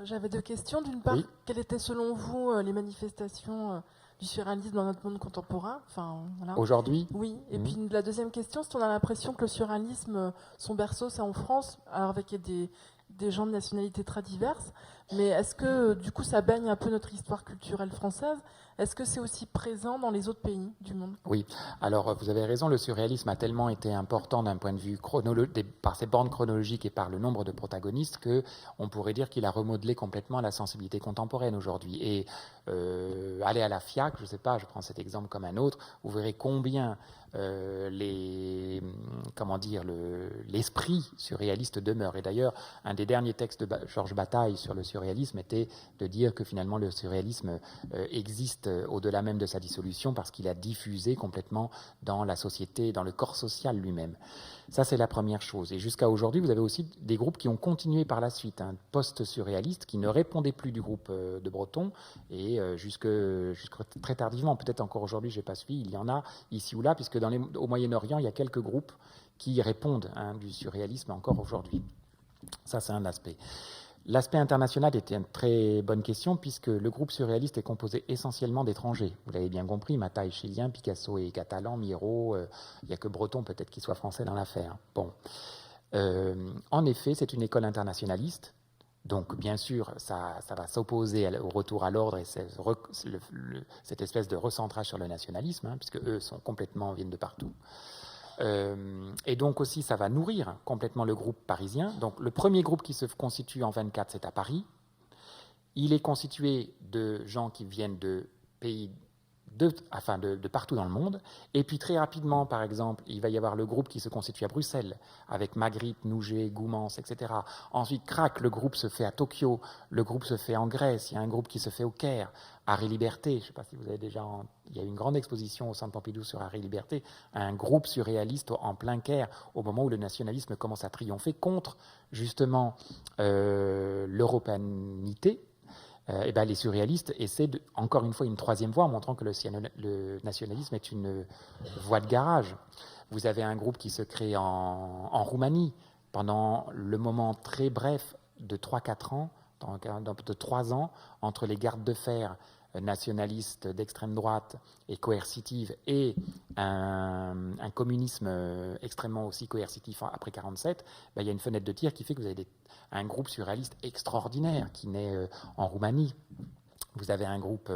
F: J'avais deux questions. D'une part,
B: Oui.
F: quelles étaient selon vous les manifestations du surréalisme dans notre monde contemporain? Voilà.
B: Aujourd'hui,
F: Oui. Et puis la deuxième question, c'est qu'on a l'impression que le surréalisme, son berceau, c'est en France, alors avec des gens de nationalités très diverses. Mais est-ce que du coup, ça baigne un peu notre histoire culturelle française? Est-ce que c'est aussi présent dans les autres pays du monde?
B: Oui, alors vous avez raison, le surréalisme a tellement été important d'un point de vue par ses bornes chronologiques et par le nombre de protagonistes qu'on pourrait dire qu'il a remodelé complètement la sensibilité contemporaine aujourd'hui. Et aller à la FIAC, je ne sais pas, je prends cet exemple comme un autre, vous verrez combien l'esprit surréaliste demeure. Et d'ailleurs, un des derniers textes de Georges Bataille sur le surréalisme était de dire que finalement le surréalisme existe au-delà même de sa dissolution parce qu'il a diffusé complètement dans la société, dans le corps social lui-même. Ça, c'est la première chose. Et jusqu'à aujourd'hui, vous avez aussi des groupes qui ont continué par la suite, un post-surréaliste qui ne répondait plus du groupe de Breton et jusque très tardivement, peut-être encore aujourd'hui, je n'ai pas suivi, il y en a ici ou là, puisque au Moyen-Orient, il y a quelques groupes qui répondent du surréalisme encore aujourd'hui. Ça, c'est un aspect. L'aspect international était une très bonne question puisque le groupe surréaliste est composé essentiellement d'étrangers. Vous l'avez bien compris, Mata est chilien, Picasso est catalan, Miro, il n'y a que Breton peut-être qui soit français dans l'affaire. Bon. En effet, c'est une école internationaliste. Donc, bien sûr, ça va s'opposer au retour à l'ordre et cette espèce de recentrage sur le nationalisme, hein, puisque eux viennent de partout. Et donc aussi, ça va nourrir complètement le groupe parisien. Donc, le premier groupe qui se constitue en 24, c'est à Paris. Il est constitué de gens qui viennent de pays de partout dans le monde. Et puis très rapidement, par exemple, il va y avoir le groupe qui se constitue à Bruxelles, avec Magritte, Nouget, Goumans, etc. Ensuite, crac, le groupe se fait à Tokyo, le groupe se fait en Grèce, il y a un groupe qui se fait au Caire, Art et Liberté, je ne sais pas si vous avez déjà... Il y a eu une grande exposition au Centre Pompidou sur Art et Liberté, un groupe surréaliste en plein Caire, au moment où le nationalisme commence à triompher contre, justement, l'européanité. Et ben les surréalistes essaient encore une fois une troisième voie en montrant que le nationalisme est une voie de garage. Vous avez un groupe qui se crée en Roumanie pendant le moment très bref de 3-4 ans, de 3 ans, entre les gardes de fer nationalistes d'extrême droite et coercitive et un communisme extrêmement aussi coercitif après 1947, ben, il y a une fenêtre de tir qui fait que vous avez un groupe surréaliste extraordinaire qui naît en Roumanie. Vous avez un groupe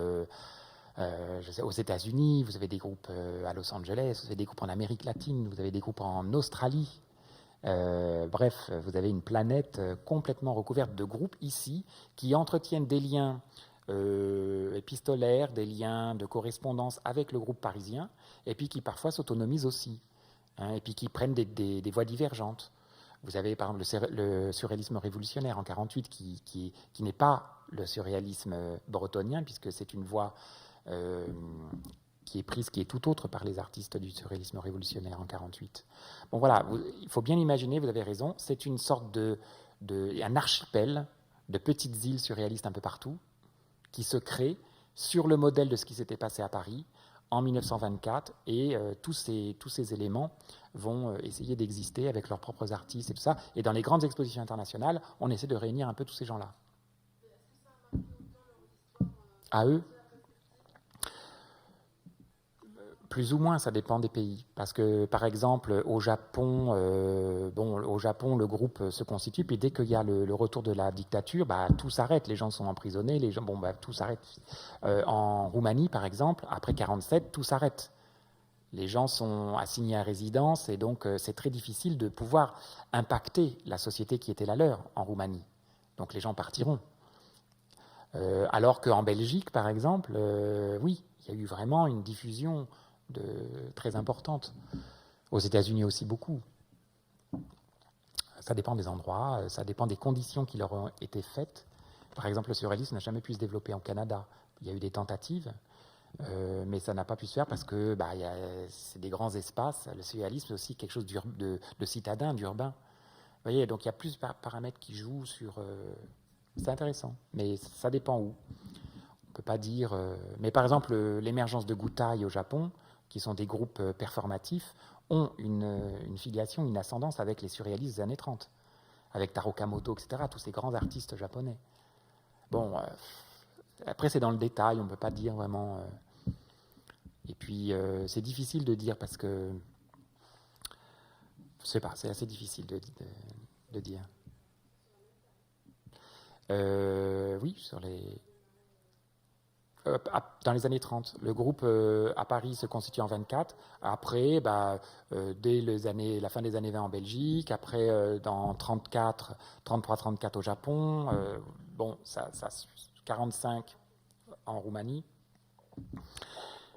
B: aux États-Unis, vous avez des groupes à Los Angeles, vous avez des groupes en Amérique latine, vous avez des groupes en Australie. Bref, vous avez une planète complètement recouverte de groupes ici qui entretiennent des liens épistolaires, des liens de correspondance avec le groupe parisien, et puis qui parfois s'autonomisent aussi, hein, et puis qui prennent des voies divergentes. Vous avez par exemple le surréalisme révolutionnaire en 1948 qui n'est pas le surréalisme bretonien, puisque c'est une voie qui est prise, qui est tout autre par les artistes du surréalisme révolutionnaire en 1948. Bon voilà, il faut bien imaginer, vous avez raison, c'est une sorte un archipel de petites îles surréalistes un peu partout, qui se créent sur le modèle de ce qui s'était passé à Paris en 1924, et tous ces éléments vont essayer d'exister avec leurs propres artistes et tout ça. Et dans les grandes expositions internationales, on essaie de réunir un peu tous ces gens-là.
F: Est-ce que
B: À eux? Plus ou moins, ça dépend des pays. Parce que, par exemple, au Japon, le groupe se constitue, puis dès qu'il y a le retour de la dictature, tout s'arrête. Les gens sont emprisonnés, tout s'arrête. En Roumanie, par exemple, après 1947, tout s'arrête. Les gens sont assignés à résidence, et donc c'est très difficile de pouvoir impacter la société qui était la leur en Roumanie. Donc les gens partiront. Alors qu'en Belgique, par exemple, oui, il y a eu vraiment une diffusion très importante. Aux États-Unis aussi beaucoup. Ça dépend des endroits, ça dépend des conditions qui leur ont été faites. Par exemple, le surréalisme n'a jamais pu se développer en Canada. Il y a eu des tentatives, mais ça n'a pas pu se faire parce que c'est des grands espaces. Le surréalisme, c'est aussi quelque chose de citadin, d'urbain. Vous voyez, donc il y a plus de paramètres qui jouent sur... c'est intéressant, mais ça dépend où. On ne peut pas dire... Mais par exemple, l'émergence de Gutai au Japon, qui sont des groupes performatifs, ont une filiation, une ascendance avec les surréalistes des années 30, avec Taro Kamoto, etc., tous ces grands artistes japonais. Bon, après c'est dans le détail, on ne peut pas dire vraiment... Et puis c'est difficile de dire parce que... Je ne sais pas, c'est assez difficile de dire. Oui, sur les... dans les années 30. Le groupe à Paris se constitue en 24. Après, dès la fin des années 20 en Belgique. Après, dans 33-34 au Japon. 45 en Roumanie.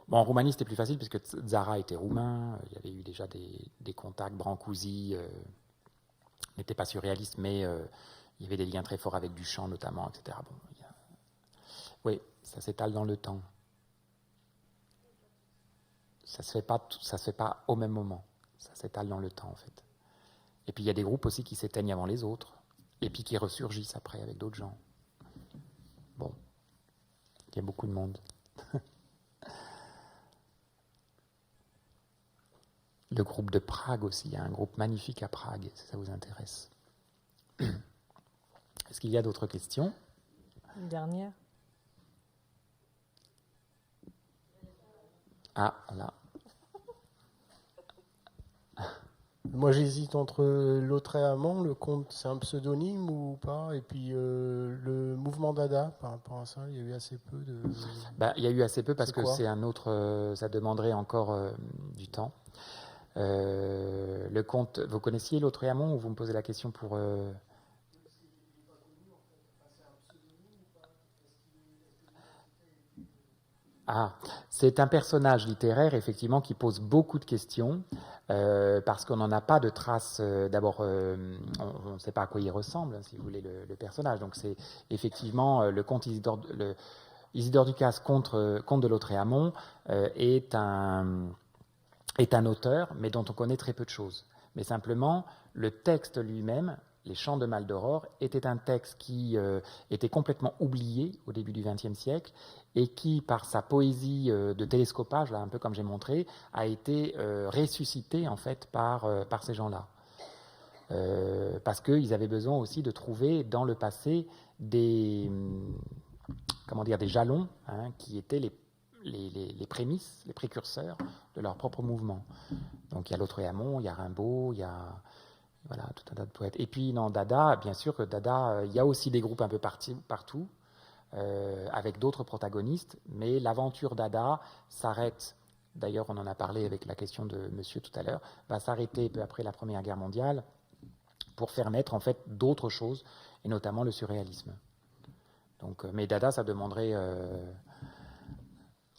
B: Bon, en Roumanie, c'était plus facile puisque Zara était roumain. Il y avait eu déjà des contacts. Brancusi n'était pas surréaliste, mais il y avait des liens très forts avec Duchamp notamment, etc. Bon, oui, ça s'étale dans le temps. Ça se fait pas au même moment. Ça s'étale dans le temps, en fait. Et puis, il y a des groupes aussi qui s'éteignent avant les autres. Et puis qui ressurgissent après avec d'autres gens. Bon. Il y a beaucoup de monde. Le groupe de Prague aussi. Il y a un groupe magnifique à Prague, si ça vous intéresse. Est-ce qu'il y a d'autres questions?
A: Une dernière.
B: Ah, là.
G: Moi, j'hésite entre Lautréamont, le comte, c'est un pseudonyme ou pas, et puis le mouvement Dada, par rapport à ça, il y a eu assez peu de...
B: Il y a eu assez peu parce que
G: quoi
B: c'est un autre... ça demanderait encore du temps. Le comte... Vous connaissiez Lautréamont ou vous me posez la question pour... Ah, c'est un personnage littéraire, effectivement, qui pose beaucoup de questions, parce qu'on n'en a pas de traces. D'abord, on ne sait pas à quoi il ressemble, si vous voulez, le personnage. Donc, c'est effectivement le comte Isidore Ducasse, comte de Lautréamont, est un auteur, mais dont on connaît très peu de choses. Mais simplement, le texte lui-même, Les Chants de Maldoror, était un texte qui était complètement oublié au début du XXe siècle et qui, par sa poésie de télescopage, là, un peu comme j'ai montré, a été ressuscité en fait par ces gens-là. Parce qu'ils avaient besoin aussi de trouver dans le passé des jalons qui étaient les prémices, les précurseurs de leur propre mouvement. Donc il y a Lautréamont, il y a Rimbaud, il y a voilà, tout un tas de poètes. Et puis dans Dada, bien sûr que Dada, il y a aussi des groupes un peu partout, avec d'autres protagonistes, mais l'aventure Dada s'arrête, d'ailleurs on en a parlé avec la question de monsieur tout à l'heure, va s'arrêter peu après la Première Guerre mondiale pour faire naître en fait d'autres choses, et notamment le surréalisme. Donc, mais Dada, ça demanderait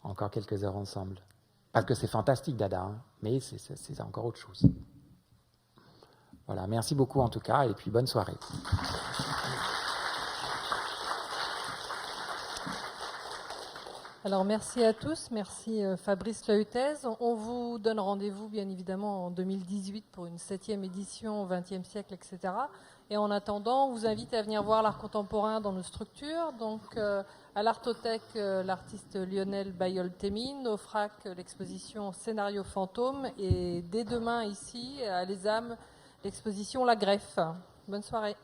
B: encore quelques heures ensemble. Parce que c'est fantastique Dada, mais c'est encore autre chose. Voilà, merci beaucoup en tout cas, et puis bonne soirée.
A: Alors merci à tous, merci Fabrice Leutez. On vous donne rendez-vous bien évidemment en 2018 pour une 7e édition au XXe siècle, etc. Et en attendant, on vous invite à venir voir l'art contemporain dans nos structures. Donc à l'Artothèque, l'artiste Lionel Bayol-Témine, au FRAC, l'exposition Scénario fantôme, et dès demain ici à l'ESAM, l'exposition La Greffe. Bonne soirée.